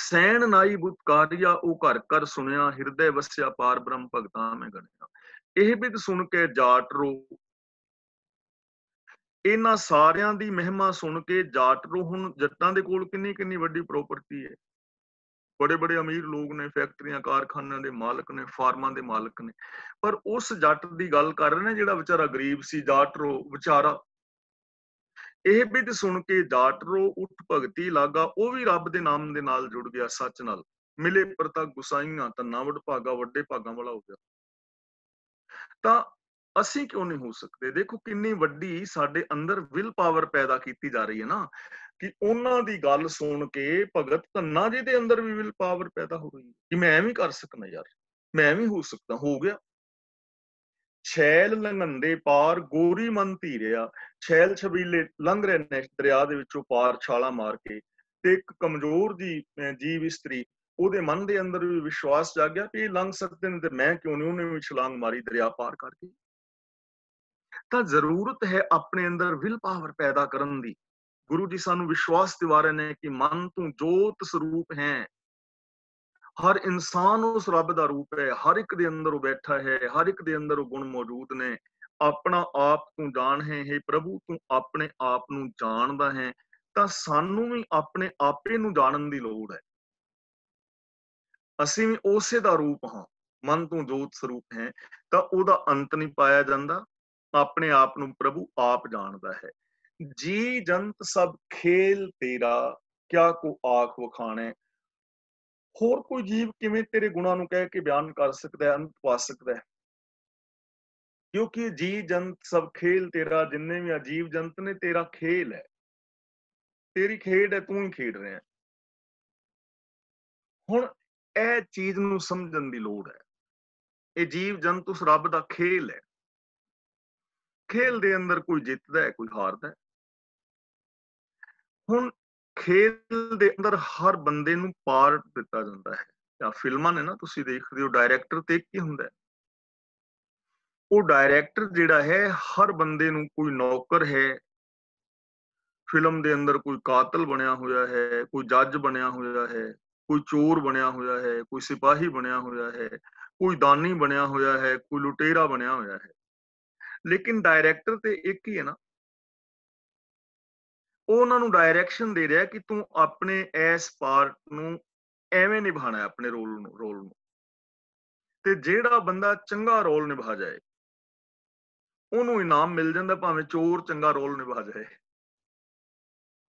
Speaker 1: ਸੈਣ ਨਾਈ ਬੁਤਕਾਰੀਆ, ਉਹ ਘਰ ਘਰ ਸੁਣਿਆ, ਹਿਰਦੇ ਵਸਿਆ ਪਾਰ ਬ੍ਰਹਮ ਭਗਤਾਂ ਮੈਂ ਗਣਿਆ। ਇਹ ਬਿਦ ਸੁਣ ਕੇ ਜਾਟ ਰੋ। ਇਹਨਾਂ ਸਾਰਿਆਂ ਦੀ ਮਹਿਮਾ ਸੁਣ ਕੇ ਜਾਟ ਰੋ। ਹੁਣ ਜੱਟਾਂ ਦੇ ਕੋਲ ਕਿੰਨੀ ਕਿੰਨੀ ਵੱਡੀ ਪ੍ਰਾਪਰਟੀ ਹੈ, ਬੜੇ ਬੜੇ ਅਮੀਰ ਲੋਕ ਨੇ, ਫੈਕਟਰੀਆਂ ਕਾਰਖਾਨਿਆਂ ਦੇ ਮਾਲਕ ਨੇ, ਫਾਰਮਾਂ ਦੇ ਮਾਲਕ ਨੇ, ਪਰ ਉਸ ਜੱਟ ਦੀ ਗੱਲ ਕਰ ਰਹੇ ਨੇ ਜਿਹੜਾ ਵਿਚਾਰਾ ਗਰੀਬ ਸੀ, ਜਾਟ ਰੋ ਵਿਚਾਰਾ। ਇਹ ਬਿਦ ਸੁਣ ਕੇ ਜਾਟ ਰੋ, ਉੱਠ ਭਗਤੀ ਲਾਗਾ। ਉਹ ਵੀ ਰੱਬ ਦੇ ਨਾਮ ਦੇ ਨਾਲ ਜੁੜ ਗਿਆ, ਸੱਚ ਨਾਲ ਮਿਲੇ ਪ੍ਰਤਾ ਗੁਸਾਈਆਂ, ਧੰਨਾ ਵਡ ਭਾਗਾ, ਵੱਡੇ ਭਾਗਾਂ ਵਾਲਾ ਹੋ ਗਿਆ। ਤਾਂ ਅਸੀਂ ਕਿਉਂ ਨਹੀਂ ਹੋ ਸਕਦੇ? ਦੇਖੋ ਕਿੰਨੀ ਵੱਡੀ ਸਾਡੇ ਅੰਦਰ ਵਿਲ ਪਾਵਰ ਪੈਦਾ ਕੀਤੀ ਜਾ ਰਹੀ ਹੈ ਨਾ, ਕਿ ਉਹਨਾਂ ਦੀ ਗੱਲ ਸੁਣ ਕੇ ਭਗਤ ਧੰਨਾ ਜੀ ਦੇ ਅੰਦਰ ਵੀ ਵਿਲ ਪਾਵਰ ਪੈਦਾ ਹੋ ਰਹੀ ਹੈ ਕਿ ਮੈਂ ਐਵੇਂ ਕਰ ਸਕਦਾ, ਯਾਰ ਮੈਂ ਐਵੇਂ ਹੋ ਸਕਦਾ। ਹੋ ਗਿਆ। ਛੈਲ ਲੰਘੰਦੇ ਪਾਰ ਗੋਰੀ ਮਨ ਧੀਰਿਆ। ਛੈਲ ਛਬੀਲੇ ਲੰਘ ਰਹੇ ਨੇ ਦਰਿਆ ਦੇ ਵਿੱਚੋਂ ਪਾਰ, ਛਾਲਾ ਮਾਰ ਕੇ, ਤੇ ਇੱਕ ਕਮਜ਼ੋਰ ਜੀ ਜੀਵ ਇਸਤਰੀ, ਉਹਦੇ ਮਨ ਦੇ ਅੰਦਰ ਵੀ ਵਿਸ਼ਵਾਸ ਜਾਗਿਆ ਕਿ ਇਹ ਲੰਘ ਸਕਦੇ ਨੇ, ਤੇ ਮੈਂ ਕਿਉਂ ਨਹੀਂ। ਉਹਨੇ ਵੀ ਛਲਾਂਗ ਮਾਰੀ ਦਰਿਆ ਪਾਰ ਕਰਕੇ। ਤਾਂ ਜ਼ਰੂਰਤ ਹੈ ਆਪਣੇ ਅੰਦਰ ਵਿਲ ਪਾਵਰ ਪੈਦਾ ਕਰਨ ਦੀ। ਗੁਰੂ ਜੀ ਸਾਨੂੰ ਵਿਸ਼ਵਾਸ ਦਿਵਾ ਰਹੇ ਨੇ ਕਿ ਮਨ ਤੂੰ ਜੋਤ ਸਰੂਪ ਹੈ। ਹਰ ਇਨਸਾਨ ਉਸ ਰੱਬ ਦਾ ਰੂਪ ਹੈ, ਹਰ ਇੱਕ ਦੇ ਅੰਦਰ ਉਹ ਬੈਠਾ ਹੈ, ਹਰ ਇੱਕ ਦੇ ਅੰਦਰ ਉਹ ਗੁਣ ਮੌਜੂਦ ਨੇ। ਆਪਣਾ ਆਪ ਤੂੰ ਜਾਣ ਹੈ, ਹੇ ਪ੍ਰਭੂ ਤੂੰ ਆਪਣੇ ਆਪ ਨੂੰ ਜਾਣਦਾ ਹੈ, ਤਾਂ ਸਾਨੂੰ ਵੀ ਆਪਣੇ ਆਪੇ ਨੂੰ ਜਾਣਨ ਦੀ ਲੋੜ ਹੈ। ਅਸੀਂ ਵੀ ਉਸੇ ਦਾ ਰੂਪ ਹਾਂ। ਮਨ ਤੂੰ ਜੋਤ ਸਰੂਪ ਹੈ, ਤਾਂ ਉਹਦਾ ਅੰਤ ਨਹੀਂ ਪਾਇਆ ਜਾਂਦਾ। ਆਪਣੇ ਆਪ ਨੂੰ ਪ੍ਰਭੂ ਆਪ ਜਾਣਦਾ ਹੈ। ਜੀ ਜੰਤ ਸਭ ਖੇਲ ਤੇਰਾ, ਕਿਆ ਕੋ ਆਖ ਵਖਾਣੇ। ਹੋਰ ਕੋਈ ਜੀਵ ਕਿਵੇਂ ਤੇਰੇ ਗੁਣਾਂ ਨੂੰ ਕਹਿ ਕੇ ਬਿਆਨ ਕਰ ਸਕਦਾ ਹੈ, ਅੰਤ ਪਾ ਸਕਦਾ ਹੈ? ਕਿਉਂਕਿ ਜੀ ਜੰਤ ਸਭ ਖੇਲ ਤੇਰਾ, ਜਿੰਨੇ ਵੀ ਅਜੀਵ ਜੰਤ ਨੇ, ਤੇਰਾ ਖੇਲ ਹੈ, ਤੇਰੀ ਖੇਡ ਹੈ, ਤੂੰ ਹੀ ਖੇਡ ਰਿਹਾ। ਹੁਣ ਇਹ ਚੀਜ਼ ਨੂੰ ਸਮਝਣ ਦੀ ਲੋੜ ਹੈ। ਇਹ ਜੀਵ ਜੰਤ ਉਸ ਰੱਬ ਦਾ ਖੇਲ ਹੈ। ਖੇਲ ਦੇ ਅੰਦਰ ਕੋਈ ਜਿੱਤਦਾ ਹੈ, ਕੋਈ ਹਾਰਦਾ ਹੈ। ਹੁਣ ਖੇਲ ਦੇ ਅੰਦਰ ਹਰ ਬੰਦੇ ਨੂੰ ਪਾਰਟ ਦਿੱਤਾ ਜਾਂਦਾ ਹੈ। ਜਾਂ ਫਿਲਮਾਂ ਨੇ ਨਾ, ਤੁਸੀਂ ਦੇਖਦੇ ਹੋ, ਡਾਇਰੈਕਟਰ ਤੇ ਕੀ ਹੁੰਦਾ ਹੈ? ਉਹ ਡਾਇਰੈਕਟਰ ਜਿਹੜਾ ਹੈ, ਹਰ ਬੰਦੇ ਨੂੰ ਕੋਈ ਨੌਕਰ ਹੈ। ਫਿਲਮ ਦੇ ਅੰਦਰ ਕੋਈ ਕਾਤਲ ਬਣਿਆ ਹੋਇਆ ਹੈ, ਕੋਈ ਜੱਜ ਬਣਿਆ ਹੋਇਆ ਹੈ, ਕੋਈ ਚੋਰ ਬਣਿਆ ਹੋਇਆ ਹੈ, ਕੋਈ ਸਿਪਾਹੀ ਬਣਿਆ ਹੋਇਆ ਹੈ, ਕੋਈ ਦਾਨੀ ਬਣਿਆ ਹੋਇਆ ਹੈ, ਕੋਈ ਲੁਟੇਰਾ ਬਣਿਆ ਹੋਇਆ ਹੈ, ਲੇਕਿਨ ਡਾਇਰੈਕਟਰ ਤੇ ਇੱਕ ਹੀ ਹੈ ਨਾ। ਉਹ ਉਹਨਾਂ ਨੂੰ ਡਾਇਰੈਕਸ਼ਨ ਦੇ ਰਿਹਾ ਕਿ ਤੂੰ ਆਪਣੇ ਇਸ ਪਾਰਟ ਨੂੰ ਐਵੇਂ ਨਿਭਾਣਾ ਹੈ, ਆਪਣੇ ਰੋਲ ਨੂੰ। ਤੇ ਜਿਹੜਾ ਬੰਦਾ ਚੰਗਾ ਰੋਲ ਨਿਭਾ ਜਾਏ ਉਹਨੂੰ ਇਨਾਮ ਮਿਲ ਜਾਂਦਾ, ਭਾਵੇਂ ਚੋਰ ਚੰਗਾ ਰੋਲ ਨਿਭਾ ਜਾਏ।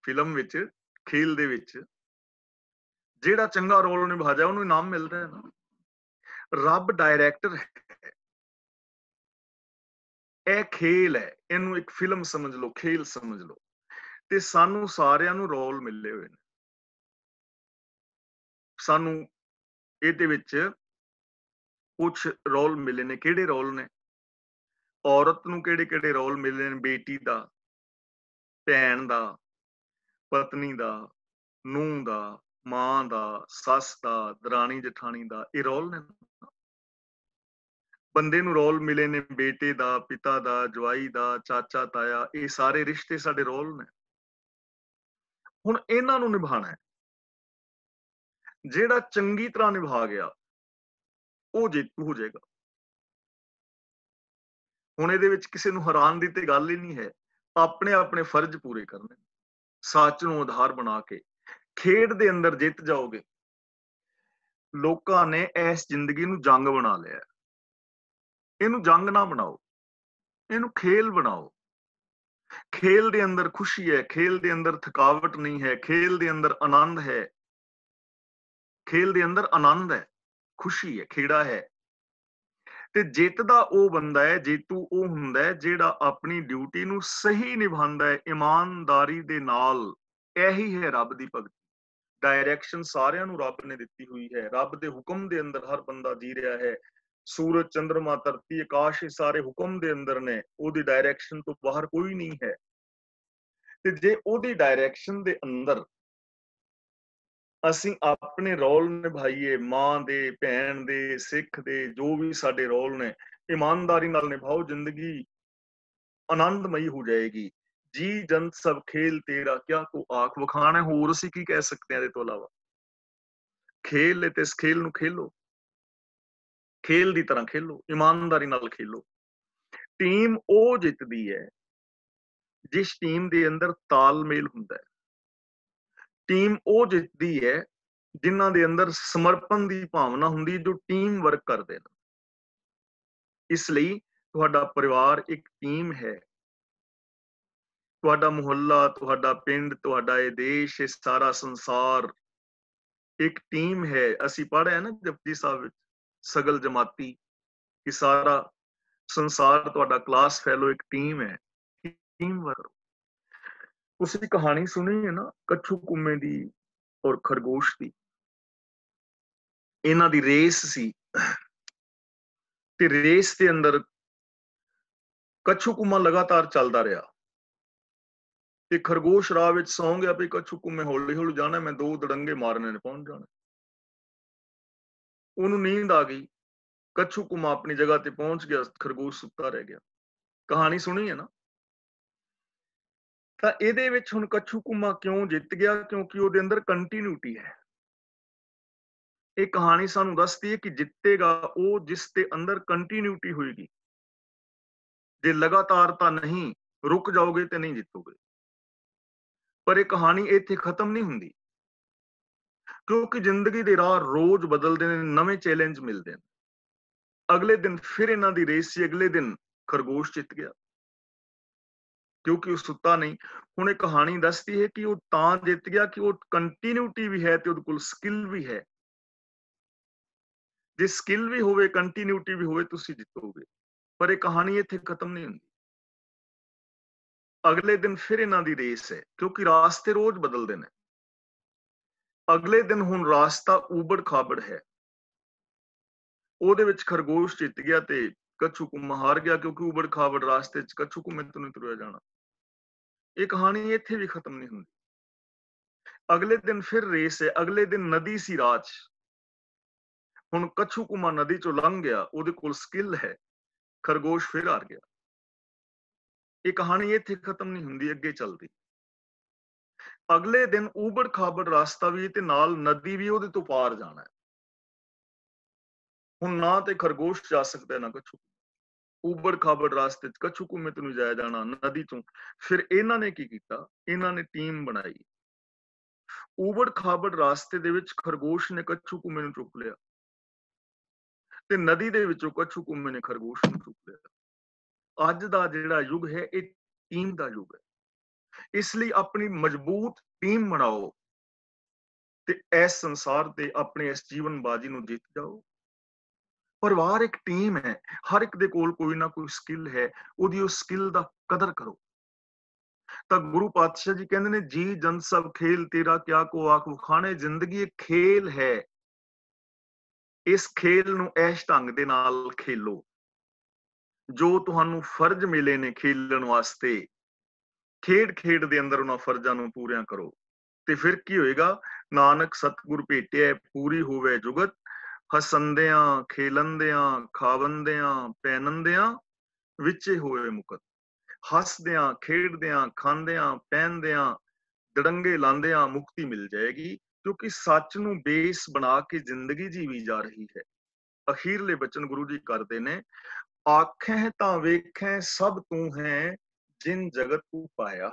Speaker 1: ਫਿਲਮ ਵਿੱਚ, ਖੇਲ ਦੇ ਵਿੱਚ ਜਿਹੜਾ ਚੰਗਾ ਰੋਲ ਨਿਭਾ ਜਾਏ ਉਹਨੂੰ ਇਨਾਮ ਮਿਲਦਾ ਹੈ ਨਾ। ਰੱਬ ਡਾਇਰੈਕਟਰ ਹੈ, ਇਹ ਖੇਲ ਹੈ, ਇਹਨੂੰ ਇੱਕ ਫਿਲਮ ਸਮਝ ਲਓ, ਖੇਲ ਸਮਝ ਲਓ। ਤੇ ਸਾਨੂੰ ਸਾਰਿਆਂ ਨੂੰ ਰੋਲ ਮਿਲੇ ਹੋਏ ਨੇ। ਸਾਨੂੰ ਇਹਦੇ ਵਿੱਚ ਕੁਝ ਰੋਲ ਮਿਲੇ ਨੇ। ਕਿਹੜੇ ਰੋਲ ਨੇ? ਔਰਤ ਨੂੰ ਕਿਹੜੇ ਕਿਹੜੇ ਰੋਲ ਮਿਲੇ ਨੇ? ਬੇਟੀ ਦਾ, ਭੈਣ ਦਾ, ਪਤਨੀ ਦਾ, ਨੂੰਹ ਦਾ, ਮਾਂ ਦਾ, ਸੱਸ ਦਾ, ਦਰਾਣੀ ਜਠਾਣੀ ਦਾ, ਇਹ ਰੋਲ ਨੇ। ਬੰਦੇ ਨੂੰ ਰੋਲ ਮਿਲੇ ਨੇ ਬੇਟੇ ਦਾ, ਪਿਤਾ ਦਾ, ਜਵਾਈ ਦਾ, ਚਾਚਾ ਤਾਇਆ, ਇਹ ਸਾਰੇ ਰਿਸ਼ਤੇ ਸਾਡੇ ਰੋਲ ਨੇ। ਹੁਣ ਇਹਨਾਂ ਨੂੰ ਨਿਭਾਣਾ ਹੈ। ਜਿਹੜਾ ਚੰਗੀ ਤਰ੍ਹਾਂ ਨਿਭਾ ਗਿਆ ਉਹ ਜੇਤੂ ਹੋ ਜਾਏਗਾ। ਹੁਣ ਇਹਦੇ ਵਿੱਚ ਕਿਸੇ ਨੂੰ ਹੈਰਾਨ ਦੀ ਤੇ ਗੱਲ ਹੀ ਨਹੀਂ ਹੈ। ਆਪਣੇ ਆਪਣੇ ਫਰਜ਼ ਪੂਰੇ ਕਰਨੇ, ਸੱਚ ਨੂੰ ਆਧਾਰ ਬਣਾ ਕੇ ਖੇਡ ਦੇ ਅੰਦਰ ਜਿੱਤ ਜਾਓਗੇ। ਲੋਕਾਂ ਨੇ ਇਸ ਜ਼ਿੰਦਗੀ ਨੂੰ ਜੰਗ ਬਣਾ ਲਿਆ। ਇਹਨੂੰ ਜੰਗ ਨਾ ਬਣਾਓ, ਇਹਨੂੰ ਖੇਲ ਬਣਾਓ। ਖੇਲ ਦੇ ਅੰਦਰ ਖੁਸ਼ੀ ਹੈ, ਖੇਲ ਦੇ ਅੰਦਰ ਥਕਾਵਟ ਨਹੀਂ ਹੈ, ਖੇਲ ਦੇ ਅੰਦਰ ਆਨੰਦ ਹੈ। ਖੇਲ ਦੇ ਅੰਦਰ ਆਨੰਦ ਹੈ, ਖੁਸ਼ੀ ਹੈ, ਖੇੜਾ ਹੈ। ਤੇ ਜਿੱਤਦਾ ਉਹ ਬੰਦਾ ਹੈ, ਜੇਤੂ ਉਹ ਹੁੰਦਾ ਹੈ ਜਿਹੜਾ ਆਪਣੀ ਡਿਊਟੀ ਨੂੰ ਸਹੀ ਨਿਭਾਉਂਦਾ ਹੈ, ਇਮਾਨਦਾਰੀ ਦੇ ਨਾਲ। ਇਹੀ ਹੈ ਰੱਬ ਦੀ ਭਗਤੀ। ਡਾਇਰੈਕਸ਼ਨ ਸਾਰਿਆਂ ਨੂੰ ਰੱਬ ਨੇ ਦਿੱਤੀ ਹੋਈ ਹੈ। ਰੱਬ ਦੇ ਹੁਕਮ ਦੇ ਅੰਦਰ ਹਰ ਬੰਦਾ ਜੀ ਰਿਹਾ ਹੈ। ਸੂਰਜ, ਚੰਦਰਮਾ, ਧਰਤੀ, ਆਕਾਸ਼, ਇਹ ਸਾਰੇ ਹੁਕਮ ਦੇ ਅੰਦਰ ਨੇ। ਉਹਦੀ ਡਾਇਰੈਕਸ਼ਨ ਤੋਂ ਬਾਹਰ ਕੋਈ ਨਹੀਂ ਹੈ। ਤੇ ਜੇ ਉਹਦੀ ਡਾਇਰੈਕਸ਼ਨ ਦੇ ਅੰਦਰ ਅਸੀਂ ਆਪਣੇ ਰੋਲ ਨਿਭਾਈਏ, ਮਾਂ ਦੇ, ਭੈਣ ਦੇ, ਸਿੱਖ ਦੇ, ਜੋ ਵੀ ਸਾਡੇ ਰੋਲ ਨੇ, ਇਮਾਨਦਾਰੀ ਨਾਲ ਨਿਭਾਓ, ਜ਼ਿੰਦਗੀ ਆਨੰਦਮਈ ਹੋ ਜਾਏਗੀ। ਜੀ ਜੰਤ ਸਭ ਖੇਲ ਤੇਰਾ, ਕਿਆ ਕੋ ਆਖ ਵਖਾਣ ਹੈ। ਹੋਰ ਅਸੀਂ ਕੀ ਕਹਿ ਸਕਦੇ ਹਾਂ ਇਹਦੇ ਤੋਂ ਇਲਾਵਾ? ਖੇਲ ਹੈ ਤੇ ਇਸ ਖੇਲ ਨੂੰ ਖੇਲੋ, ਖੇਲ ਦੀ ਤਰ੍ਹਾਂ ਖੇਲੋ, ਇਮਾਨਦਾਰੀ ਨਾਲ ਖੇਲੋ। ਟੀਮ ਉਹ ਜਿੱਤਦੀ ਹੈ ਜਿਸ ਟੀਮ ਦੇ ਅੰਦਰ ਤਾਲਮੇਲ ਹੁੰਦਾ ਹੈ। ਟੀਮ ਉਹ ਜਿੱਤਦੀ ਹੈ ਜਿਨ੍ਹਾਂ ਦੇ ਅੰਦਰ ਸਮਰਪਣ ਦੀ ਭਾਵਨਾ ਹੁੰਦੀ, ਜੋ ਟੀਮ ਵਰਕ ਕਰਦੇ ਨੇ। ਇਸ ਲਈ ਤੁਹਾਡਾ ਪਰਿਵਾਰ ਇੱਕ ਟੀਮ ਹੈ। ਤੁਹਾਡਾ ਮੁਹੱਲਾ, ਤੁਹਾਡਾ ਪਿੰਡ, ਤੁਹਾਡਾ ਇਹ ਦੇਸ਼, ਇਹ ਸਾਰਾ ਸੰਸਾਰ ਇੱਕ ਟੀਮ ਹੈ। ਅਸੀਂ ਪੜ੍ਹਿਆ ਨਾ ਜਪਜੀ ਸਾਹਿਬ ਵਿੱਚ, ਸਗਲ ਜਮਾਤੀ, ਕਿ ਸਾਰਾ ਸੰਸਾਰ ਤੁਹਾਡਾ ਕਲਾਸ ਫੈਲੋ ਇੱਕ ਟੀਮ ਹੈ। Team work. ਤੁਸੀਂ ਕਹਾਣੀ ਸੁਣੀ ਹੈ ਨਾ ਕੱਛੂ ਕੁੰਮੇ ਦੀ ਔਰ ਖਰਗੋਸ਼ ਦੀ। ਇਹਨਾਂ ਦੀ ਰੇਸ ਸੀ ਤੇ ਰੇਸ ਦੇ ਅੰਦਰ ਕੱਛੂ ਕੁੰਮਾ ਲਗਾਤਾਰ ਚੱਲਦਾ ਰਿਹਾ ਤੇ ਖਰਗੋਸ਼ ਰਾਹ ਵਿੱਚ ਸੌਂ ਗਿਆ ਵੀ ਕੱਛੂ ਕੁੰਮੇ ਹੌਲੀ ਹੌਲੀ ਜਾਣਾ, ਮੈਂ 2 ਦੜੰਗੇ ਮਾਰਨੇ ਨੇ, ਪਹੁੰਚ ਜਾਣਾ। ਉਹਨੂੰ ਨੀਂਦ ਆ ਗਈ। ਕੱਛੂ ਕੁੰਮਾ ਆਪਣੀ ਜਗ੍ਹਾ ਤੇ ਪਹੁੰਚ ਗਿਆ, ਖਰਗੋਸ਼ ਸੁੱਤਾ ਰਹਿ ਗਿਆ। ਕਹਾਣੀ ਸੁਣੀ ਹੈ ਨਾ। ਤਾਂ ਇਹਦੇ ਵਿੱਚ ਹੁਣ ਕੱਛੂ ਕੁੰਮਾ ਕਿਉਂ ਜਿੱਤ ਗਿਆ? ਕਿਉਂਕਿ ਉਹਦੇ ਅੰਦਰ ਕੰਟੀਨਿਊਟੀ ਹੈ। ਇਹ ਕਹਾਣੀ ਸਾਨੂੰ ਦੱਸਦੀ ਹੈ ਕਿ ਜਿੱਤੇਗਾ ਉਹ ਜਿਸ ਦੇ ਅੰਦਰ ਕੰਟੀਨਿਊਟੀ ਹੋਏਗੀ। ਜੇ ਲਗਾਤਾਰਤਾ ਨਹੀਂ, ਰੁਕ ਜਾਓਗੇ ਤੇ ਨਹੀਂ ਜਿੱਤੋਗੇ। ਪਰ ਇਹ ਕਹਾਣੀ ਇੱਥੇ ਖਤਮ ਨਹੀਂ ਹੁੰਦੀ, ਕਿਉਂਕਿ ਜ਼ਿੰਦਗੀ ਦੇ ਰਾਹ ਰੋਜ਼ ਬਦਲਦੇ ਨੇ, ਨਵੇਂ ਚੈਲੰਜ ਮਿਲਦੇ ਨੇ। ਅਗਲੇ ਦਿਨ ਫਿਰ ਇਹਨਾਂ ਦੀ ਰੇਸ ਸੀ। ਅਗਲੇ ਦਿਨ ਖਰਗੋਸ਼ ਜਿੱਤ ਗਿਆ ਕਿਉਂਕਿ ਉਹ ਸੁੱਤਾ ਨਹੀਂ। ਹੁਣ ਇਹ ਕਹਾਣੀ ਦੱਸਦੀ ਹੈ ਕਿ ਉਹ ਤਾਂ ਜਿੱਤ ਗਿਆ ਕਿ ਉਹ ਕੰਟੀਨਿਊਟੀ ਵੀ ਹੈ ਤੇ ਉਹਦੇ ਕੋਲ ਸਕਿੱਲ ਵੀ ਹੈ। ਜੇ ਸਕਿੱਲ ਵੀ ਹੋਵੇ, ਕੰਟੀਨਿਊਟੀ ਵੀ ਹੋਵੇ, ਤੁਸੀਂ ਜਿੱਤੋਗੇ। ਪਰ ਇਹ ਕਹਾਣੀ ਇੱਥੇ ਖਤਮ ਨਹੀਂ ਹੁੰਦੀ। ਅਗਲੇ ਦਿਨ ਫਿਰ ਇਹਨਾਂ ਦੀ ਰੇਸ ਹੈ, ਕਿਉਂਕਿ ਰਾਸਤੇ ਰੋਜ਼ ਬਦਲਦੇ ਨੇ। ਅਗਲੇ ਦਿਨ ਹੁਣ ਰਾਸਤਾ ਊਬੜ ਖਾਬੜ ਹੈ। ਉਹਦੇ ਵਿੱਚ ਖਰਗੋਸ਼ ਜਿੱਤ ਗਿਆ ਤੇ ਕੱਛੂ ਕੁੰਮਾ ਹਾਰ ਗਿਆ, ਕਿਉਂਕਿ ਊਬੜ ਖਾਬੜ ਰਾਸਤੇ 'ਚ ਕੱਛੂ ਕੁੰਮੇ ਤੋਂ ਨਹੀਂ ਤੁਰਿਆ ਜਾਣਾ। ਇਹ ਕਹਾਣੀ ਇੱਥੇ ਵੀ ਖਤਮ ਨਹੀਂ ਹੁੰਦੀ। ਅਗਲੇ ਦਿਨ ਫਿਰ ਰੇਸ ਹੈ। ਅਗਲੇ ਦਿਨ ਨਦੀ ਸੀ ਰਾਹ 'ਚ। ਹੁਣ ਕੱਛੂ ਕੁੰਮਾ ਨਦੀ ਚੋਂ ਲੰਘ ਗਿਆ, ਉਹਦੇ ਕੋਲ ਸਕਿੱਲ ਹੈ। ਖਰਗੋਸ਼ ਫਿਰ ਹਾਰ ਗਿਆ। ਇਹ ਕਹਾਣੀ ਇੱਥੇ ਖਤਮ ਨਹੀਂ ਹੁੰਦੀ, ਅੱਗੇ ਚੱਲਦੀ। ਅਗਲੇ ਦਿਨ ਊਬੜ ਖਾਬੜ ਰਾਸਤਾ ਵੀ ਤੇ ਨਾਲ ਨਦੀ ਵੀ, ਉਹਦੇ ਤੋਂ ਪਾਰ ਜਾਣਾ ਹੈ। ਹੁਣ ਨਾ ਤੇ ਖਰਗੋਸ਼ ਜਾ ਸਕਦਾ ਨਾ ਕਛੂ, ਉਬੜ ਖਾਬੜ ਰਾਸਤੇ ਚ ਕਛੂ ਘੁੰਮੇ ਤੈਨੂੰ ਜਾਇਆ ਜਾਣਾ ਨਦੀ ਤੋਂ। ਫਿਰ ਇਹਨਾਂ ਨੇ ਕੀ ਕੀਤਾ, ਇਹਨਾਂ ਨੇ ਟੀਮ ਬਣਾਈ, ਉਬੜ ਖਾਬੜ ਰਾਸਤੇ ਦੇ ਵਿੱਚ ਖਰਗੋਸ਼ ਨੇ ਕਛੂ ਘੁੰਮੇ ਨੂੰ ਚੁੱਕ ਲਿਆ ਤੇ ਨਦੀ ਦੇ ਵਿੱਚੋਂ ਕਛੂ ਘੁੰਮੇ ਨੇ ਖਰਗੋਸ਼ ਨੂੰ ਚੁੱਕ ਲਿਆ। ਅੱਜ ਦਾ ਜਿਹੜਾ ਯੁੱਗ ਹੈ ਇਹ ਟੀਮ ਦਾ ਯੁੱਗ ਹੈ, ਇਸ ਲਈ ਆਪਣੀ ਮਜ਼ਬੂਤ ਟੀਮ ਬਣਾਓ ਤੇ ਇਸ ਸੰਸਾਰ ਤੇ ਆਪਣੇ ਇਸ ਜੀਵਨ ਬਾਜੀ ਨੂੰ ਜਿੱਤ ਜਾਓ। ਪਰਿਵਾਰ ਇੱਕ ਟੀਮ ਹੈ, ਹਰ ਇੱਕ ਦੇ ਕੋਲ ਕੋਈ ਨਾ ਕੋਈ ਸਕਿੱਲ ਹੈ, ਉਹਦੀ ਉਸ ਸਕਿੱਲ ਦਾ ਕਦਰ ਕਰੋ। ਤਾਂ ਗੁਰੂ ਪਾਤਸ਼ਾਹ ਜੀ ਕਹਿੰਦੇ ਨੇ ਜੀ ਜਨ ਸਭ ਖੇਲ ਤੇਰਾ ਕਿਆ ਕੋ ਆਖ ਵਖਾਣੇ, ਜ਼ਿੰਦਗੀ ਇੱਕ ਖੇਲ ਹੈ, ਇਸ ਖੇਲ ਨੂੰ ਇਸ ਢੰਗ ਦੇ ਨਾਲ ਖੇਲੋ ਜੋ ਤੁਹਾਨੂੰ ਫਰਜ਼ ਮਿਲੇ ਨੇ ਖੇਲਣ ਵਾਸਤੇ, ਖੇਡ ਖੇਡ ਦੇ ਅੰਦਰ ਉਹਨਾਂ ਫਰਜ਼ਾਂ ਨੂੰ ਪੂਰਿਆਂ ਕਰੋ ਤੇ ਫਿਰ ਕੀ ਹੋਏਗਾ, ਨਾਨਕ ਸਤਿਗੁਰ ਭੇਟਿਆ ਪੂਰੀ ਹੋਵੇ ਜੁਗਤ, ਹਸੰਦਿਆਂ ਖੇਲੰਦਿਆਂ ਖਾਵੰਦਿਆਂ ਪਹਿਨੰਦਿਆਂ ਵਿੱਚੇ ਹੋਏ ਮੁਕਤ। ਹੱਸਦਿਆਂ ਖੇਡਦਿਆਂ ਖਾਂਦਿਆਂ ਪਹਿਨਦਿਆਂ ਦੜੰਗੇ ਲਾਂਦਿਆਂ ਮੁਕਤੀ ਮਿਲ ਜਾਏਗੀ, ਕਿਉਂਕਿ ਸੱਚ ਨੂੰ ਬੇਸ ਬਣਾ ਕੇ ਜ਼ਿੰਦਗੀ ਜੀਵੀ ਜਾ ਰਹੀ ਹੈ। ਅਖੀਰਲੇ ਬਚਨ ਗੁਰੂ ਜੀ ਕਰਦੇ ਨੇ, ਆਖੈ ਤਾਂ ਵੇਖੈ ਸਭ ਤੂੰ ਹੈ ਜਿਨ ਜਗਤ ਉਪਾਇਆ।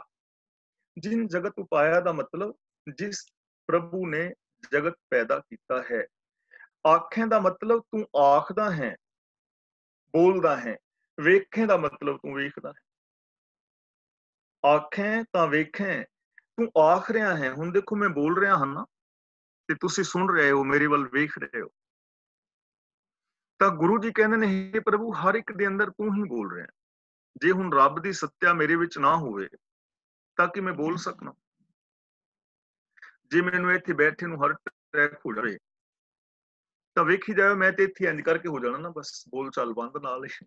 Speaker 1: ਜਿਨ ਜਗਤ ਉਪਾਇਆ ਦਾ ਮਤਲਬ ਜਿਸ ਪ੍ਰਭੂ ਨੇ ਜਗਤ ਪੈਦਾ ਕੀਤਾ ਹੈ। ਆਖੇ ਦਾ ਮਤਲਬ ਤੂੰ ਆਖਦਾ ਹੈ, ਬੋਲਦਾ ਹੈ। ਵੇਖੇ ਦਾ ਮਤਲਬ ਤੂੰ ਵੇਖਦਾ ਹੈ। ਆਖੇ ਤਾਂ ਵੇਖੇ, ਤੂੰ ਆਖ ਰਿਹਾ ਹੈ। ਹੁਣ ਦੇਖੋ ਮੈਂ ਬੋਲ ਰਿਹਾ ਹਾਂ ਨਾ ਤੇ ਤੁਸੀਂ ਸੁਣ ਰਹੇ ਹੋ, ਮੇਰੇ ਵੱਲ ਵੇਖ ਰਹੇ ਹੋ। ਤਾਂ ਗੁਰੂ ਜੀ ਕਹਿੰਦੇ ਨੇ हे ਪ੍ਰਭੂ ਹਰ ਇੱਕ ਦੇ ਅੰਦਰ ਤੂੰ ਹੀ ਬੋਲ ਰਿਹਾ। ਜੇ ਹੁਣ ਰੱਬ ਦੀ ਸੱਤਿਆ ਮੇਰੇ ਵਿੱਚ ਨਾ ਹੋਵੇ ਤਾਂ ਕਿ ਮੈਂ ਬੋਲ ਸਕਣਾ। ਜੇ ਮੈਨੂੰ ਇੱਥੇ ਬੈਠੇ ਨੂੰ ਹਰ ਟਰੈਕ ਹੋ ਜਾਵੇ ਤਾਂ ਵੇਖੀ ਜਾਵੇ ਮੈਂ ਤੇ ਇੱਥੇ ਇੰਜ ਕਰਕੇ ਹੋ ਜਾਣਾ ਨਾ, ਬਸ ਬੋਲ ਚਾਲ ਬੰਦ ਨਾਲ ਹੀ।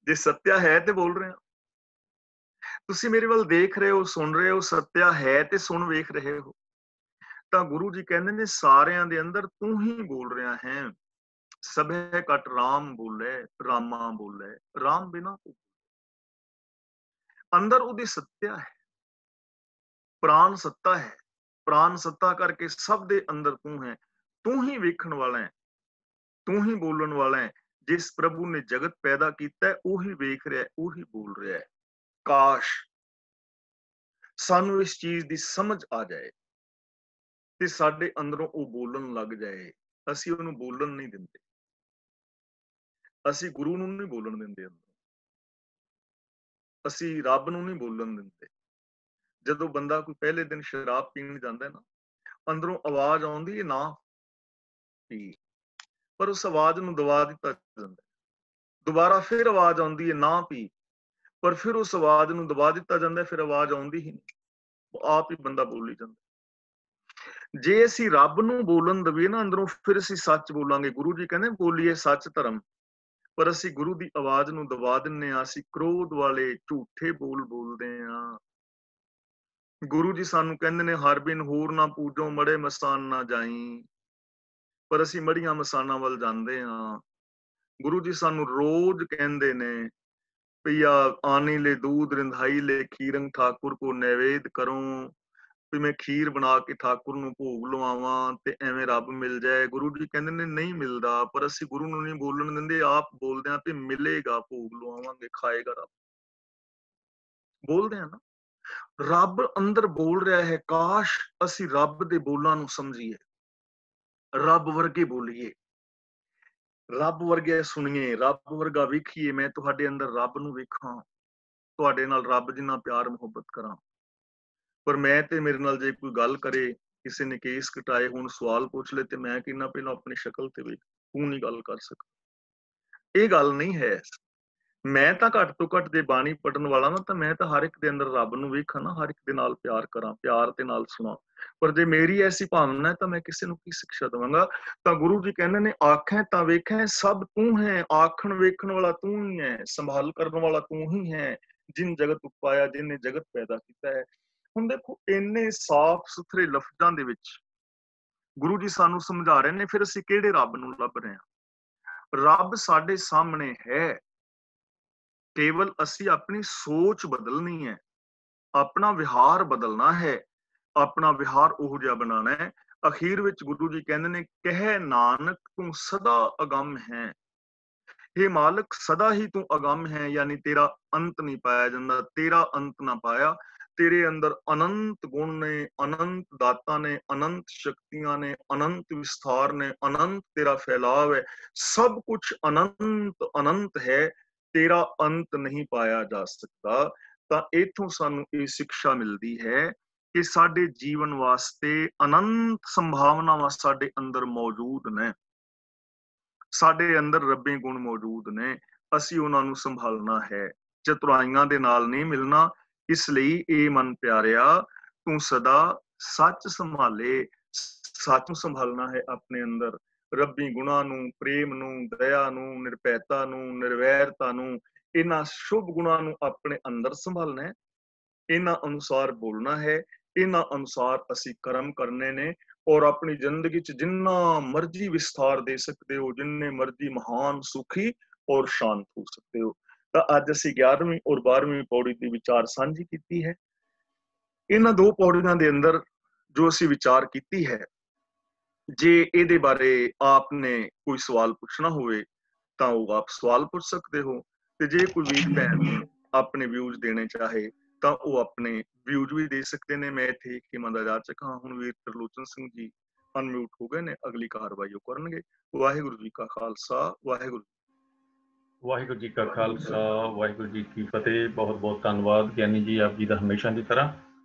Speaker 1: ਜੇ ਸੱਤਿਆ ਹੈ ਤੇ ਬੋਲ ਰਿਹਾ, ਤੁਸੀਂ ਮੇਰੇ ਵੱਲ ਦੇਖ ਰਹੇ ਹੋ, ਸੁਣ ਰਹੇ ਹੋ, ਸੱਤਿਆ ਹੈ ਤੇ ਸੁਣ ਵੇਖ ਰਹੇ ਹੋ। ਤਾਂ ਗੁਰੂ ਜੀ ਕਹਿੰਦੇ ਨੇ ਸਾਰਿਆਂ ਦੇ ਅੰਦਰ ਤੂੰ ਹੀ ਬੋਲ ਰਿਹਾ ਹੈ। ਸਭੇ ਘਟ ਰਾਮ ਬੋਲੇ ਰਾਮਾ ਬੋਲੇ, ਰਾਮ ਬਿਨਾ ਅੰਦਰ ਉਹਦੀ ਸੱਤਿਆ ਹੈ, ਪ੍ਰਾਨ ਸੱਤਾ ਹੈ। ਪ੍ਰਾਨ ਸੱਤਾ ਕਰਕੇ ਸਭ ਦੇ ਅੰਦਰ ਤੂੰ ਹੈ। ਤੂੰ ਹੀ ਵੇਖਣ ਵਾਲਾ ਹੈ, ਤੂੰ ਹੀ ਬੋਲਣ ਵਾਲਾ ਹੈ। ਜਿਸ ਪ੍ਰਭੂ ਨੇ ਜਗਤ ਪੈਦਾ ਕੀਤਾ ਉਹੀ ਵੇਖ ਰਿਹਾ, ਉਹੀ ਬੋਲ ਰਿਹਾ ਹੈ। ਕਾਸ਼ ਸਾਨੂੰ ਇਸ ਚੀਜ਼ ਦੀ ਸਮਝ ਆ ਜਾਏ ਤੇ ਸਾਡੇ ਅੰਦਰੋਂ ਉਹ ਬੋਲਣ ਲੱਗ ਜਾਏ। ਅਸੀਂ ਉਹਨੂੰ ਬੋਲਣ ਨਹੀਂ ਦਿੰਦੇ, ਅਸੀਂ ਗੁਰੂ ਨੂੰ ਨਹੀਂ ਬੋਲਣ ਦਿੰਦੇ, ਅਸੀਂ ਰੱਬ ਨੂੰ ਨਹੀਂ ਬੋਲਣ ਦਿੰਦੇ। ਜਦੋਂ ਬੰਦਾ ਕੋਈ ਪਹਿਲੇ ਦਿਨ ਸ਼ਰਾਬ ਪੀਣ ਜਾਂਦਾ ਨਾ, ਅੰਦਰੋਂ ਆਵਾਜ਼ ਆਉਂਦੀ ਹੈ ਨਾ ਪੀ, ਪਰ ਉਸ ਆਵਾਜ਼ ਨੂੰ ਦਬਾ ਦਿੱਤਾ ਜਾਂਦਾ। ਦੁਬਾਰਾ ਫਿਰ ਆਵਾਜ਼ ਆਉਂਦੀ ਹੈ ਨਾ ਪੀ, ਪਰ ਫਿਰ ਉਸ ਆਵਾਜ਼ ਨੂੰ ਦਬਾ ਦਿੱਤਾ ਜਾਂਦਾ, ਫਿਰ ਆਵਾਜ਼ ਆਉਂਦੀ ਹੀ ਨਹੀਂ, ਆਪ ਹੀ ਬੰਦਾ ਬੋਲੀ ਜਾਂਦਾ। ਜੇ ਅਸੀਂ ਰੱਬ ਨੂੰ ਬੋਲਣ ਦਈਏ ਨਾ ਅੰਦਰੋਂ, ਫਿਰ ਅਸੀਂ ਸੱਚ ਬੋਲਾਂਗੇ। ਗੁਰੂ ਜੀ ਕਹਿੰਦੇ ਬੋਲੀਏ ਸੱਚ ਧਰਮ, ਪਰ ਅਸੀਂ ਗੁਰੂ ਦੀ ਆਵਾਜ਼ ਨੂੰ ਦਬਾ ਦਿੰਨੇ ਆ। ਅਸੀਂ ਕ੍ਰੋਧ ਵਾਲੇ ਝੂਠੇ ਬੋਲ ਬੋਲਦੇ ਆ। ਗੁਰੂ ਜੀ ਸਾਨੂੰ ਕਹਿੰਦੇ ਨੇ ਹਰ ਬਿਨ ਹੋਰ ਨਾ ਪੂਜੋ, ਮੜੇ ਮਸਾਨ ਨਾ ਜਾਈ, ਪਰ ਅਸੀਂ ਮੜੀਆਂ ਮਸਾਨਾਂ ਵੱਲ ਜਾਂਦੇ ਆ। ਗੁਰੂ ਜੀ ਸਾਨੂੰ ਰੋਜ਼ ਕਹਿੰਦੇ ਨੇ ਭਈਆ ਆਨੀ ਲੈ ਦੂਧ ਰਿੰਧਾਈ ਲੈ ਖੀਰੰ ਠਾਕੁਰ ਕੋ ਨੈਵੇਦ ਕਰੋ, ਵੀ ਮੈਂ ਖੀਰ ਬਣਾ ਕੇ ਠਾਕੁਰ ਨੂੰ ਭੋਗ ਲਵਾਵਾਂ ਤੇ ਐਵੇਂ ਰੱਬ ਮਿਲ ਜਾਏ। ਗੁਰੂ ਜੀ ਕਹਿੰਦੇ ਨੇ ਨਹੀਂ ਮਿਲਦਾ, ਪਰ ਅਸੀਂ ਗੁਰੂ ਨੂੰ ਨਹੀਂ ਬੋਲਣ ਦਿੰਦੇ, ਆਪ ਬੋਲਦੇ ਆ ਵੀ ਮਿਲੇਗਾ, ਭੋਗ ਲਵਾਵਾਂਗੇ, ਖਾਏਗਾ ਰੱਬ। ਬੋਲਦੇ ਆ ਨਾ, ਰੱਬ ਅੰਦਰ ਬੋਲ ਰਿਹਾ ਹੈ। ਕਾਸ਼ ਅਸੀਂ ਰੱਬ ਦੇ ਬੋਲਾਂ ਨੂੰ ਸਮਝੀਏ, ਰੱਬ ਵਰਗੇ ਬੋਲੀਏ, ਰੱਬ ਵਰਗੇ ਸੁਣੀਏ, ਰੱਬ ਵਰਗਾ ਵੇਖੀਏ। ਮੈਂ ਤੁਹਾਡੇ ਅੰਦਰ ਰੱਬ ਨੂੰ ਵੇਖਾਂ, ਤੁਹਾਡੇ ਨਾਲ ਰੱਬ ਜਿੰਨਾ ਪਿਆਰ ਮੁਹੱਬਤ ਕਰਾਂ। ਪਰ ਮੈਂ ਤੇ ਮੇਰੇ ਨਾਲ ਜੇ ਕੋਈ ਗੱਲ ਕਰੇ, ਕਿਸੇ ਨੇ ਕੇਸ ਕਟਾਏ, ਹੁਣ ਸਵਾਲ ਪੁੱਛ ਲੈ ਤੇ ਮੈਂ ਕਿੰਨਾ ਪਹਿਲਾਂ ਆਪਣੀ ਸ਼ਕਲ ਤੇ ਵੇਖ, ਤੂੰ ਨਹੀਂ ਗੱਲ ਕਰ ਸਕਦਾ। ਇਹ ਗੱਲ ਨਹੀਂ ਹੈ। ਮੈਂ ਤਾਂ ਘੱਟ ਤੋਂ ਘੱਟ ਜੇ ਬਾਣੀ ਪੜਨ ਵਾਲਾ ਨਾ, ਤਾਂ ਮੈਂ ਤਾਂ ਹਰ ਇੱਕ ਦੇ ਅੰਦਰ ਰੱਬ ਨੂੰ ਵੇਖਾਂ ਨਾ, ਹਰ ਇੱਕ ਦੇ ਨਾਲ ਪਿਆਰ ਕਰਾਂ, ਪਿਆਰ ਦੇ ਨਾਲ ਸੁਣਾ। ਪਰ ਜੇ ਮੇਰੀ ਐਸੀ ਭਾਵਨਾ ਹੈ ਤਾਂ ਮੈਂ ਕਿਸੇ ਨੂੰ ਕੀ ਸਿੱਖਿਆ ਦੇਵਾਂਗਾ। ਤਾਂ ਗੁਰੂ ਜੀ ਕਹਿੰਦੇ ਨੇ ਆਖੈ ਤਾਂ ਵੇਖੈ ਸਭ ਤੂੰ ਹੈ। ਆਖਣ ਵੇਖਣ ਵਾਲਾ ਤੂੰ ਹੀ ਹੈ, ਸੰਭਾਲ ਕਰਨ ਵਾਲਾ ਤੂੰ ਹੀ ਹੈ। ਜਿਨ ਜਗਤ ਉਪਾਇਆ, ਜਿਹਨੇ ਜਗਤ ਪੈਦਾ ਕੀਤਾ ਹੈ। ਹੁਣ ਦੇਖੋ ਇੰਨੇ ਸਾਫ਼ ਸੁਥਰੇ ਲਫ਼ਜ਼ਾਂ ਦੇ ਵਿੱਚ ਗੁਰੂ ਜੀ ਸਾਨੂੰ ਸਮਝਾ ਰਹੇ ਨੇ, ਫਿਰ ਅਸੀਂ ਕਿਹੜੇ ਰੱਬ ਨੂੰ ਲੱਭ ਰਹੇ ਹਾਂ। ਰੱਬ ਸਾਡੇ ਸਾਹਮਣੇ ਹੈ, ਕੇਵਲ ਅਸੀਂ ਆਪਣੀ ਸੋਚ ਬਦਲਣੀ ਹੈ, ਆਪਣਾ ਵਿਹਾਰ ਬਦਲਣਾ ਹੈ, ਆਪਣਾ ਵਿਹਾਰ ਉਹ ਜਿਹਾ ਬਣਾਉਣਾ ਹੈ। ਅਖੀਰ ਵਿੱਚ ਗੁਰੂ ਜੀ ਕਹਿੰਦੇ ਨੇ, ਕਹਿ ਨਾਨਕ ਤੂੰ ਸਦਾ ਅਗੰਮ ਹੈ। हे मालिक, सदा ही तू अगम है, यानी तेरा अंत नहीं पाया जाता, तेरा अंत ना पाया। तेरे अंदर अनंत गुण ने, अनंत दाता ने, अनंत शक्तियां ने, अनंत विस्तार ने, अनंत तेरा फैलाव है, सब कुछ अनंत अनंत है, तेरा अंत नहीं पाया जा सकता। ਤਾਂ ਇਥੋਂ ਸਾਨੂੰ ਇਹ ਸਿੱਖਿਆ ਮਿਲਦੀ ਹੈ ਕਿ ਸਾਡੇ ਜੀਵਨ ਵਾਸਤੇ ਅਨੰਤ ਸੰਭਾਵਨਾਵਾਂ ਸਾਡੇ ਅੰਦਰ ਮੌਜੂਦ ਨੇ, ਸਾਡੇ ਅੰਦਰ ਰੱਬੀ ਗੁਣ ਮੌਜੂਦ ਨੇ, ਅਸੀਂ ਉਹਨਾਂ ਨੂੰ ਸੰਭਾਲਣਾ ਹੈ, ਚਤੁਰਾਈਆਂ ਦੇ ਨਾਲ ਨਹੀਂ ਮਿਲਣਾ। ਇਸ ਲਈ ਇਹ ਮਨ ਪਿਆਰਿਆ, ਤੂੰ ਸਦਾ ਸੱਚ ਸੰਭਾਲੇ, ਸੱਚ ਨੂੰ ਸੰਭਾਲਣਾ ਹੈ ਆਪਣੇ ਅੰਦਰ, ਰੱਬੀ ਗੁਣਾਂ ਨੂੰ, ਪ੍ਰੇਮ ਨੂੰ, ਦਇਆ ਨੂੰ, ਨਿਰਭੈਤਾ ਨੂੰ, ਨਿਰਵੈਰਤਾ ਨੂੰ, ਇਹਨਾਂ ਸ਼ੁਭ ਗੁਣਾਂ ਨੂੰ ਆਪਣੇ ਅੰਦਰ ਸੰਭਾਲਣਾ ਹੈ, ਇਹਨਾਂ ਅਨੁਸਾਰ ਬੋਲਣਾ ਹੈ, ਇਹਨਾਂ ਅਨੁਸਾਰ ਅਸੀਂ ਕਰਮ ਕਰਨੇ ਨੇ, ਔਰ ਆਪਣੀ ਜ਼ਿੰਦਗੀ 'ਚ ਜਿੰਨਾ ਮਰਜ਼ੀ ਵਿਸਥਾਰ ਦੇ ਸਕਦੇ ਹੋ, ਜਿੰਨੇ ਮਰਜ਼ੀ ਮਹਾਨ, ਸੁਖੀ ਔਰ ਸ਼ਾਂਤ ਹੋ ਸਕਦੇ ਹੋ। ਤਾਂ ਅੱਜ ਅਸੀਂ 11ਵੀਂ ਔਰ 12ਵੀਂ ਪੌੜੀ ਦੀ ਵਿਚਾਰ ਸਾਂਝੀ ਕੀਤੀ ਹੈ। ਇਹਨਾਂ ਦੋ ਪੌੜੀਆਂ ਦੇ ਅੰਦਰ ਜੋ ਅਸੀਂ ਵਿਚਾਰ ਕੀਤੀ ਹੈ, ਜੇ ਇਹਦੇ ਬਾਰੇ ਆਪ ਨੇ ਕੋਈ ਸਵਾਲ ਪੁੱਛਣਾ ਹੋਵੇ ਤਾਂ ਉਹ ਆਪ ਸਵਾਲ ਪੁੱਛ ਸਕਦੇ ਹੋ, ਤੇ ਜੇ ਕੋਈ ਵੀਰ ਭੈਣ ਆਪਣੇ ਵਿਊਜ਼ ਦੇਣੇ ਚਾਹੇ ਤਾਂ ਉਹ ਆਪਣੇ ਵਿਊਜ਼ ਵੀ ਦੇ ਸਕਦੇ ਨੇ। ਮੈਂ ਇੱਥੇ ਖਿਮਾ ਦਾ ਜਾਚਕ ਹਾਂ। ਹੁਣ ਵੀਰ ਤਰਲੋਚਨ ਸਿੰਘ ਜੀ ਅਨਮਿਊਟ ਹੋ ਗਏ ਨੇ, ਅਗਲੀ ਕਾਰਵਾਈ ਉਹ ਕਰਨਗੇ। ਵਾਹਿਗੁਰੂ ਜੀ ਕਾ ਖਾਲਸਾ, ਵਾਹਿਗੁਰੂ
Speaker 2: ਜੀ ਕਾ ਖਾਲਸਾ, ਵਾਹਿਗੁਰੂ ਜੀ ਕੀ ਫਤਿਹ। ਬਹੁਤ ਬਹੁਤ ਧੰਨਵਾਦ ਗਿਆਨੀ ਜੀ, ਆਪ ਜੀ ਦਾ ਹਮੇਸ਼ਾ ਦੀ ਤਰ੍ਹਾਂ।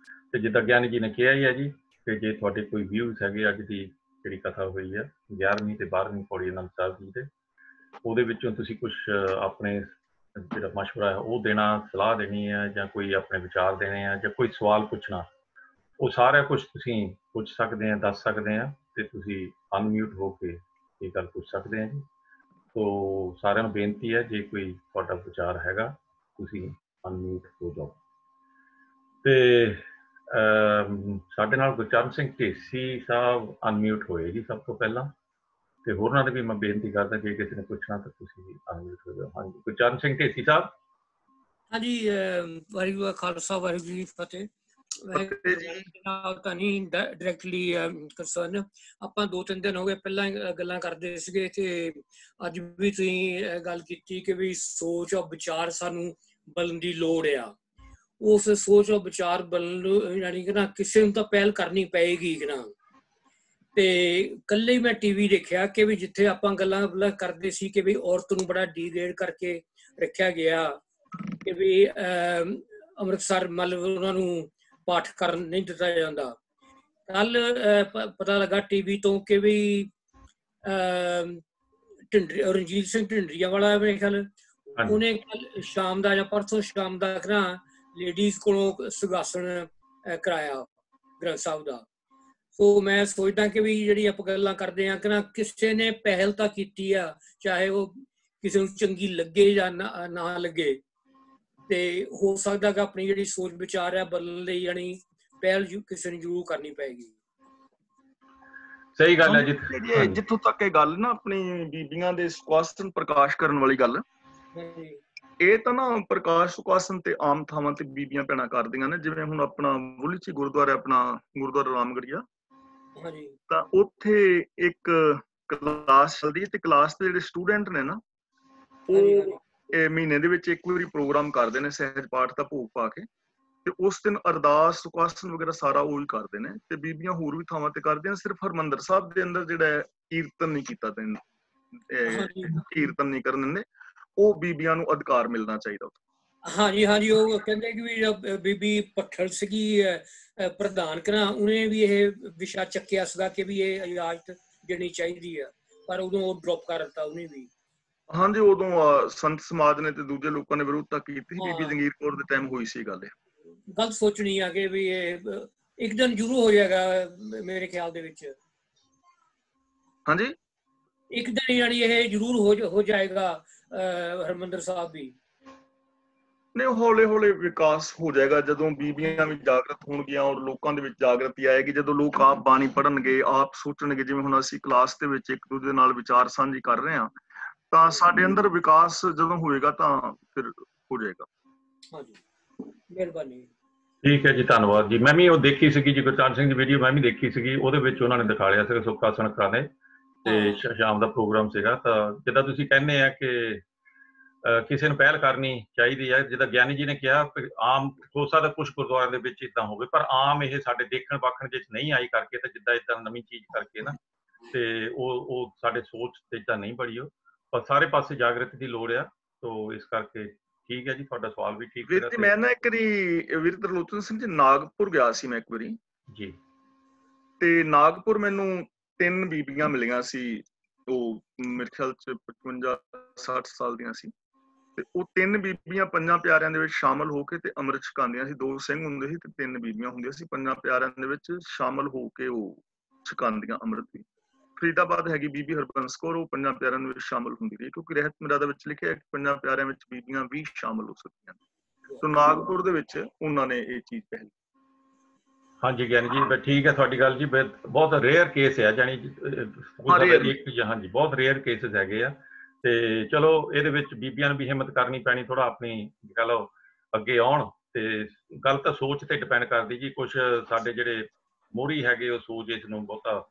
Speaker 2: ਤੇ ਜਿੱਦਾਂ ਗਿਆਨੀ ਜੀ ਨੇ ਕਿਹਾ ਹੀ ਹੈ ਜੀ, ਕਿ ਜੇ ਤੁਹਾਡੇ ਕੋਈ ਵਿਊਜ਼ ਹੈਗੇ ਅੱਜ ਦੀ ਜਿਹੜੀ ਕਥਾ ਹੋਈ ਹੈ 11ਵੀਂ ਤੇ 12ਵੀਂ ਪੌੜੀ ਆਨੰਦ ਸਾਹਿਬ ਜੀ ਦੇ, ਉਹਦੇ ਵਿੱਚੋਂ ਤੁਸੀਂ ਕੁਝ ਆਪਣੇ ਜਿਹੜਾ ਮਸ਼ਵਰਾ ਹੈ ਉਹ ਦੇਣਾ, ਸਲਾਹ ਦੇਣੀ ਹੈ, ਜਾਂ ਕੋਈ ਆਪਣੇ ਵਿਚਾਰ ਦੇਣੇ ਆ, ਜਾਂ ਕੋਈ ਸਵਾਲ ਪੁੱਛਣਾ, ਉਹ ਸਾਰਾ ਕੁਝ ਤੁਸੀਂ ਪੁੱਛ ਸਕਦੇ ਆ, ਦੱਸ ਸਕਦੇ ਆ, ਤੇ ਤੁਸੀਂ ਅਨਮਿਊਟ ਹੋ ਕੇ ਇਹ ਗੱਲ ਪੁੱਛ ਸਕਦੇ ਆ ਜੀ। ਸੋ ਸਾਰਿਆਂ ਨੂੰ ਬੇਨਤੀ ਹੈ, ਜੇ ਕੋਈ ਤੁਹਾਡਾ ਵਿਚਾਰ ਹੈਗਾ ਤੁਸੀਂ ਅਨਮਿਊਟ ਹੋ ਜਾਓ। ਤੇ ਸਾਡੇ ਨਾਲ ਗੁਰਚਰਨ ਸਿੰਘ ਢੇਸੀ ਸਾਹਿਬ ਅਨਮਿਊਟ ਹੋਏ ਜੀ ਸਭ ਤੋਂ ਪਹਿਲਾਂ, ਤੇ ਹੋਰਨਾਂ ਨੂੰ ਵੀ ਮੈਂ ਬੇਨਤੀ ਕਰਦਾ ਜੇ ਕਿਸੇ ਨੇ ਪੁੱਛਣਾ ਤਾਂ ਤੁਸੀਂ ਅਨਮਿਊਟ ਹੋ ਜਾਓ। ਹਾਂਜੀ, ਗੁਰਚਰਨ ਸਿੰਘ ਢੇਸੀ ਸਾਹਿਬ।
Speaker 3: ਹਾਂਜੀ, ਵਾਹਿਗੁਰੂ ਦਾ ਖਾਲਸਾ, ਵਾਹਿਗੁਰੂ ਜੀ ਦੀ ਫਤਿਹ। ਤਾਂ ਨਹੀਂ ਡਾਇਰੈਕਟਲੀ ਕੰਸਰਨ, ਆਪਾਂ 2-3 ਦਿਨ ਹੋ ਗਏ ਪਹਿਲਾਂ ਗੱਲਾਂ ਕਰਦੇ ਸੀਗੇ, ਤੇ ਅੱਜ ਵੀ ਤੁਸੀਂ ਗੱਲ ਕੀਤੀ ਕਿ ਵੀ ਸੋਚ ਔਰ ਵਿਚਾਰ ਸਾਨੂੰ ਬਦਲਣ ਦੀ ਲੋੜ ਆ। ਉਸ ਸੋਚ ਔਰ ਵਿਚਾਰ ਬਦਲਣ ਯਾਨੀ ਕਿ ਨਾ ਕਿਸੇ ਨੂੰ ਤਾਂ ਪਹਿਲ ਕਰਨੀ ਪਏਗੀ ਕਿ ਨਾ। ਤੇ ਕੱਲੇ ਹੀ ਮੈਂ ਟੀਵੀ ਦੇਖਿਆ ਕਿ ਵੀ ਜਿੱਥੇ ਆਪਾਂ ਗੱਲਾਂ ਕਰਦੇ ਸੀ ਕਿ ਵੀ ਔਰਤ ਨੂੰ ਬੜਾ ਡੀਗ੍ਰੇਡ ਕਰਕੇ ਰੱਖਿਆ ਗਿਆ, ਕਿ ਵੀ ਅੰਮ੍ਰਿਤਸਰ ਮਤਲਬ ਉਹਨਾਂ ਨੂੰ ਪਾਠ ਕਰਨ ਨਹੀਂ ਦਿੱਤਾ ਜਾਂਦਾ। ਕੱਲ ਪਤਾ ਲੱਗਾ ਟੀਵੀ ਤੋਂ ਕਿ ਵੀ ਰਣਜੀਤ ਸਿੰਘ ਢਿੰਡਰੀਆ ਵਾਲਾ ਮੇਰੇ ਖਿਆਲ ਉਹਨੇ ਕੱਲ ਸ਼ਾਮ ਦਾ ਜਾਂ ਪਰਸੋਂ ਸ਼ਾਮ ਦਾ ਨਾ ਲੇਡੀਜ਼ ਕੋਲੋਂ ਸੁਖਾਸਨ ਕਰਾਇਆ ਗ੍ਰੰਥ ਸਾਹਿਬ ਦਾ। ਸੋ ਮੈਂ ਸੋਚਦਾ ਕਿ ਵੀ ਜਿਹੜੀ ਆਪਾਂ ਗੱਲਾਂ ਕਰਦੇ ਹਾਂ ਕਿ ਨਾ ਕਿਸੇ ਨੇ ਪਹਿਲ ਤਾਂ ਕੀਤੀ ਆ, ਚਾਹੇ ਉਹ ਕਿਸੇ ਨੂੰ ਚੰਗੀ ਲੱਗੇ ਜਾਂ ਨਾ ਲੱਗੇ, ਤੇ ਹੋ ਸਕਦਾ ਕਿ ਆਪਣੀ ਜਿਹੜੀ ਸੋਚ ਵਿਚਾਰ ਹੈ ਬਦਲਣ ਲਈ ਯਾਨੀ ਪਹਿਲ ਕਿਸੇ ਨੂੰ ਜ਼ਰੂਰ ਕਰਨੀ ਪਏਗੀ।
Speaker 2: ਸਹੀ ਗੱਲ ਹੈ ਜੀ।
Speaker 1: ਜਿੱਥੋਂ ਤੱਕ ਇਹ ਗੱਲ ਨਾ ਆਪਣੀ ਬੀਬੀਆਂ ਦੇ ਸੁਖਾਸਨ ਪ੍ਰਕਾਸ਼ ਕਰਨ ਵਾਲੀ ਗੱਲ, ਇਹ ਤਾਂ ਨਾ ਪ੍ਰਕਾਸ਼ ਸੁਖਾਸਨ ਤੇ ਆਮ ਥਾਵਾਂ ਤੇ ਬੀਬੀਆਂ ਭੈਣਾਂ ਕਰਦੀਆਂ ਨੇ। ਜਿਵੇਂ ਹੁਣ ਆਪਣਾ ਬੁੱਲੀ 'ਚ ਗੁਰਦੁਆਰਾ, ਆਪਣਾ ਗੁਰਦੁਆਰਾ ਰਾਮਗੜੀਆ, ਤਾਂ ਉੱਥੇ ਇੱਕ ਕਲਾਸ ਚੱਲਦੀ ਹੈ, ਤੇ ਕਲਾਸ ਦੇ ਜਿਹੜੇ ਸਟੂਡੈਂਟ ਨੇ ਨਾ, ਉਹ ਮਹੀਨੇ ਦੇ ਵਿੱਚ ਇੱਕ ਵਾਰੀ ਪ੍ਰੋਗਰਾਮ ਕਰਦੇ ਨੇ ਸਹਿਜ ਪਾਠ ਦਾ ਭੋਗ ਪਾ ਕੇ, ਤੇ ਉਸ ਦਿਨ ਅਰਦਾਸ ਸੁਖਾਸਨ ਵਗੈਰਾ ਸਾਰਾ ਉਹੀ ਕਰਦੇ ਨੇ। ਤੇ ਬੀਬੀਆਂ ਹੋਰ ਵੀ ਥਾਵਾਂ ਤੇ ਕਰਦੀਆਂ, ਸਿਰਫ ਹਰਿਮੰਦਰ ਸਾਹਿਬ ਦੇ ਅੰਦਰ ਜਿਹੜਾ ਕੀਰਤਨ ਨਹੀਂ ਕੀਤਾ, ਕੀਰਤਨ ਨਹੀਂ ਕਰਨ ਦਿੰਦੇ, ਉਹ ਬੀਬੀਆਂ ਨੂੰ ਅਧਿਕਾਰ ਮਿਲਣਾ ਚਾਹੀਦਾ।
Speaker 3: ਹਾਂਜੀ, ਉਹ ਕਹਿੰਦੇ ਕਿ ਵੀ ਬੀਬੀ ਪੱਠਲ ਸੀਗੀ ਪ੍ਰਧਾਨ ਕਰਾਂ, ਉਹਨੇ ਵੀ ਇਹ ਵਿਸ਼ਾ ਚੱਕਿਆ ਸੀਗਾ ਕਿ ਵੀ ਇਹ ਇਜਾਜ਼ਤ ਦੇਣੀ ਚਾਹੀਦੀ ਆ, ਪਰ ਉਦੋਂ ਉਹ ਡ੍ਰੌਪ ਕਰ ਦਿੱਤਾ ਉਹਨੇ ਵੀ।
Speaker 1: ਹਾਂਜੀ, ਉਦੋਂ ਸੰਤ ਸਮਾਜ ਨੇ ਤੇ ਦੂਜੇ ਲੋਕਾਂ ਨੇ ਵਿਰੋਧਤਾ ਕੀਤੀ। ਬੀਬੀ ਜੰਗੀਰ ਕੌਰ ਦੇ ਟਾਈਮ ਹੋਈ ਸੀ ਗੱਲ।
Speaker 3: ਗਲਤ ਸੋਚਣੀ ਆ ਕਿ ਵੀ ਇਹ ਇੱਕ ਦਿਨ ਜ਼ਰੂਰ ਹੋ ਜਾਏਗਾ ਮੇਰੇ ਖਿਆਲ ਦੇ ਵਿੱਚ।
Speaker 1: ਹਾਂਜੀ,
Speaker 3: ਇੱਕ ਦਿਨ ਯਾਨੀ ਇਹ ਜ਼ਰੂਰ ਹੋ ਜਾਏਗਾ ਹਰਿਮੰਦਰ ਸਾਹਿਬ ਵੀ।
Speaker 1: ਨਹੀਂ, ਹੌਲੇ ਹੌਲੇ ਵਿਕਾਸ ਹੋ ਜਾਏਗਾ ਜਦੋਂ ਬੀਬੀਆਂ ਵੀ ਜਾਗਰਤ ਹੋਣਗੀਆਂ ਔਰ ਲੋਕਾਂ ਦੇ ਵਿੱਚ ਜਾਗਰਤੀ ਆਏਗੀ। ਜਦੋਂ ਲੋਕ ਆਪ ਬਾਣੀ ਪੜ੍ਹਨਗੇ, ਆਪ ਸੋਚਣਗੇ, ਜਿਵੇਂ ਹੁਣ ਅਸੀਂ ਕਲਾਸ ਦੇ ਵਿੱਚ ਇੱਕ ਦੂਜੇ ਨਾਲ ਵਿਚਾਰ ਸਾਂਝੀ ਕਰ ਰਹੇ ਹਾਂ, ਤਾਂ ਸਾਡੇ ਅੰਦਰ ਵਿਕਾਸ ਜਦੋਂ ਹੋਏਗਾ ਤਾਂ ਫਿਰ ਹੋ ਜਾਏਗਾ।
Speaker 3: ਹਾਂਜੀ, ਮਿਹਰਬਾਨੀ।
Speaker 2: ਠੀਕ ਹੈ ਜੀ, ਧੰਨਵਾਦ ਜੀ। ਮੈਂ ਵੀ ਉਹ ਦੇਖੀ ਸੀਗੀ ਜੀ ਗੁਰਚਰਨ ਸਿੰਘ ਦੀ ਵੀਡੀਓ, ਮੈਂ ਵੀ ਦੇਖੀ ਸੀਗੀ। ਉਹਦੇ ਵਿੱਚ ਉਹਨਾਂ ਨੇ ਦਿਖਾ ਲਿਆ ਸੀਗਾ ਸੁੱਖ ਆਸਣ ਕਰਾਣੇ ਤੇ ਸ਼ਾਮ ਦਾ ਪ੍ਰੋਗਰਾਮ ਸੀਗਾ। ਤਾਂ ਜਿੱਦਾਂ ਤੁਸੀਂ ਕਹਿੰਦੇ ਆ ਕਿ ਕਿਸੇ ਨੂੰ ਪਹਿਲ ਕਰਨੀ ਚਾਹੀਦੀ ਹੈ, ਜਿੱਦਾਂ ਗਿਆਨੀ ਜੀ ਨੇ ਕਿਹਾ, ਆਮ ਹੋ ਸਕਦਾ ਕੁਝ ਗੁਰਦੁਆਰਿਆਂ ਦੇ ਵਿੱਚ ਇੱਦਾਂ ਹੋਵੇ, ਪਰ ਆਮ ਇਹ ਸਾਡੇ ਦੇਖਣ ਵਾਖਣ ਚ ਨਹੀਂ ਆਈ ਕਰਕੇ, ਤੇ ਜਿੱਦਾਂ ਇੱਦਾਂ ਨਵੀਂ ਚੀਜ਼ ਕਰਕੇ ਨਾ, ਤੇ ਉਹ ਸਾਡੇ ਸੋਚ ਤੇ ਇੱਦਾਂ ਨਹੀਂ ਬੜੀ। ਉਹ ਪਰ ਸਾਰੇ ਪਾਸੇ ਜਾਗਰਤੀ ਦੀ ਲੋੜ ਆ। ਤੋ ਇਸ ਕਰਕੇ ਠੀਕ ਹੈ ਜੀ, ਤੁਹਾਡਾ ਸਵਾਲ ਵੀ ਠੀਕ
Speaker 1: ਵੀਰ ਜੀ। ਮੈਂ ਨਾ ਇੱਕ ਵਾਰੀ ਵੀਰ ਤਰਲੋਚਨ ਸਿੰਘ ਜੀ ਨਾਗਪੁਰ ਗਿਆ ਸੀ ਮੈਂ ਇੱਕ ਵਾਰੀ
Speaker 2: ਜੀ,
Speaker 1: ਤੇ ਨਾਗਪੁਰ ਮੈਨੂੰ 3 ਬੀਬੀਆਂ ਮਿਲੀਆਂ ਸੀ। ਉਹ ਮੇਰੇ ਖਿਆਲ ਚ 55-60 ਸਾਲ ਦੀਆਂ ਸੀ ਤੇ ਉਹ 3 ਬੀਬੀਆਂ 5 ਪਿਆਰਿਆਂ ਦੇ ਵਿੱਚ ਸ਼ਾਮਲ ਹੋ ਕੇ ਤੇ ਅੰਮ੍ਰਿਤ ਛਕਾਉਂਦੀਆਂ ਸੀ। 2 ਸਿੰਘ ਹੁੰਦੇ ਸੀ ਤੇ 3 ਬੀਬੀਆਂ ਹੁੰਦੀਆਂ ਸੀ। 5 ਪਿਆਰਿਆਂ ਦੇ ਵਿੱਚ ਸ਼ਾਮਲ ਹੋ ਕੇ ਉਹ ਛਕਾਉਂਦੀਆਂ ਅੰਮ੍ਰਿਤ ਵੀ। ਫਰੀਦਾਬਾਦ ਹੈਗੀ ਬੀਬੀ ਹਰਬੰਸ ਕੌਰ, ਉਹ 5 ਪਿਆਰਿਆਂ ਦੇ ਵਿੱਚ ਸ਼ਾਮਲ ਹੁੰਦੀ ਰਹੀ, ਕਿਉਂਕਿ ਰਹਿਤ ਮੁਰਾਦਾ ਵਿੱਚ ਲਿਖਿਆ ਕਿ 5 ਪਿਆਰਿਆਂ ਵਿੱਚ ਬੀਬੀਆਂ ਵੀ ਸ਼ਾਮਲ ਹੋ ਸਕਦੀਆਂ ਨੇ। ਸੋ ਨਾਗਪੁਰ ਦੇ ਵਿੱਚ ਉਹਨਾਂ ਨੇ ਇਹ ਚੀਜ਼ ਪਹਿਲੀ।
Speaker 2: ਹਾਂਜੀ ਗਿਆਨੀ ਜੀ, ਠੀਕ ਹੈ ਤੁਹਾਡੀ ਗੱਲ ਜੀ। ਬਹੁਤ ਰੇਅਰ ਕੇਸ ਹੈ, ਜਾਨੀ ਹਾਂਜੀ ਬਹੁਤ ਰੇਅਰ ਕੇਸਿਸ ਹੈਗੇ ਆ। ਤੇ ਚਲੋ ਇਹਦੇ ਵਿੱਚ ਬੀਬੀਆਂ ਨੂੰ ਵੀ ਹਿੰਮਤ ਕਰਨੀ ਪੈਣੀ, ਥੋੜਾ ਆਪਣੀ ਕਹ ਲਓ ਅੱਗੇ ਆਉਣ। ਤੇ ਗੱਲ ਤਾਂ ਸੋਚ ਤੇ ਡਿਪੈਂਡ ਕਰਦੀ ਜੀ। ਕੁਝ ਸਾਡੇ ਜਿਹੜੇ ਮੋਹਰੀ ਹੈਗੇ ਉਹ ਸੋਚ ਇਸ ਨੂੰ ਬਹੁਤਾ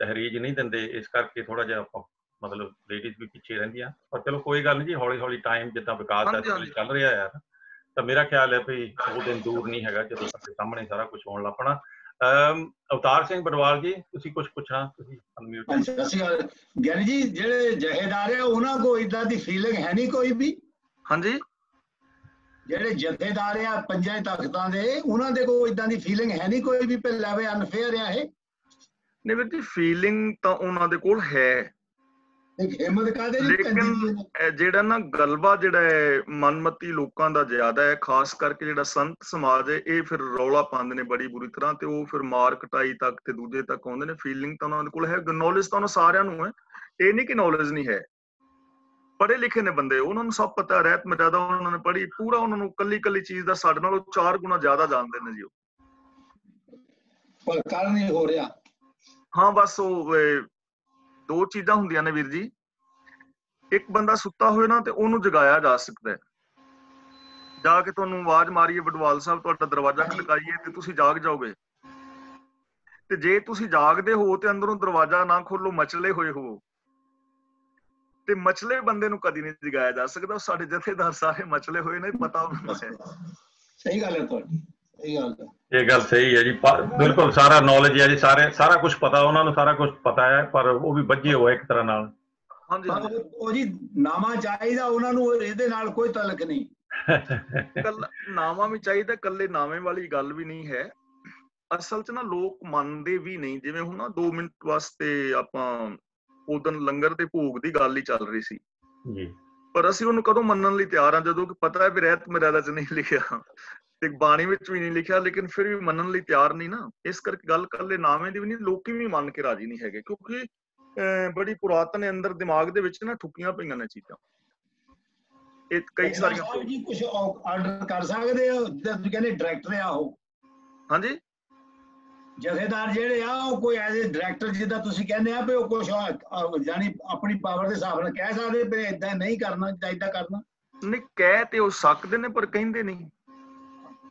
Speaker 2: ਤਹਿਰੀਜ ਨਹੀਂ ਦਿੰਦੇ, ਇਸ ਕਰਕੇ ਥੋੜਾ ਜਿਹਾ ਆਪਾਂ ਮਤਲਬ ਲੇਡੀਜ਼ ਵੀ ਪਿੱਛੇ ਰਹਿੰਦੀਆਂ। ਪਰ ਚਲੋ ਕੋਈ ਗੱਲ ਨਹੀਂ ਜੀ, ਹੌਲੀ ਹੌਲੀ ਟਾਈਮ ਜਿੱਦਾਂ ਵਿਕਾਸ ਦਾ ਚੱਲ ਰਿਹਾ ਯਾਰ, ਤਾਂ ਮੇਰਾ ਖਿਆਲ ਹੈ ਵੀ ਉਹ ਦਿਨ ਦੂਰ ਨਹੀਂ ਹੈਗਾ ਜਦੋਂ ਸਾਡੇ ਸਾਹਮਣੇ ਸਾਰਾ ਕੁਝ ਹੋਣ ਲੱਪਣਾ। ਅਵਤਾਰ ਸਿੰਘ ਬਡਵਾਲ ਜੀ, ਤੁਸੀਂ ਕੁਝ ਪੁੱਛਣਾ? ਤੁਸੀਂ
Speaker 4: ਸਤਿ ਸ਼੍ਰੀ ਅਕਾਲ ਗਿਆਨੀ ਜੀ। ਜਿਹੜੇ ਜਥੇਦਾਰ ਆ ਉਹਨਾਂ ਕੋਲ ਇਦਾਂ ਦੀ ਫੀਲਿੰਗ ਹੈ ਨਹੀਂ ਕੋਈ ਵੀ?
Speaker 1: ਹਾਂਜੀ,
Speaker 4: ਜਿਹੜੇ ਜਥੇਦਾਰ ਆ 5 ਤਖਤਾਂ ਦੇ, ਉਹਨਾਂ ਦੇ ਕੋਲ ਇਦਾਂ ਦੀ ਫੀਲਿੰਗ ਹੈ ਨਹੀਂ ਕੋਈ ਵੀ ਪਹਿਲਾਂ ਵੀ ਅਨਫੇਅਰ ਆ ਇਹ?
Speaker 1: ਨਹੀਂ ਵੀਰ ਜੀ, ਫੀਲਿੰਗ ਤਾਂ ਉਹਨਾਂ ਦੇ ਕੋਲ ਹੈ, ਲੇਕਿਨ ਜਿਹੜਾ ਨਾ ਗਲਬਾ ਜਿਹੜਾ ਹੈ ਮਨਮਤੀ ਲੋਕਾਂ ਦਾ ਜ਼ਿਆਦਾ ਹੈ, ਖਾਸ ਕਰਕੇ ਜਿਹੜਾ ਸੰਤ ਸਮਾਜ ਹੈ, ਇਹ ਫਿਰ ਰੌਲਾ ਪਾਉਂਦੇ ਨੇ ਬੜੀ ਬੁਰੀ ਤਰ੍ਹਾਂ, ਤੇ ਉਹ ਫਿਰ ਮਾਰ ਕਟਾਈ ਤੱਕ ਤੇ ਦੂਜੇ ਤੱਕ ਆਉਂਦੇ ਨੇ। ਫੀਲਿੰਗ ਤਾਂ ਉਹਨਾਂ ਦੇ ਕੋਲ ਹੈ, ਨੌਲੇਜ ਤਾਂ ਉਹਨਾਂ ਸਾਰਿਆਂ ਨੂੰ ਹੈ, ਇਹ ਨਹੀਂ ਕਿ ਨੌਲੇਜ ਨਹੀਂ ਹੈ। ਪੜ੍ਹੇ ਲਿਖੇ ਨੇ ਬੰਦੇ, ਉਹਨਾਂ ਨੂੰ ਸਭ ਪਤਾ, ਰਹਿਤ ਮਰਜ਼ਾਦਾ ਉਹਨਾਂ ਨੇ ਪੜ੍ਹੀ, ਪੂਰਾ ਉਹਨਾਂ ਨੂੰ ਕੱਲੀ ਕੱਲੀ ਚੀਜ਼ ਦਾ ਸਾਡੇ ਨਾਲੋਂ 4 ਗੁਣਾ ਜ਼ਿਆਦਾ ਜਾਣਦੇ ਨੇ ਜੀ ਉਹ।
Speaker 4: ਪਰ ਕਰ ਨਹੀਂ ਹੋ ਰਿਹਾ।
Speaker 1: ਹਾਂ, ਬਸ ਉਹ 2 ਚੀਜ਼ਾਂ ਹੁੰਦੀਆਂ ਨੇ ਵੀਰ ਜੀ। ਇੱਕ ਬੰਦਾ ਸੁੱਤਾ ਹੋਏ ਨਾ ਤੇ ਉਹਨੂੰ ਜਗਾਇਆ ਜਾ ਸਕਦਾ ਹੈ। ਜਾ ਕੇ ਤੁਹਾਨੂੰ ਆਵਾਜ਼ ਮਾਰੀਏ ਬਡਵਾਲ ਸਾਹਿਬ ਤੁਹਾਡਾ ਦਰਵਾਜ਼ਾ ਖੜਕਾਈਏ ਤੇ ਤੁਸੀਂ ਜਾਗ ਜਾਓਗੇ। ਤੇ ਜੇ ਤੁਸੀਂ ਜਾਗਦੇ ਹੋ ਤੇ ਅੰਦਰੋਂ ਦਰਵਾਜ਼ਾ ਨਾ ਖੋਲੋ, ਮਚਲੇ ਹੋਏ ਹੋ, ਤੇ ਮਚਲੇ ਬੰਦੇ ਨੂੰ ਕਦੀ ਨਹੀਂ ਜਗਾਇਆ ਜਾ ਸਕਦਾ। ਸਾਡੇ ਜਥੇਦਾਰ ਸਾਰੇ ਮਚਲੇ ਹੋਏ ਨੇ, ਪਤਾ ਉਹਨਾਂ ਨੂੰ।
Speaker 4: ਸਹੀ ਗੱਲ ਹੈ ਤੁਹਾਡੀ, ਸਹੀ ਗੱਲ ਹੈ।
Speaker 2: ਇਹ ਗੱਲ ਸਹੀ ਹੈ ਜੀ, ਬਿਲਕੁਲ ਸਾਰਾ ਨੌਲੇਜ ਹੈ ਜੀ, ਸਾਰਾ ਕੁਝ ਪਤਾ ਉਹਨਾਂ ਨੂੰ, ਸਾਰਾ ਕੁਝ ਪਤਾ ਹੈ, ਪਰ ਉਹ ਵੀ ਬੱਝੇ ਹੋਏ ਇੱਕ ਤਰ੍ਹਾਂ ਨਾਲ।
Speaker 1: ਹਾਂਜੀ,
Speaker 4: ਉਹ ਜੀ ਨਾਮਾ ਚਾਹੀਦਾ ਉਹਨਾਂ ਨੂੰ, ਇਹਦੇ ਨਾਲ ਕੋਈ ਤਲਕ ਨਹੀਂ।
Speaker 1: ਨਾਮਾ ਵੀ ਚਾਹੀਦਾ, ਕੱਲੇ ਨਾਵੇਂ ਵਾਲੀ ਗੱਲ ਵੀ ਨਹੀਂ ਹੈ। ਅਸਲ 'ਚ ਨਾ ਲੋਕ ਮੰਨਦੇ ਵੀ ਨਹੀਂ। ਜਿਵੇਂ ਹੁਣ ਨਾ 2 ਮਿੰਟ ਵਾਸਤੇ ਆਪਾਂ ਉਦੋਂ ਲੰਗਰ ਤੇ ਭੋਗ ਦੀ ਗੱਲ ਹੀ ਚੱਲ ਰਹੀ ਸੀ
Speaker 2: ਜੀ,
Speaker 1: ਪਰ ਅਸੀਂ ਉਹਨੂੰ ਕਦੋਂ ਮੰਨਣ ਲਈ ਤਿਆਰ ਹਾਂ ਜਦੋਂ ਕਿ ਪਤਾ ਹੈ ਵੀ ਰਹਿਤ ਮਰਜ਼ਾਦਾ 'ਚ ਨਹੀਂ ਲਿਖਿਆ ਤੇ ਬਾਣੀ ਵਿੱਚ ਵੀ ਨਹੀਂ ਲਿਖਿਆ, ਲੇਕਿਨ ਫਿਰ ਵੀ ਮੰਨਣ ਲਈ ਤਿਆਰ ਨਹੀਂ ਨਾ। ਇਸ ਕਰਕੇ ਗੱਲ ਕੱਲੇ ਨਾਵੇਂ ਦੀ ਵੀ ਨਹੀਂ, ਲੋਕੀ ਵੀ ਮੰਨ ਕੇ ਰਾਜੀ ਨਹੀਂ ਹੈਗੇ, ਕਿਉਂਕਿ ਬੜੀ ਪੁਰਾਤਨ ਅੰਦਰ ਦਿਮਾਗ ਦੇ ਵਿੱਚ ਨਾ ਠੁੱਕੀਆਂ ਪਈਆਂ ਨੇ ਚੀਜ਼ਾਂ। ਇਹ ਕਈ ਸਾਰੀਆਂ
Speaker 4: ਜੀ ਕੁਝ ਆਰਡਰ ਕਰ ਸਕਦੇ ਹੋ, ਜਿੱਦਾਂ ਤੁਸੀਂ ਕਹਿੰਦੇ ਡਾਇਰੈਕਟਰ ਆ ਉਹ?
Speaker 1: ਹਾਂਜੀ,
Speaker 4: ਜਥੇਦਾਰ ਜਿਹੜੇ ਆ ਉਹ ਕੋਈ ਐਜ਼ ਏ ਡਾਇਰੈਕਟਰ, ਜਿੱਦਾਂ ਤੁਸੀਂ ਕਹਿੰਦੇ ਆ ਵੀ ਉਹ ਕੁਝ ਜਾਨੀ ਆਪਣੀ ਪਾਵਰ ਦੇ ਹਿਸਾਬ ਨਾਲ ਕਹਿ ਸਕਦੇ ਵੀ ਏਦਾਂ ਨਹੀਂ ਕਰਨਾ, ਏਦਾਂ ਕਰਨਾ? ਨਹੀਂ,
Speaker 1: ਕਹਿ ਤੇ ਉਹ ਸਕਦੇ ਨੇ ਪਰ ਕਹਿੰਦੇ ਨਹੀਂ।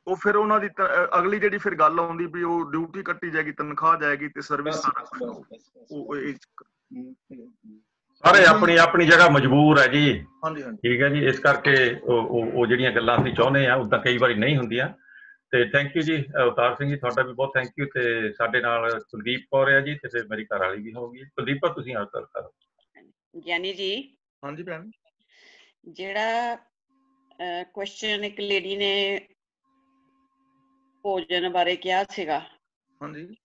Speaker 1: ਉਹ ਫਿਰ ਉਹਨਾਂ ਦੀ ਅਗਲੀ ਜਿਹੜੀ ਫਿਰ ਗੱਲ ਆਉਂਦੀ ਵੀ ਉਹ ਡਿਊਟੀ ਕੱਟੀ ਜਾਏਗੀ, ਤਨਖਾਹ ਜਾਏਗੀ ਤੇ ਸਰਵਿਸ ਸਾਰਾ
Speaker 2: ਸਾਰੇ ਆਪਣੀ ਆਪਣੀ ਜਗ੍ਹਾ ਮਜਬੂਰ ਹੈ ਜੀ।
Speaker 1: ਹਾਂਜੀ ਹਾਂਜੀ,
Speaker 2: ਠੀਕ ਹੈ ਜੀ। ਇਸ ਕਰਕੇ ਉਹ ਜਿਹੜੀਆਂ ਗੱਲਾਂ ਅਸੀਂ ਚਾਹੁੰਦੇ ਆ ਉਦਾਂ ਕਈ ਵਾਰੀ ਨਹੀਂ ਹੁੰਦੀਆਂ। ਤੇ ਥੈਂਕ ਯੂ ਜੀ ਅਵਤਾਰ ਸਿੰਘ ਜੀ, ਤੁਹਾਡਾ ਵੀ ਬਹੁਤ ਥੈਂਕ ਯੂ। ਤੇ ਸਾਡੇ ਨਾਲ ਕੁਲਦੀਪ ਕੌਰ ਹੈ ਜੀ, ਤੇ ਫਿਰ ਮੇਰੀ ਘਰ ਵਾਲੀ ਵੀ ਹੋਊਗੀ। ਕੁਲਦੀਪ ਤੁਸੀਂ ਆ ਕਰੋ।
Speaker 5: ਗਿਆਨੀ ਜੀ।
Speaker 1: ਹਾਂਜੀ ਭੈਣ।
Speaker 5: ਜਿਹੜਾ ਕੁਐਸਚਨ ਇੱਕ ਲੇਡੀ ਨੇ ਭੋਜਨ ਬਾਰੇ ਕਿਹਾ ਸੀਗਾ,
Speaker 1: ਹਾਂਜੀ,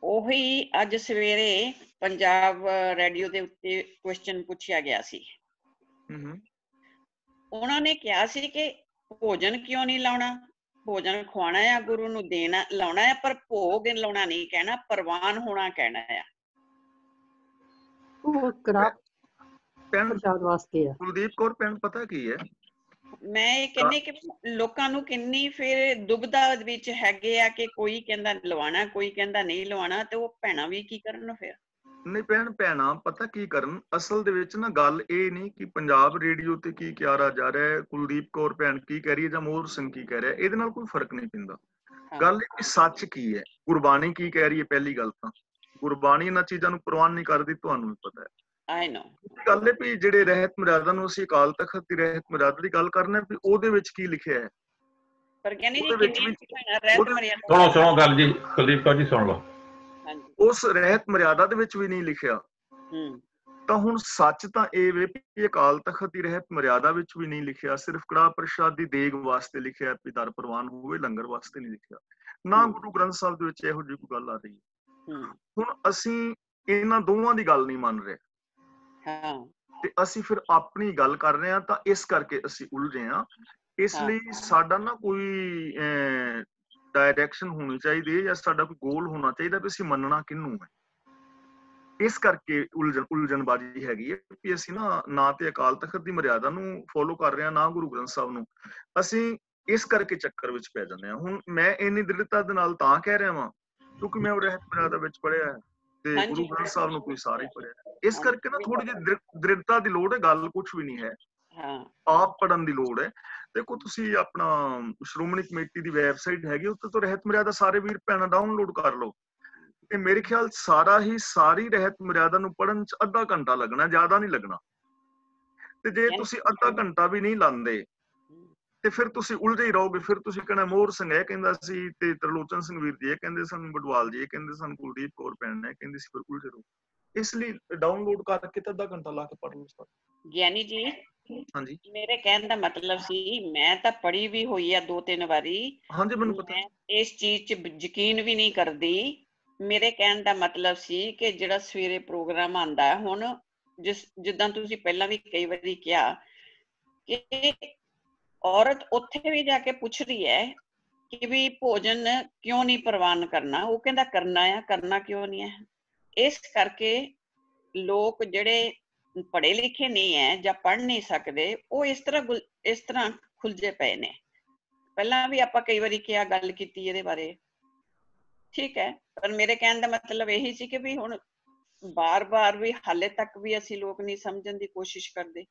Speaker 5: ਉਹੀ ਅੱਜ ਸਵੇਰੇ ਪੰਜਾਬ ਰੇਡੀਓ ਦੇ ਉੱਤੇ ਕੁਐਸਚਨ ਪੁੱਛਿਆ ਗਿਆ ਸੀ। ਉਹਨਾਂ ਨੇ ਕਿਹਾ ਸੀ ਕਿ ਭੋਜਨ ਕਿਉਂ ਨਹੀਂ ਲਾਉਣਾ, ਭੋਜਨ ਖਵਾਉਣਾ ਆ, ਗੁਰੂ ਨੂੰ ਦੇਣਾ ਲਾਉਣਾ ਹੈ, ਪਰ ਭੋਗ ਲਾਉਣਾ ਨਹੀਂ ਕਹਿਣਾ, ਪ੍ਰਵਾਨ ਹੋਣਾ ਕਹਿਣਾ ਆ।
Speaker 6: ਪ੍ਰਸ਼ਾਦ ਵਾਸਤੇ ਆ।
Speaker 1: ਕੁਲਦੀਪ ਕੌਰ ਭੈਣ, ਪਤਾ ਕੀ ਹੈ,
Speaker 5: ਮੈਂ ਇਹ ਕਹਿੰਦੀ ਕਿ ਲੋਕਾਂ ਨੂੰ ਕਿੰਨੀ ਫਿਰ ਦੁਬਿਧਾ ਵਿੱਚ ਹੈਗੇ ਆ ਕਿ ਕੋਈ ਕਹਿੰਦਾ ਲਵਾਉਣਾ, ਕੋਈ ਕਹਿੰਦਾ ਨਹੀਂ ਲਵਾਉਣਾ, ਤੇ ਉਹ ਭੈਣਾਂ ਵੀ ਕੀ ਕਰਨ ਫਿਰ?
Speaker 1: ਨਹੀਂ ਭੈਣਾਂ ਪਤਾ ਕੀ ਕਰਨ, ਅਸਲ ਦੇ ਵਿੱਚ ਨਾ ਗੱਲ ਇਹ ਨਹੀਂ ਕਿ ਪੰਜਾਬ ਰੇਡੀਓ ਤੇ ਕੀ ਕਿਹਾ ਜਾ ਰਿਹਾ ਹੈ, ਕੁਲਦੀਪ ਕੌਰ ਭੈਣ ਕੀ ਕਹਿ ਰਹੀ ਹੈ ਜਾਂ ਮੋਹਰ ਸਿੰਘ ਕੀ ਕਹਿ ਰਿਹਾ, ਇਹਦੇ ਨਾਲ ਕੋਈ ਫਰਕ ਨਹੀਂ ਪੈਂਦਾ। ਗੱਲ ਇਹ ਕਿ ਸੱਚ ਕੀ ਹੈ, ਗੁਰਬਾਣੀ ਕੀ ਕਹਿ ਰਹੀ ਹੈ। ਪਹਿਲੀ ਗੱਲ ਤਾਂ ਗੁਰਬਾਣੀ ਇਹਨਾਂ ਚੀਜ਼ਾਂ ਨੂੰ ਪ੍ਰਵਾਨ ਨਹੀਂ ਕਰਦੀ, ਤੁਹਾਨੂੰ ਵੀ ਪਤਾ ਹੈ।
Speaker 5: ਆਈ ਨੋ
Speaker 1: ਗੱਲ ਹੈ ਵੀ ਜਿਹੜੇ ਰਹਿਤ ਮਰਿਆਦਾ ਨੂੰ ਅਸੀਂ ਅਕਾਲ ਤਖਤ ਦੀ ਰਹਿਤ ਮਰਿਆਦਾ ਦੀ ਗੱਲ ਕਰਨਾ ਵੀ ਉਹਦੇ ਵਿੱਚ ਕੀ ਲਿਖਿਆ ਹੈ।
Speaker 5: ਪਰ ਗਿਆਨੀ ਜੀ ਕਿੰਨੀਆਂ ਰਹਿਤ ਮਰਿਆਦਾ
Speaker 2: ਸੁਣੋ ਗੱਲ ਜੀ ਕੁਲਦੀਪ ਕੌਰ ਜੀ, ਸੁਣ ਲਓ।
Speaker 1: ਉਸ ਰਹਿਤ ਮਰਿਆਦਾ ਦੇ ਵਿੱਚ ਵੀ ਨਹੀਂ ਲਿਖਿਆ। ਤਾਂ ਹੁਣ ਸੱਚ ਤਾਂ ਇਹ ਵੇ ਕਿ ਅਕਾਲ ਤਖਤ ਦੀ ਰਹਿਤ ਮਰਿਆਦਾ ਵਿੱਚ ਵੀ ਨਹੀਂ ਲਿਖਿਆ, ਸਿਰਫ ਕੜਾਹ ਪ੍ਰਸ਼ਾਦ ਦੀ ਦੇਗ ਵਾਸਤੇ ਲਿਖਿਆ, ਦਰ ਪ੍ਰਵਾਨ ਹੋਵੇ, ਲੰਗਰ ਵਾਸਤੇ ਨਹੀਂ ਲਿਖਿਆ। ਨਾ ਗੁਰੂ ਗ੍ਰੰਥ ਸਾਹਿਬ ਦੇ ਵਿੱਚ ਇਹੋ ਜਿਹੀ ਕੋਈ ਗੱਲ ਆ ਰਹੀ ਹੈ। ਹੁਣ ਅਸੀਂ ਇਹਨਾਂ ਦੋਵਾਂ ਦੀ ਗੱਲ ਨਹੀਂ ਮੰਨ ਰਹੇ ਤੇ ਅਸੀਂ ਫਿਰ ਆਪਣੀ ਗੱਲ ਕਰ ਰਹੇ ਹਾਂ, ਤਾਂ ਇਸ ਕਰਕੇ ਅਸੀਂ ਉਲਝੇ ਹਾਂ। ਇਸ ਲਈ ਸਾਡਾ ਨਾ ਕੋਈ ਡਾਇਰੈਕਸ਼ਨ ਹੋਣੀ ਚਾਹੀਦੀ ਹੈ ਜਾਂ ਸਾਡਾ ਕੋਈ ਗੋਲ ਹੋਣਾ ਚਾਹੀਦਾ ਵੀ ਅਸੀਂ ਮੰਨਣਾ ਕਿਹਨੂੰ ਹੈ। ਇਸ ਕਰਕੇ ਉਲਝਣਬਾਜ਼ੀ ਹੈਗੀ ਹੈ ਕਿ ਅਸੀਂ ਨਾ ਤੇ ਅਕਾਲ ਤਖਤ ਦੀ ਮਰਿਆਦਾ ਨੂੰ ਫੋਲੋ ਕਰ ਰਹੇ ਹਾਂ, ਨਾ ਗੁਰੂ ਗ੍ਰੰਥ ਸਾਹਿਬ ਨੂੰ। ਅਸੀਂ ਇਸ ਕਰਕੇ ਚੱਕਰ ਵਿੱਚ ਪੈ ਜਾਂਦੇ ਹਾਂ। ਹੁਣ ਮੈਂ ਇੰਨੀ ਦ੍ਰਿੜਤਾ ਦੇ ਨਾਲ ਤਾਂ ਕਹਿ ਰਿਹਾ ਵਾਂ ਕਿਉਂਕਿ ਮੈਂ ਉਹ ਰਹਿਤ ਮਰਿਆਦਾ ਵਿੱਚ ਪੜ੍ਹਿਆ ਹੈ ਤੇ ਗੁਰੂ ਗ੍ਰੰਥ ਸਾਹਿਬ ਨੂੰ ਕੋਈ ਸਾਰਾ ਹੀ ਪੜ੍ਹਿਆ। ਇਸ ਕਰਕੇ ਨਾ ਥੋੜੀ ਜਿਹੀ ਦ੍ਰਿੜਤਾ ਦੀ ਲੋੜ ਹੈ, ਗੱਲ ਕੁਛ ਵੀ ਨਹੀਂ ਹੈ। ਆਪ ਪੜ੍ਹਨ ਦੀ ਲੋੜ ਹੈ। ਦੇਖੋ ਤੁਸੀਂ ਆਪਣਾ ਸ਼੍ਰੋਮਣੀ ਕਮੇਟੀ ਦੀ ਵੈਬਸਾਈਟ ਹੈਗੀ, ਉੱਤੇ ਤੋਂ ਰਹਿਤ ਮਰਿਆਦਾ ਸਾਰੇ ਵੀਰ ਭੈਣਾਂ ਡਾਊਨਲੋਡ ਕਰ ਲਓ ਤੇ ਮੇਰੇ ਖਿਆਲ ਸਾਰੀ ਰਹਿਤ ਮਰਿਆਦਾ ਨੂੰ ਪੜ੍ਹਨ ਚ ਅੱਧਾ ਘੰਟਾ ਲੱਗਣਾ, ਜ਼ਿਆਦਾ ਨਹੀਂ ਲੱਗਣਾ। ਤੇ ਜੇ ਤੁਸੀਂ ਅੱਧਾ ਘੰਟਾ ਵੀ ਨਹੀਂ ਲਾਉਂਦੇ ਤੇ ਫਿਰ ਤੁਸੀਂ ਉਲਝੇ ਹੀ ਰਹੋਗੇ। ਫਿਰ ਤੁਸੀਂ ਕਹਿਣਾ ਮੋਹਰ ਸਿੰਘ ਇਹ ਕਹਿੰਦਾ ਸੀ ਤੇ ਤਰਲੋਚਨ ਸਿੰਘ ਵੀਰ ਜੀ ਇਹ ਕਹਿੰਦੇ ਸਨ, ਬਡਵਾਲ ਜੀ ਇਹ ਕਹਿੰਦੇ ਸਨ, ਕੁਲਦੀਪ ਕੌਰ ਭੈਣ ਨੇ ਕਹਿੰਦੀ ਸੀ, ਫਿਰ ਉਲਝੇ ਰਹੋ। ਇਸ ਲਈ ਡਾਊਨਲੋਡ ਕਰਕੇ ਤਾਂ ਅੱਧਾ ਘੰਟਾ ਲਾ ਕੇ ਪੜ੍ਹ ਲਓ।
Speaker 5: ਗਿਆਨੀ ਜੀ
Speaker 1: ਹਾਂਜੀ,
Speaker 5: ਮੇਰੇ ਕਹਿਣ ਦਾ ਮਤਲਬ ਸੀ, ਮੈਂ ਤਾਂ ਪੜ੍ਹੀ ਵੀ ਹੋਈ ਆ 2-3 ਵਾਰੀ।
Speaker 1: ਹਾਂਜੀ ਮੈਨੂੰ ਪਤਾ।
Speaker 5: ਇਸ ਚੀਜ਼ 'ਚ ਯਕੀਨ ਵੀ ਨਹੀਂ ਕਰਦੀ। ਮੇਰੇ ਕਹਿਣ ਦਾ ਮਤਲਬ ਸੀ ਕਿ ਜਿਹੜਾ ਸਵੇਰੇ ਪ੍ਰੋਗਰਾਮ ਆਉਂਦਾ ਹੁਣ, ਜਿੱਦਾਂ ਤੁਸੀਂ ਪਹਿਲਾਂ ਵੀ ਕਈ ਵਾਰੀ ਕਿਹਾ ਕਿ ਔਰਤ ਉੱਥੇ ਵੀ ਜਾ ਕੇ ਪੁੱਛ ਰਹੀ ਹੈ ਕਿ ਵੀ ਭੋਜਨ ਕਿਉਂ ਨਹੀਂ ਪ੍ਰਵਾਨ ਕਰਨਾ। ਉਹ ਕਹਿੰਦਾ ਕਰਨਾ ਆ, ਕਰਨਾ ਕਿਉਂ ਨਹੀਂ ਹੈ। ਇਸ ਕਰਕੇ ਲੋਕ ਜਿਹੜੇ ਪੜ੍ਹੇ ਲਿਖੇ ਨਹੀਂ ਹੈ ਜਾਂ ਪੜ੍ਹ ਨਹੀਂ ਸਕਦੇ, ਉਹ ਇਸ ਤਰ੍ਹਾਂ ਖੁੱਲ੍ਹੇ ਪਏ ਨੇ। ਪਹਿਲਾਂ ਵੀ ਆਪਾਂ ਕਈ ਵਾਰੀ ਕਿਹਾ, ਗੱਲ ਕੀਤੀ ਇਹਦੇ ਬਾਰੇ, ਠੀਕ ਹੈ। ਪਰ ਮੇਰੇ ਕਹਿਣ ਦਾ ਮਤਲਬ ਇਹੀ ਸੀ ਕਿ ਵੀ ਹੁਣ ਬਾਰ-ਬਾਰ ਵੀ ਹਾਲੇ ਤੱਕ ਵੀ ਅਸੀਂ ਲੋਕ ਨਹੀਂ ਸਮਝਣ ਦੀ ਕੋਸ਼ਿਸ਼ ਕਰਦੇ।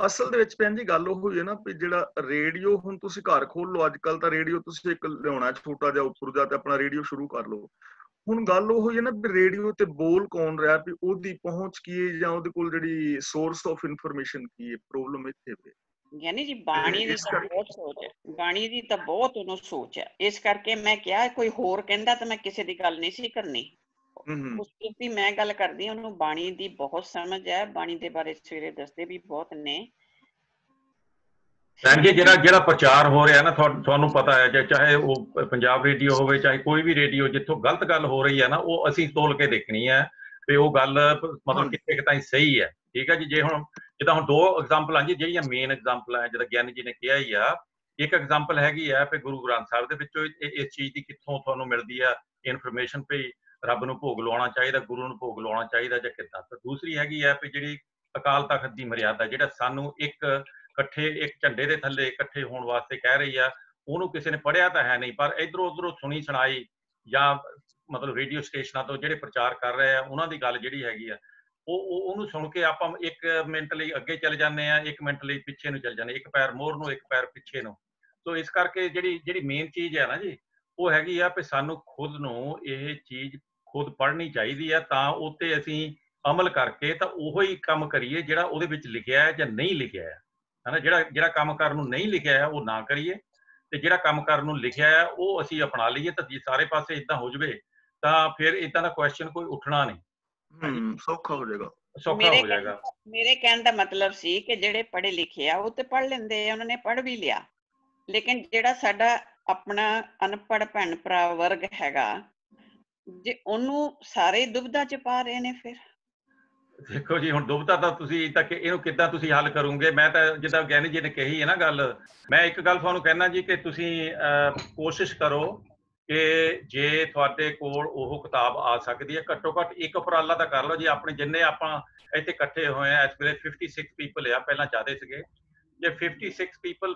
Speaker 1: ਅਸਲ ਦੇ ਵਿੱਚ ਭੈਣ ਜੀ ਗੱਲ ਉਹ ਹੋਈ ਹੈ ਨਾ ਵੀ ਜਿਹੜਾ ਰੇਡੀਓ, ਹੁਣ ਤੁਸੀਂ ਘਰ ਖੋਲ ਲਓ, ਅੱਜ ਕੱਲ ਤਾਂ ਰੇਡੀਓ ਤੁਸੀਂ ਇੱਕ ਲਿਆਉਣਾ ਛੋਟਾ ਜਿਹਾ ਉੱਪਰ ਜਾ ਤੇ ਆਪਣਾ ਰੇਡੀਓ ਸ਼ੁਰੂ ਕਰ ਲਓ। ਹੁਣ ਗੱਲ ਉਹ ਹੋਈ ਹੈ ਨਾ ਵੀ ਰੇਡੀਓ ਤੇ ਬੋਲ ਕੌਣ ਰਿਹਾ, ਵੀ ਉਹਦੀ ਪਹੁੰਚ ਕੀ ਹੈ ਜਾਂ ਉਹਦੇ ਕੋਲ ਜਿਹੜੀ ਸੋਰਸ ਆਫ ਇਨਫੋਰਮੇਸ਼ਨ ਕੀ ਹੈ। ਪ੍ਰੋਬਲਮ ਇੱਥੇ ਹੈ
Speaker 5: ਯਾਨੀ ਜੀ ਬਾਣੀ ਦੀ ਤਾਂ ਬਹੁਤ ਸੋਚ ਹੈ, ਬਾਣੀ ਦੀ ਤਾਂ ਬਹੁਤ ਉਹਨੂੰ ਸੋਚ ਹੈ। ਇਸ ਕਰਕੇ ਮੈਂ ਕਿਹਾ ਕੋਈ ਹੋਰ ਕਹਿੰਦਾ ਤਾਂ ਮੈਂ ਕਿਸੇ ਦੀ ਗੱਲ ਨਹੀਂ ਸੀ ਕਰਨੀ। ਉਸ ਦੀ ਮੈਂ ਗੱਲ ਕਰਦੀ, ਉਹਨੂੰ ਬਾਣੀ ਦੀ ਬਹੁਤ ਸਮਝ ਹੈ, ਬਾਣੀ ਦੇ ਬਾਰੇ ਸਵੇਰੇ ਦੱਸਦੇ ਵੀ ਬਹੁਤ ਨੇ।
Speaker 2: ਜਿਹੜਾ ਪ੍ਰਚਾਰ ਹੋ ਰਿਹਾ ਨਾ, ਤੁਹਾਨੂੰ ਪਤਾ ਹੈ, ਚਾਹੇ ਉਹ ਪੰਜਾਬ ਰੇਡੀਓ ਹੋਵੇ ਚਾਹੇ ਕੋਈ ਵੀ ਰੇਡੀਓ, ਜਿੱਥੋਂ ਗਲਤ ਗੱਲ ਹੋ ਰਹੀ ਹੈ ਨਾ, ਉਹ ਅਸੀਂ ਤੋਲ ਕੇ ਦੇਖਣੀ ਹੈ ਵੀ ਉਹ ਗੱਲ ਮਤਲਬ ਕਿੱਥੇ ਕਿ ਤਾਈਂ ਸਹੀ ਹੈ। ਠੀਕ ਹੈ ਜੀ। ਜੇ ਹੁਣ ਜਿੱਦਾਂ ਹੁਣ 2 ਐਗਜ਼ਾਮਪਲਾਂ ਜੀ ਜਿਹੜੀਆਂ ਮੇਨ ਐਗਜ਼ਾਮਪਲਾਂ ਹੈ, ਜਿੱਦਾਂ ਗਿਆਨੀ ਜੀ ਨੇ ਕਿਹਾ ਹੀ ਆ। ਇੱਕ ਐਗਜ਼ਾਮਪਲ ਹੈਗੀ ਆ ਵੀ ਗੁਰੂ ਗ੍ਰੰਥ ਸਾਹਿਬ ਦੇ ਵਿੱਚੋਂ ਇਸ ਚੀਜ਼ ਦੀ ਕਿੱਥੋਂ ਤੁਹਾਨੂੰ ਮਿਲਦੀ ਆ ਇਨਫੋਰਮੇਸ਼ਨ ਵੀ ਰੱਬ ਨੂੰ ਭੋਗ ਲਾਉਣਾ ਚਾਹੀਦਾ, ਗੁਰੂ ਨੂੰ ਭੋਗ ਲਾਉਣਾ ਚਾਹੀਦਾ ਜਾਂ ਕਿੱਦਾਂ। ਤੇ ਦੂਸਰੀ ਹੈਗੀ ਆ ਵੀ ਜਿਹੜੀ ਅਕਾਲ ਤਖਤ ਦੀ ਮਰਿਆਦਾ, ਜਿਹੜਾ ਸਾਨੂੰ ਇੱਕ ਝੰਡੇ ਦੇ ਥੱਲੇ ਇਕੱਠੇ ਹੋਣ ਵਾਸਤੇ ਕਹਿ ਰਹੀ ਆ, ਉਹਨੂੰ ਕਿਸੇ ਨੇ ਪੜ੍ਹਿਆ ਤਾਂ ਹੈ ਨਹੀਂ, ਪਰ ਇੱਧਰੋਂ ਉੱਧਰੋਂ ਸੁਣੀ ਸੁਣਾਈ ਜਾਂ ਮਤਲਬ ਰੇਡੀਓ ਸਟੇਸ਼ਨਾਂ ਤੋਂ ਜਿਹੜੇ ਪ੍ਰਚਾਰ ਕਰ ਰਹੇ ਆ, ਉਹਨਾਂ ਦੀ ਗੱਲ ਜਿਹੜੀ ਹੈਗੀ ਆ, ਉਹਨੂੰ ਸੁਣ ਕੇ ਆਪਾਂ 1 ਮਿੰਟ ਲਈ ਅੱਗੇ ਚਲੇ ਜਾਂਦੇ ਆ, 1 ਮਿੰਟ ਲਈ ਪਿੱਛੇ ਨੂੰ ਚਲੇ ਜਾਂਦੇ, ਇੱਕ ਪੈਰ ਮੋਹਰ ਨੂੰ, ਇੱਕ ਪੈਰ ਪਿੱਛੇ ਨੂੰ। ਸੋ ਇਸ ਕਰਕੇ ਜਿਹੜੀ ਮੇਨ ਚੀਜ਼ ਹੈ ਨਾ ਜੀ, ਉਹ ਹੈਗੀ ਆ ਵੀ ਸਾਨੂੰ ਖੁਦ ਨੂੰ ਇਹ ਚੀਜ਼ ਖੁਦ ਪੜ੍ਹਨੀ ਚਾਹੀਦੀ ਆ, ਤਾਂ ਉੱਤੇ ਅਸੀਂ ਅਮਲ ਕਰਕੇ ਤਾਂ ਉਹੋ ਹੀ ਕੰਮ ਕਰੀਏ ਜਿਹੜਾ ਉਹਦੇ ਵਿੱਚ ਲਿਖਿਆ ਹੈ ਜਾਂ ਨਹੀਂ ਲਿਖਿਆ ਹੈ। ਹਨਾ, ਜਿਹੜਾ ਕੰਮ ਕਰਨ ਨੂੰ ਨਹੀਂ ਲਿਖਿਆ ਹੈ ਉਹ ਨਾ ਕਰੀਏ, ਤੇ ਜਿਹੜਾ ਕੰਮ ਕਰਨ ਨੂੰ ਲਿਖਿਆ ਹੈ ਉਹ ਅਸੀਂ ਅਪਣਾ ਲਈਏ। ਤਾਂ ਜੇ ਸਾਰੇ ਪਾਸੇ ਏਦਾਂ ਹੋ ਜਾਵੇ ਤਾਂ ਫਿਰ ਏਦਾਂ ਦਾ ਕੁਐਸਚਨ ਕੋਈ ਉੱਠਣਾ ਨਹੀਂ,
Speaker 1: ਸੌਖਾ ਹੋ ਜਾਏਗਾ,
Speaker 2: ਸੌਖਾ ਹੋ ਜਾਏਗਾ।
Speaker 5: ਮੇਰੇ ਕਹਿਣ ਦਾ ਮਤਲਬ ਸੀ ਕਿ ਜਿਹੜੇ ਪੜ੍ਹੇ ਲਿਖੇ ਆ ਉਹ ਤੇ ਪੜ੍ਹ ਲੈਂਦੇ ਆ, ਉਹਨਾਂ ਨੇ ਪੜ੍ਹ ਵੀ ਲਿਆ, ਲੇਕਿਨ ਜਿਹੜਾ ਸਾਡਾ ਆਪਣਾ ਅਨਪੜ੍ਹ ਭੈਣ ਭਰਾ ਵਰਗ ਹੈਗਾ, ਜੇ ਉਹਨੂੰ ਸਾਰੇ ਦੁਬਿਧਾ ਚ ਪਾ ਰਹੇ ਨੇ। ਫਿਰ
Speaker 2: ਦੇਖੋ ਜੀ, ਹੁਣ ਦੁਬਿਧਾ ਤਾਂ ਤੁਸੀਂ ਤਾਂ ਇਹਨੂੰ ਕਿੱਦਾਂ ਤੁਸੀਂ ਹੱਲ ਕਰੋਗੇ। ਮੈਂ ਤਾਂ ਜਿੱਦਾਂ ਗਿਆਨੀ ਜੀ ਨੇ ਕਹੀ ਹੈ ਨਾ ਗੱਲ, ਮੈਂ ਇੱਕ ਗੱਲ ਤੁਹਾਨੂੰ ਕਹਿਣਾ ਜੀ ਕਿ ਤੁਸੀਂ ਕੋਸ਼ਿਸ਼ ਕਰੋ ਕਿ ਜੇ ਤੁਹਾਡੇ ਕੋਲ ਉਹ ਕਿਤਾਬ ਆ ਸਕਦੀ ਹੈ, ਘੱਟੋ ਘੱਟ ਇੱਕ ਉਪਰਾਲਾ ਤਾਂ ਕਰ ਲਓ ਜੀ। ਆਪਣੇ ਜਿੰਨੇ ਆਪਾਂ ਇੱਥੇ ਇਕੱਠੇ ਹੋਏ ਆ ਇਸ ਵੇਲੇ 56 ਪੀਪਲ ਆ, ਪਹਿਲਾਂ ਜ਼ਿਆਦਾ ਸੀਗੇ। ਜੇ 56 ਪੀਪਲ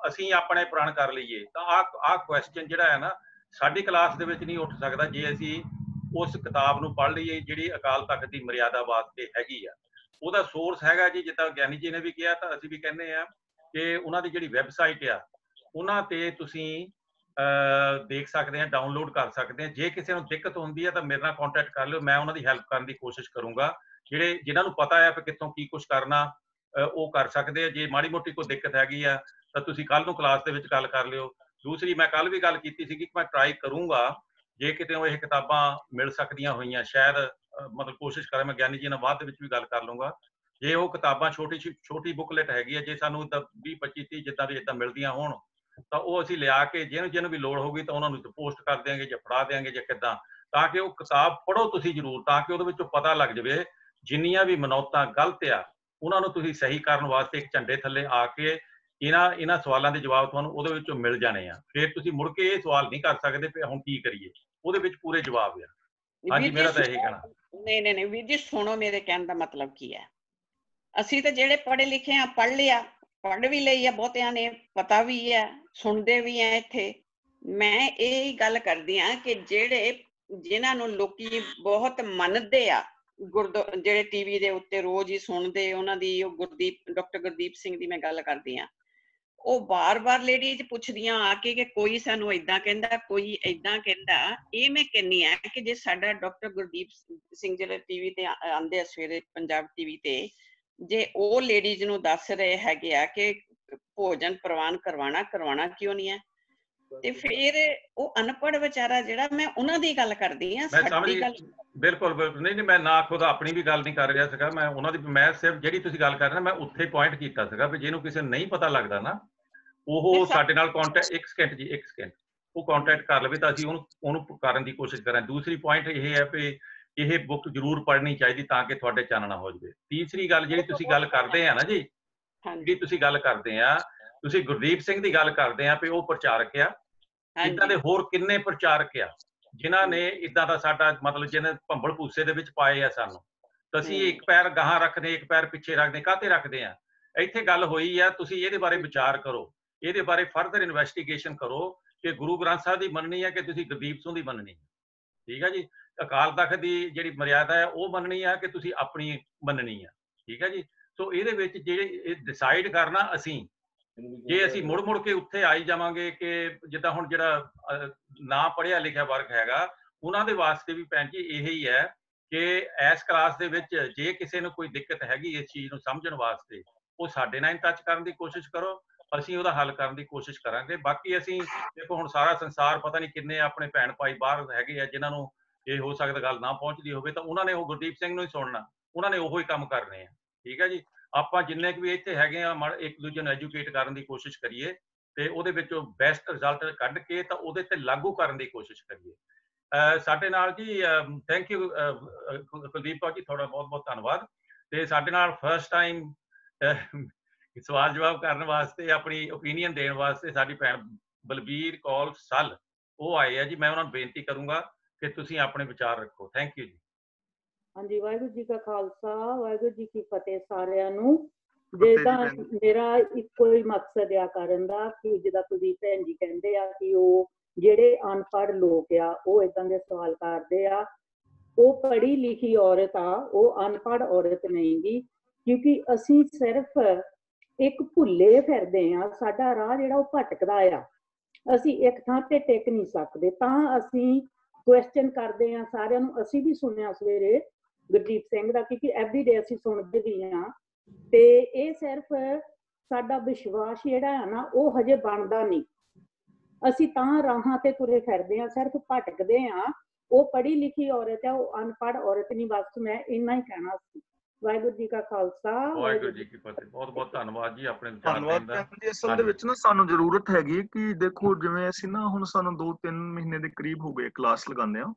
Speaker 2: ਅਸੀਂ ਆਪਣੇ ਪ੍ਰਣ ਕਰ ਲਈਏ ਤਾਂ ਆਹ ਕੁਐਸਚਨ ਜਿਹੜਾ ਹੈ ਨਾ ਸਾਡੀ ਕਲਾਸ ਦੇ ਵਿੱਚ ਨਹੀਂ ਉੱਠ ਸਕਦਾ ਜੇ ਅਸੀਂ ਉਸ ਕਿਤਾਬ ਨੂੰ ਪੜ੍ਹ ਲਈਏ ਜਿਹੜੀ ਅਕਾਲ ਤਖਤ ਦੀ ਮਰਿਆਦਾ ਵਾਸਤੇ ਹੈਗੀ ਆ। ਉਹਦਾ ਸੋਰਸ ਹੈਗਾ ਜੀ, ਜਿੱਦਾਂ ਗਿਆਨੀ ਜੀ ਨੇ ਵੀ ਕਿਹਾ ਤਾਂ ਅਸੀਂ ਵੀ ਕਹਿੰਦੇ ਆ ਕਿ ਉਹਨਾਂ ਦੀ ਜਿਹੜੀ ਵੈਬਸਾਈਟ ਆ ਉਹਨਾਂ ਤੇ ਤੁਸੀਂ ਦੇਖ ਸਕਦੇ ਆ, ਡਾਊਨਲੋਡ ਕਰ ਸਕਦੇ ਆ। ਜੇ ਕਿਸੇ ਨੂੰ ਦਿੱਕਤ ਹੁੰਦੀ ਹੈ ਤਾਂ ਮੇਰੇ ਨਾਲ ਕੰਟੈਕਟ ਕਰ ਲਿਓ, ਮੈਂ ਉਹਨਾਂ ਦੀ ਹੈਲਪ ਕਰਨ ਦੀ ਕੋਸ਼ਿਸ਼ ਕਰੂੰਗਾ। ਜਿਨ੍ਹਾਂ ਨੂੰ ਪਤਾ ਹੈ ਕਿ ਕਿੱਥੋਂ ਕੀ ਕੁਝ ਕਰਨਾ ਉਹ ਕਰ ਸਕਦੇ ਆ। ਜੇ ਮਾੜੀ ਮੋਟੀ ਕੋਈ ਦਿੱਕਤ ਹੈਗੀ ਆ ਤਾਂ ਤੁਸੀਂ ਕੱਲ ਨੂੰ ਕਲਾਸ ਦੇ ਵਿੱਚ ਗੱਲ ਕਰ ਲਿਓ। ਦੂਸਰੀ, ਮੈਂ ਕੱਲ ਵੀ ਗੱਲ ਕੀਤੀ ਸੀ ਕਿ ਮੈਂ ਟਰਾਈ ਕਰੂੰਗਾ ਜੇ ਕਿਤੇ ਇਹ ਕਿਤਾਬਾਂ ਮਿਲ ਸਕਦੀਆਂ ਹੋਈਆਂ, ਸ਼ਾਇਦ ਮਤਲਬ ਕੋਸ਼ਿਸ਼ ਕਰਾਂ। ਮੈਂ ਗਿਆਨੀ ਜੀ ਨਾਲ ਬਾਅਦ ਦੇ ਵਿੱਚ ਵੀ ਗੱਲ ਕਰ ਲੂੰਗਾ। ਜੇ ਉਹ ਕਿਤਾਬਾਂ ਛੋਟੀ ਬੁੱਕਲੇਟ ਹੈਗੀ ਹੈ, ਜੇ ਸਾਨੂੰ ਤਾਂ 20 25 30 ਜਿੱਦਾਂ ਦੀ ਜਿੱਦਾਂ ਮਿਲਦੀਆਂ ਹੋਣ ਤਾਂ ਉਹ ਅਸੀਂ ਲਿਆ ਕੇ ਜਿਹਨੂੰ ਵੀ ਲੋੜ ਹੋਊਗੀ ਤਾਂ ਉਹਨਾਂ ਨੂੰ ਪੋਸਟ ਕਰ ਦਿਆਂਗੇ ਜਾਂ ਫੜਾ ਦਿਆਂਗੇ ਜਾਂ ਕਿੱਦਾਂ, ਤਾਂ ਕਿ ਉਹ ਕਿਤਾਬ ਪੜ੍ਹੋ ਤੁਸੀਂ ਜ਼ਰੂਰ, ਤਾਂ ਕਿ ਉਹਦੇ ਵਿੱਚੋਂ ਪਤਾ ਲੱਗ ਜਾਵੇ ਜਿੰਨੀਆਂ ਵੀ ਮਨੌਤਾਂ ਗਲਤ ਆ ਉਹਨਾਂ ਨੂੰ ਤੁਸੀਂ ਸਹੀ ਕਰਨ ਵਾਸਤੇ ਇੱਕ ਝੰਡੇ ਥੱਲੇ ਆ ਕੇ ਇਹਨਾਂ ਸਵਾਲਾਂ ਦੇ ਜਵਾਬ ਤੁਹਾਨੂੰ ਉਹਦੇ ਵਿੱਚੋਂ ਮਿਲ ਜਾਣੇ ਆ। ਫਿਰ ਤੁਸੀਂ ਮੁੜ ਕੇ ਇਹ ਸਵਾਲ ਨਹੀਂ ਕਰ ਸਕਦੇ ਕਿ ਹੁਣ ਕੀ ਕਰੀਏ, ਉਹਦੇ ਵਿੱਚ ਪੂਰੇ ਜਵਾਬ ਆ। ਹਾਂਜੀ, ਮੇਰਾ ਤਾਂ ਇਹੀ ਕਹਿਣਾ।
Speaker 5: ਨਹੀਂ ਵੀਰ ਜੀ, ਸੁਣੋ ਮੇਰੇ ਕਹਿਣ ਦਾ ਮਤਲਬ ਕੀ ਹੈ। ਅਸੀਂ ਤਾਂ ਜਿਹੜੇ ਪੜ੍ਹੇ ਲਿਖੇ ਆ, ਪੜ੍ਹ ਲਿਆ, ਪੜ੍ਹ ਵੀ ਲਈ ਆ, ਬਹੁਤਿਆਂ ਨੇ ਪਤਾ ਵੀ ਹੈ, ਸੁਣਦੇ ਵੀ ਆ ਇੱਥੇ। ਮੈਂ ਇਹ ਗੱਲ ਕਰਦੀ ਆ ਕਿ ਜਿਨ੍ਹਾਂ ਨੂੰ ਲੋਕੀ ਬਹੁਤ ਮੰਨਦੇ ਆ, ਜਿਹੜੇ ਟੀਵੀ ਦੇ ਉੱਤੇ ਰੋਜ਼ ਹੀ ਸੁਣਦੇ, ਉਹਨਾਂ ਦੀ ਉਹ ਡਾਕਟਰ ਗੁਰਦੀਪ ਸਿੰਘ ਦੀ ਮੈਂ ਗੱਲ ਕਰਦੀ ਆ, ਉਹ ਬਾਰ-ਬਾਰ ਲੇਡੀਜ਼ ਪੁੱਛਦੀਆਂ ਆ ਕੇ ਕਿ ਕੋਈ ਸਾਨੂੰ ਏਦਾਂ ਕਹਿੰਦਾ, ਕੋਈ ਏਦਾਂ ਕਹਿੰਦਾ। ਇਹ ਮੈਂ ਕਹਿੰਦੀ ਆ ਕਿ ਜੇ ਸਾਡਾ ਡਾਕਟਰ ਗੁਰਦੀਪ ਸਿੰਘ ਜਿਹੜੇ ਟੀਵੀ ਤੇ ਆਉਂਦੇ ਆ ਸਵੇਰੇ ਪੰਜਾਬ ਟੀਵੀ ਤੇ, ਜੇ ਉਹ ਲੇਡੀਜ਼ ਨੂੰ ਦੱਸ ਰਹੇ ਹੈਗੇ ਆ ਕਿ ਭੋਜਨ ਪ੍ਰਵਾਨ ਕਰਵਾਉਣਾ ਕਿਉਂ ਨਹੀਂ ਹੈ, ਤੇ ਫਿਰ ਉਹ ਅਨਪੜ੍ਹ ਵਿਚਾਰਾ ਜਿਹੜਾ, ਮੈਂ ਉਹਨਾਂ ਦੀ ਗੱਲ ਕਰਦੀ ਆ, ਸਾਡੀ ਗੱਲ।
Speaker 2: ਬਿਲਕੁਲ ਨਹੀਂ, ਮੈਂ ਨਾ ਖੁਦ ਆਪਣੀ ਵੀ ਗੱਲ ਨਹੀਂ ਕਰ ਰਿਹਾ ਸੀਗਾ, ਮੈਂ ਉਹਨਾਂ ਦੀ, ਮੈਂ ਸਿਰਫ ਜਿਹੜੀ ਤੁਸੀਂ ਗੱਲ ਕਰ ਰਹੇ ਮੈਂ ਉੱਥੇ ਪੁਆਇੰਟ ਕੀਤਾ ਸੀਗਾ ਵੀ ਜਿਹਨੂੰ ਕਿਸੇ ਨੂੰ ਨਹੀਂ ਪਤਾ ਲੱਗਦਾ ਨਾ, ਉਹ ਸਾਡੇ ਨਾਲ ਕੰਟੈਕਟ, ਇੱਕ ਸਕਿੰਟ ਉਹ ਕੰਟੈਕਟ ਕਰ ਲਵੇ ਤਾਂ ਅਸੀਂ ਉਹਨੂੰ ਕਰਨ ਦੀ ਕੋਸ਼ਿਸ਼ ਕਰਾਂ। ਦੂਸਰੀ ਪੁਆਇੰਟ ਇਹ ਹੈ ਵੀ ਇਹ ਬੁੱਕ ਜ਼ਰੂਰ ਪੜ੍ਹਨੀ ਚਾਹੀਦੀ ਤਾਂ ਕਿ ਤੁਹਾਡੇ ਚਾਨਣਾ ਹੋ ਜਾਵੇ। ਤੀਸਰੀ ਗੱਲ ਜਿਹੜੀ ਤੁਸੀਂ ਗੱਲ ਕਰਦੇ ਆ ਨਾ ਜੀ, ਜਿਹੜੀ ਤੁਸੀਂ ਗੱਲ ਕਰਦੇ ਆ, ਤੁਸੀਂ ਗੁਰਦੀਪ ਸਿੰਘ ਦੀ ਗੱਲ ਕਰਦੇ ਆ ਵੀ ਉਹ ਪ੍ਰਚਾਰਕ ਆ। ਇੱਦਾਂ ਦੇ ਹੋਰ ਕਿੰਨੇ ਪ੍ਰਚਾਰਕ ਆ ਜਿਨ੍ਹਾਂ ਨੇ ਇੱਦਾਂ ਦਾ ਸਾਡਾ ਮਤਲਬ ਜਿਹਨੇ ਭੰਬਲ ਭੂਸੇ ਦੇ ਵਿੱਚ ਪਾਏ ਆ ਸਾਨੂੰ, ਤਾਂ ਅਸੀਂ ਇੱਕ ਪੈਰ ਗਾਹਾਂ ਰੱਖਦੇ, ਇੱਕ ਪੈਰ ਪਿੱਛੇ ਰੱਖਦੇ, ਕਾਹਤੇ ਰੱਖਦੇ ਆ? ਇੱਥੇ ਗੱਲ ਹੋਈ ਆ, ਤੁਸੀਂ ਇਹਦੇ ਬਾਰੇ ਵਿਚਾਰ ਕਰੋ, ਇਹਦੇ ਬਾਰੇ ਫਰਦਰ ਇਨਵੈਸਟੀਗੇਸ਼ਨ ਕਰੋ ਕਿ ਗੁਰੂ ਗ੍ਰੰਥ ਸਾਹਿਬ ਦੀ ਮੰਨਣੀ ਹੈ ਕਿ ਤੁਸੀਂ ਗੁਰਦੀਪ ਸਿੰਘ ਦੀ ਮੰਨਣੀ ਹੈ। ਠੀਕ ਹੈ ਜੀ। ਅਕਾਲ ਤਖਤ ਦੀ ਜਿਹੜੀ ਮਰਿਆਦਾ ਹੈ ਉਹ ਮੰਨਣੀ ਆ ਕਿ ਤੁਸੀਂ ਆਪਣੀ ਮੰਨਣੀ ਆ। ਠੀਕ ਹੈ ਜੀ। ਸੋ ਇਹਦੇ ਵਿੱਚ ਇਹ ਡਿਸਾਈਡ ਕਰਨਾ ਅਸੀਂ, ਜੇ ਅਸੀਂ ਮੁੜ ਕੇ ਉੱਥੇ ਆਈ ਜਾਵਾਂਗੇ ਕਿ ਜਿੱਦਾਂ ਹੁਣ ਜਿਹੜਾ ਨਾ ਪੜ੍ਹਿਆ ਲਿਖਿਆ ਵਰਗ ਹੈਗਾ ਉਹਨਾਂ ਦੇ ਵਾਸਤੇ ਵੀ ਭੈਣ ਜੀ ਇਹੀ ਹੈ ਕਿ ਇਸ ਕਲਾਸ ਦੇ ਵਿੱਚ ਜੇ ਕਿਸੇ ਨੂੰ ਕੋਈ ਦਿੱਕਤ ਹੈਗੀ ਇਸ ਚੀਜ਼ ਨੂੰ ਸਮਝਣ ਵਾਸਤੇ, ਉਹ ਸਾਡੇ ਨਾਲ ਟੱਚ ਕਰਨ ਦੀ ਕੋਸ਼ਿਸ਼ ਕਰੋ, ਅਸੀਂ ਉਹਦਾ ਹੱਲ ਕਰਨ ਦੀ ਕੋਸ਼ਿਸ਼ ਕਰਾਂਗੇ। ਬਾਕੀ ਅਸੀਂ ਦੇਖੋ ਹੁਣ ਸਾਰਾ ਸੰਸਾਰ ਪਤਾ ਨਹੀਂ ਕਿੰਨੇ ਆਪਣੇ ਭੈਣ ਭਾਈ ਬਾਹਰ ਹੈਗੇ ਆ ਜਿਨ੍ਹਾਂ ਨੂੰ ਇਹ ਹੋ ਸਕਦਾ ਗੱਲ ਨਾ ਪਹੁੰਚਦੀ ਹੋਵੇ, ਤਾਂ ਉਹਨਾਂ ਨੇ ਉਹ ਗੁਰਦੀਪ ਸਿੰਘ ਨੂੰ ਹੀ ਸੁਣਨਾ, ਉਹਨਾਂ ਨੇ ਉਹੋ ਹੀ ਕੰਮ ਕਰਨੇ ਆ। ਠੀਕ ਹੈ ਜੀ। ਆਪਾਂ ਜਿੰਨੇ ਕੁ ਵੀ ਇੱਥੇ ਹੈਗੇ ਆ ਇੱਕ ਦੂਜੇ ਨੂੰ ਐਜੂਕੇਟ ਕਰਨ ਦੀ ਕੋਸ਼ਿਸ਼ ਕਰੀਏ ਤੇ ਉਹਦੇ ਵਿੱਚੋਂ ਬੈਸਟ ਰਿਜ਼ਲਟ ਕੱਢ ਕੇ ਤਾਂ ਉਹਦੇ ਤੇ ਲਾਗੂ ਕਰਨ ਦੀ ਕੋਸ਼ਿਸ਼ ਕਰੀਏ। ਸਾਡੇ ਨਾਲ ਜੀ ਥੈਂਕ ਯੂ ਕੁਲਦੀਪ ਕੌਰ ਜੀ, ਤੁਹਾਡਾ ਬਹੁਤ ਬਹੁਤ ਧੰਨਵਾਦ। ਤੇ ਸਾਡੇ ਨਾਲ ਫਸਟ ਟਾਈਮ ਸਵਾਲ ਜਵਾਬ ਕਰਨ ਵਾਸਤੇ, ਆਪਣੀ ਓਪੀਨੀਅਨ ਦੇਣ ਵਾਸਤੇ ਸਾਡੀ ਭੈਣ ਬਲਬੀਰ ਕੌਰ ਸੱਲ ਉਹ ਆਏ ਆ ਜੀ। ਮੈਂ ਉਹਨਾਂ ਨੂੰ ਬੇਨਤੀ ਕਰੂੰਗਾ ਕਿ ਤੁਸੀਂ ਆਪਣੇ ਵਿਚਾਰ ਰੱਖੋ। ਥੈਂਕ ਯੂ ਜੀ।
Speaker 6: ਹਾਂਜੀ, ਵਾਹਿਗੁਰੂ ਜੀ ਕਾ ਖਾਲਸਾ, ਵਾਹਿਗੁਰੂ ਜੀ ਕੀ ਫਤਿਹ ਸਾਰਿਆਂ ਨੂੰ। ਜਿੱਦਾਂ ਮੇਰਾ ਇੱਕੋ ਹੀ ਮਕਸਦ ਆ ਕਰਨ ਦਾ ਕਿ ਜਿੱਦਾਂ ਕੁਲਦੀਪ ਭੈਣ ਜੀ ਕਹਿੰਦੇ ਆ ਕਿ ਉਹ ਜਿਹੜੇ ਅਨਪੜ੍ਹ ਲੋਕ ਆ ਉਹ ਏਦਾਂ ਦੇ ਸਵਾਲ ਕਰਦੇ ਆ, ਉਹ ਪੜ੍ਹੀ ਲਿਖੀ ਔਰਤ ਆ, ਉਹ ਅਨਪੜ੍ਹ ਔਰਤ ਨਹੀਂ ਗੀ। ਕਿਉਂਕਿ ਅਸੀਂ ਸਿਰਫ ਇੱਕ ਭੁੱਲੇ ਫਿਰਦੇ ਆ, ਸਾਡਾ ਰਾਹ ਜਿਹੜਾ ਉਹ ਭਟਕਦਾ ਆ, ਅਸੀਂ ਇੱਕ ਥਾਂ ਤੇ ਟਿਕ ਨਹੀਂ ਸਕਦੇ, ਤਾਂ ਅਸੀਂ ਕੁਐਸਚਨ ਕਰਦੇ ਆ ਸਾਰਿਆਂ ਨੂੰ। ਅਸੀਂ ਵੀ ਸੁਣਿਆ ਸਵੇਰੇ ਗੁਰਦੀਪ ਸਿੰਘ ਦਾ, ਕਿਉਂਕਿ ਐਵਰੀਡੇ ਅਸੀਂ ਸੁਣਦੇ ਵੀ ਹਾਂ, ਤੇ ਇਹ ਸਿਰਫ ਸਾਡਾ ਵਿਸ਼ਵਾਸ ਜਿਹੜਾ ਹੈ ਨਾ ਉਹ ਹਜੇ ਬਣਦਾ ਨਹੀਂ। ਅਸੀਂ ਤਾਂ ਰਾਹਾਂ ਤੇ ਤੁਰੇ ਫਿਰਦੇ ਆ, ਸਿਰਫ ਭਟਕਦੇ ਆ। ਉਹ ਪੜ੍ਹੀ ਲਿਖੀ ਔਰਤ ਹੈ, ਉਹ ਅਨਪੜ੍ਹ ਔਰਤ ਨਹੀਂ। ਬਸ ਮੈਂ ਇੰਨਾ ਹੀ ਕਹਿਣਾ ਸੀ। ਵਾਹਿਗੁਰੂ ਜੀ ਕਾ ਖਾਲਸਾ,
Speaker 2: ਵਾਹਿਗੁਰੂ ਜੀ ਕੀ ਫਤਿਹ। ਬਹੁਤ ਬਹੁਤ ਧੰਨਵਾਦ ਜੀ ਆਪਣੇ ਵਿਚਾਰ
Speaker 1: ਦੇਣ ਦਾ। ਅਸਲ ਦੇ ਵਿੱਚ ਨਾ ਸਾਨੂੰ ਜ਼ਰੂਰਤ ਹੈਗੀ ਕਿ ਦੇਖੋ, ਜਿਵੇਂ ਅਸੀਂ ਨਾ ਹੁਣ ਸਾਨੂੰ 2-3 ਮਹੀਨੇ ਦੇ ਕਰੀਬ ਹੋ ਗਏ ਕਲਾਸ ਲਗਾਉਂਦੇ ਆ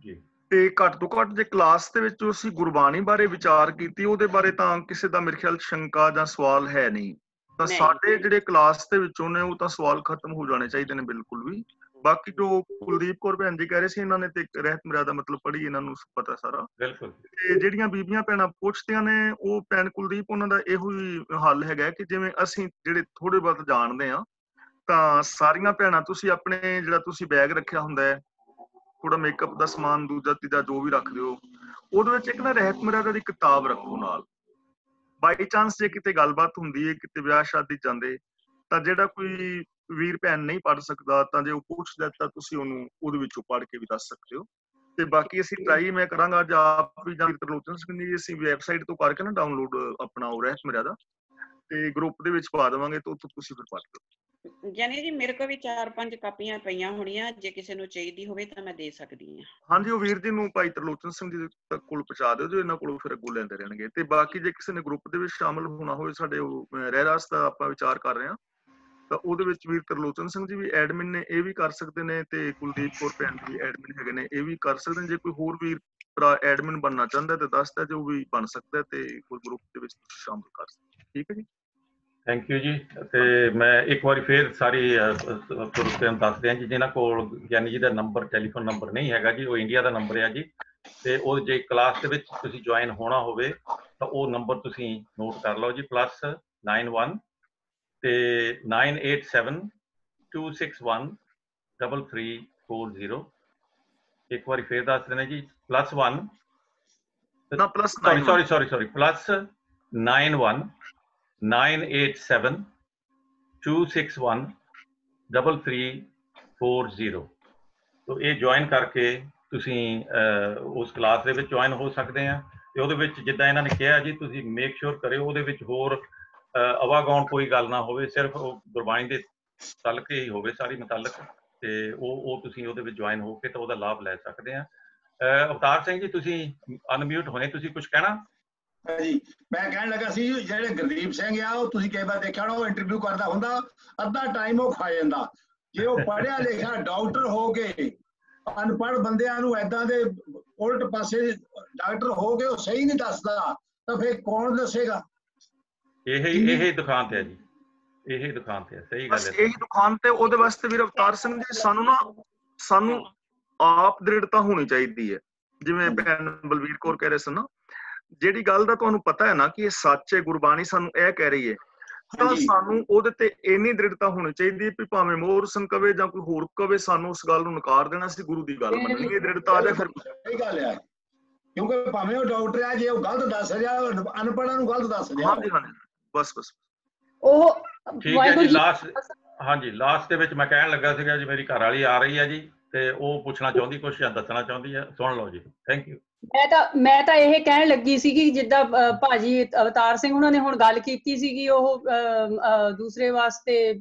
Speaker 2: ਜੀ,
Speaker 1: ਤੇ ਘੱਟ ਤੋਂ ਘੱਟ ਜੇ ਕਲਾਸ ਦੇ ਵਿੱਚ ਅਸੀਂ ਗੁਰਬਾਣੀ ਬਾਰੇ ਵਿਚਾਰ ਕੀਤੀ, ਉਹਦੇ ਬਾਰੇ ਤਾਂ ਕਿਸੇ ਦਾ ਮੇਰੇ ਖਿਆਲ ਸ਼ੰਕਾ ਜਾਂ ਸਵਾਲ ਹੈ ਨਹੀਂ। ਤਾਂ ਸਾਡੇ ਜਿਹੜੇ ਕਲਾਸ ਦੇ ਵਿੱਚੋਂ ਨੇ ਉਹ ਤਾਂ ਸਵਾਲ ਖਤਮ ਹੋ ਜਾਣੇ ਚਾਹੀਦੇ ਨੇ ਬਿਲਕੁਲ ਵੀ। ਬਾਕੀ ਜੋ ਕੁਲਦੀਪ ਕੌਰ ਭੈਣ ਜੀ ਕਹਿ ਰਹੇ ਸੀ, ਇਹਨਾਂ ਨੇ ਤੇ ਰਹਿਤ ਮਰਿਆਦਾ ਮਤਲਬ ਪੜ੍ਹੀ, ਇਹਨਾਂ ਨੂੰ ਪਤਾ ਸਾਰਾ।
Speaker 2: ਬਿਲਕੁਲ।
Speaker 1: ਤੇ ਜਿਹੜੀਆਂ ਬੀਬੀਆਂ ਭੈਣਾਂ ਪੁੱਛਦੀਆਂ ਨੇ, ਉਹ ਭੈਣ ਕੁਲਦੀਪ ਉਹਨਾਂ ਦਾ ਇਹੋ ਹੀ ਹੱਲ ਹੈਗਾ ਕਿ ਜਿਵੇਂ ਅਸੀਂ ਜਿਹੜੇ ਥੋੜੇ ਬਹੁਤ ਜਾਣਦੇ ਆ, ਤਾਂ ਸਾਰੀਆਂ ਭੈਣਾਂ ਤੁਸੀਂ ਆਪਣੇ ਜਿਹੜਾ ਤੁਸੀਂ ਬੈਗ ਰੱਖਿਆ ਹੁੰਦਾ ਹੈ ਥੋੜਾ ਮੇਕਅਪ ਦਾ ਸਮਾਨ ਦੂਜਾ ਤੀਜਾ ਜੋ ਵੀ ਰੱਖ ਦਿਓ। ਉਹਦੇ ਵਿੱਚ ਇੱਕ ਨਾ ਰਹਿਤ ਮਰਿਆਦਾ ਦੀ ਕਿਤਾਬ ਰੱਖੋ ਨਾਲ। ਬਾਈ ਚਾਂਸ ਜੇ ਕਿਤੇ ਗੱਲਬਾਤ ਹੁੰਦੀ ਹੈ, ਕਿਤੇ ਵਿਆਹ ਸ਼ਾਦੀ ਜਾਂਦੇ, ਤਾਂ ਜਿਹੜਾ ਕੋਈ ਵੀਰ ਭੈਣ ਨਹੀਂ ਪੜ੍ਹ ਸਕਦਾ ਤਾਂ ਜੇ ਉਹ ਪੁੱਛਦਾ ਤਾਂ ਤੁਸੀਂ ਉਹਨੂੰ ਉਹਦੇ ਵਿੱਚੋਂ ਪੜ੍ਹ ਕੇ ਵੀ ਦੱਸ ਸਕਦੇ ਹੋ। ਤੇ ਬਾਕੀ ਅਸੀਂ ਟਰਾਈ ਮੈਂ ਕਰਾਂਗਾ ਅੱਜ ਆਪ ਵੀ ਜਾਂ ਤਰਲੋਚਨ ਸਿੰਘ ਜੀ ਅਸੀਂ ਵੈਬਸਾਈਟ ਤੋਂ ਕਰਕੇ ਨਾ ਡਾਊਨਲੋਡ ਆਪਣਾ ਉਹ ਰਹਿਤ ਮਰਿਆਦਾ ਤੇ ਗਰੁੱਪ ਦੇ ਵਿੱਚ ਪਾ ਦੇਵਾਂਗੇ ਤਾਂ ਉੱਥੋਂ ਤੁਸੀਂ ਫਿਰ ਪੜ੍ਹ ਲਓ।
Speaker 5: ਜਾਨੀ ਜੀ ਮੇਰੇ ਕੋਲ ਵੀ 4-5 ਕਾਪੀਆਂ ਪਈਆਂ ਹੋਣੀਆਂ, ਜੇ ਕਿਸੇ ਨੂੰ ਚਾਹੀਦੀ ਹੋਵੇ ਤਾਂ ਮੈਂ ਦੇ ਸਕਦੀ ਹਾਂ।
Speaker 1: ਹਾਂਜੀ, ਉਹ ਵੀਰ ਜੀ ਨੂੰ ਭਾਈ ਤਰਲੋਚਨ ਸਿੰਘ ਜੀ ਤੱਕ ਕੋਲ ਪਹੁੰਚਾ ਦਿਓ ਜੋ ਇਹਨਾਂ ਕੋਲੋਂ ਫਿਰ ਅੱਗੋਂ ਲੈਂਦੇ ਰਹਿਣਗੇ। ਤੇ ਬਾਕੀ ਜੇ ਕਿਸੇ ਨੇ ਗਰੁੱਪ ਦੇ ਵਿੱਚ ਸ਼ਾਮਲ ਹੋਣਾ ਹੋਵੇ, ਸਾਡੇ ਉਹ ਰਹਿਰਾਸ ਦਾ ਆਪਾਂ ਵਿਚਾਰ ਕਰ ਰਹੇ ਹਾਂ, ਤਾਂ ਉਹਦੇ ਵਿੱਚ ਵੀਰ ਤਰਲੋਚਨ ਸਿੰਘ ਜੀ ਵੀ ਐਡਮਿਨ ਨੇ, ਇਹ ਵੀ ਕਰ ਸਕਦੇ ਨੇ, ਤੇ ਕੁਲਦੀਪ ਕੌਰ ਭੈਣ ਵੀ ਐਡਮਿਨ ਹੈਗੇ ਨੇ, ਇਹ ਵੀ ਕਰ ਸਕਦੇ ਨੇ। ਜੇ ਕੋਈ ਹੋਰ ਵੀਰ ਭਰਾ ਐਡਮਿਨ ਬਣਨਾ ਚਾਹੁੰਦਾ ਤੇ ਦੱਸਦਾ ਜੋ ਵੀ ਬਣ ਸਕਦਾ ਤੇ ਕੋਈ ਗਰੁੱਪ ਦੇ ਵਿੱਚ ਸ਼ਾਮਲ ਕਰ ਸਕਦੇ। ਠੀਕ ਹੈ ਜੀ,
Speaker 2: ਥੈਂਕ ਯੂ ਜੀ। ਤੇ ਮੈਂ ਇੱਕ ਵਾਰੀ ਫੇਰ ਸਾਰੀ ਸਰੋਤਿਆਂ ਨੂੰ ਦੱਸ ਦਿਆਂ ਜੀ, ਜਿਨ੍ਹਾਂ ਕੋਲ ਗਿਆਨੀ ਜੀ ਦਾ ਨੰਬਰ, ਟੈਲੀਫੋਨ ਨੰਬਰ ਨਹੀਂ ਹੈਗਾ ਜੀ, ਉਹ ਇੰਡੀਆ ਦਾ ਨੰਬਰ ਹੈ ਜੀ। ਤੇ ਉਹ ਜੇ ਕਲਾਸ ਦੇ ਵਿੱਚ ਤੁਸੀਂ ਜੁਆਇਨ ਹੋਣਾ ਹੋਵੇ ਤਾਂ ਉਹ ਨੰਬਰ ਤੁਸੀਂ ਨੋਟ ਕਰ ਲਓ ਜੀ, +91 ਤੇ 987-261-3340। ਇੱਕ ਵਾਰੀ ਫੇਰ ਦੱਸ ਦਿੰਦੇ ਜੀ, +1 +91 987-261-3340। तो ये ज्वाइन करके तुसी उस क्लास दे विच ज्वाइन हो सकते हैं। ते ਉਹਦੇ ਵਿੱਚ ਜਿੱਦਾਂ ਇਹਨਾਂ ਨੇ ਕਿਹਾ ਜੀ, ਤੁਸੀਂ ਮੇਕ ਸ਼ੋਰ ਕਰਿਓ ਉਹਦੇ ਵਿੱਚ ਹੋਰ ਅਵਾਗਾਉਣ ਕੋਈ ਗੱਲ ਨਾ ਹੋਵੇ, ਸਿਰਫ ਉਹ ਗੁਰਬਾਣੀ ਦੇ ਤਲਕ ਹੀ ਹੋਵੇ ਸਾਰੀ ਮੁਤਲਕ, ਤੇ ਉਹ ਤੁਸੀਂ ਉਹਦੇ ਵਿੱਚ ਜੁਆਇਨ ਹੋ ਕੇ ਤਾਂ ਉਹਦਾ ਲਾਭ ਲੈ ਸਕਦੇ ਆ। ਅਵਤਾਰ ਸਿੰਘ ਜੀ ਤੁਸੀਂ ਅਨਮਿਊਟ ਹੋਣੇ, ਤੁਸੀਂ ਕੁਝ ਕਹਿਣਾ?
Speaker 4: ਜੀ ਮੈਂ ਕਹਿਣ ਲੱਗਾ ਸੀ, ਜਿਹੜੇ ਗੁਰਦੀਪ ਸਿੰਘ ਆ ਉਹ ਤੁਸੀਂ ਕਈ ਵਾਰ ਦੇਖਿਆ ਹੋਣਾ, ਉਹ ਇੰਟਰਵਿਊ ਕਰਦਾ ਹੁੰਦਾ, ਅੱਧਾ ਟਾਈਮ ਉਹ ਖਾ ਜਾਂਦਾ। ਜੇ ਉਹ ਪੜ੍ਹਿਆ ਲਿਖਿਆ ਡਾਕਟਰ ਹੋ ਕੇ ਅਨਪੜ੍ਹ ਬੰਦਿਆਂ ਨੂੰ ਏਦਾਂ ਦੇ ਉਲਟ ਪਾਸੇ ਡਾਕਟਰ ਹੋ ਕੇ ਉਹ ਸਹੀ ਨਹੀਂ ਦੱਸਦਾ, ਤਾਂ ਫਿਰ ਕੌਣ ਦੱਸੇਗਾ?
Speaker 2: ਇਹ ਦੁਕਾਨ ਤੇ ਹੈ ਜੀ, ਇਹ ਦੁਕਾਨ ਤੇ ਹੈ, ਸਹੀ ਗੱਲ ਹੈ।
Speaker 1: ਇਹੀ ਦੁਕਾਨ ਤੇ ਉਹਦੇ ਵਾਸਤੇ ਵੀਰ ਅਵਤਾਰ ਸਿੰਘ ਜੀ ਸਾਨੂੰ ਆਪ ਦ੍ਰਿੜਤਾ ਹੋਣੀ ਚਾਹੀਦੀ ਹੈ। ਜਿਵੇਂ ਭੈਣ ਬਲਵੀਰ ਕੌਰ ਕਹਿ ਰਹੇ ਸਨ ਨਾ, ਜਿਹੜੀ ਗੱਲ ਦਾ ਤੁਹਾਨੂੰ ਪਤਾ ਹੈ ਨਾ ਕਿ ਇਹ ਸੱਚ ਹੈ, ਗੁਰਬਾਣੀ ਸਾਨੂੰ ਇਹ ਕਹਿ ਰਹੀ ਹੈ, ਤਾਂ ਸਾਨੂੰ ਉਹਦੇ ਤੇ ਇੰਨੀ ਦ੍ਰਿੜਤਾ ਹੋਣੀ ਚਾਹੀਦੀ ਹੈ ਵੀ ਭਾਵੇਂ ਮੋਹਰ ਸਿੰਘ ਕਵੇ ਜਾਂ ਕੋਈ ਹੋਰ ਕਵੇ, ਸਾਨੂੰ ਉਸ ਗੱਲ ਨੂੰ ਨਕਾਰ ਦੇਣਾ, ਸੀ ਗੁਰੂ ਦੀ ਗੱਲ ਮੰਨਣੀ ਹੈ। ਦ੍ਰਿੜਤਾ ਆ ਜਾਏ ਫਿਰ
Speaker 4: ਸਹੀ ਗੱਲ ਹੈ, ਕਿਉਂਕਿ ਭਾਵੇਂ ਉਹ ਡਾਕਟਰ ਆ, ਜੇ ਉਹ ਗਲਤ ਦੱਸ ਰਿਹਾ, ਅਨਪੜ੍ਹਾਂ ਨੂੰ ਗਲਤ ਦੱਸ ਰਿਹਾ।
Speaker 1: ਹਾਂਜੀ ਹਾਂਜੀ, ਬਸ
Speaker 6: ਉਹ
Speaker 2: ਠੀਕ ਹੈ ਜੀ। ਲਾਸਟ ਦੇ ਵਿੱਚ ਮੈਂ ਕਹਿਣ ਲੱਗਾ ਸੀਗਾ ਜੀ, ਮੇਰੀ ਘਰ ਵਾਲੀ ਆ ਰਹੀ ਹੈ ਜੀ, ਤੇ ਉਹ ਪੁੱਛਣਾ ਚਾਹੁੰਦੀ ਕੁਛ ਜਾਂ ਦੱਸਣਾ ਚਾਹੁੰਦੀ ਹੈ, ਸੁਣ ਲਓ ਜੀ। Thank you.
Speaker 6: ਮੈਂ ਤਾਂ ਇਹ ਕਹਿਣ ਲੱਗੀ ਸੀਗੀ, ਜਿੱਦਾਂ ਭਾਜੀ ਅਵਤਾਰ ਸਿੰਘ ਉਹਨਾਂ ਨੇ ਹੁਣ ਗੱਲ ਕੀਤੀ ਸੀਗੀ, ਉਹ ਦੂਸਰੇ ਵਾਸਤੇ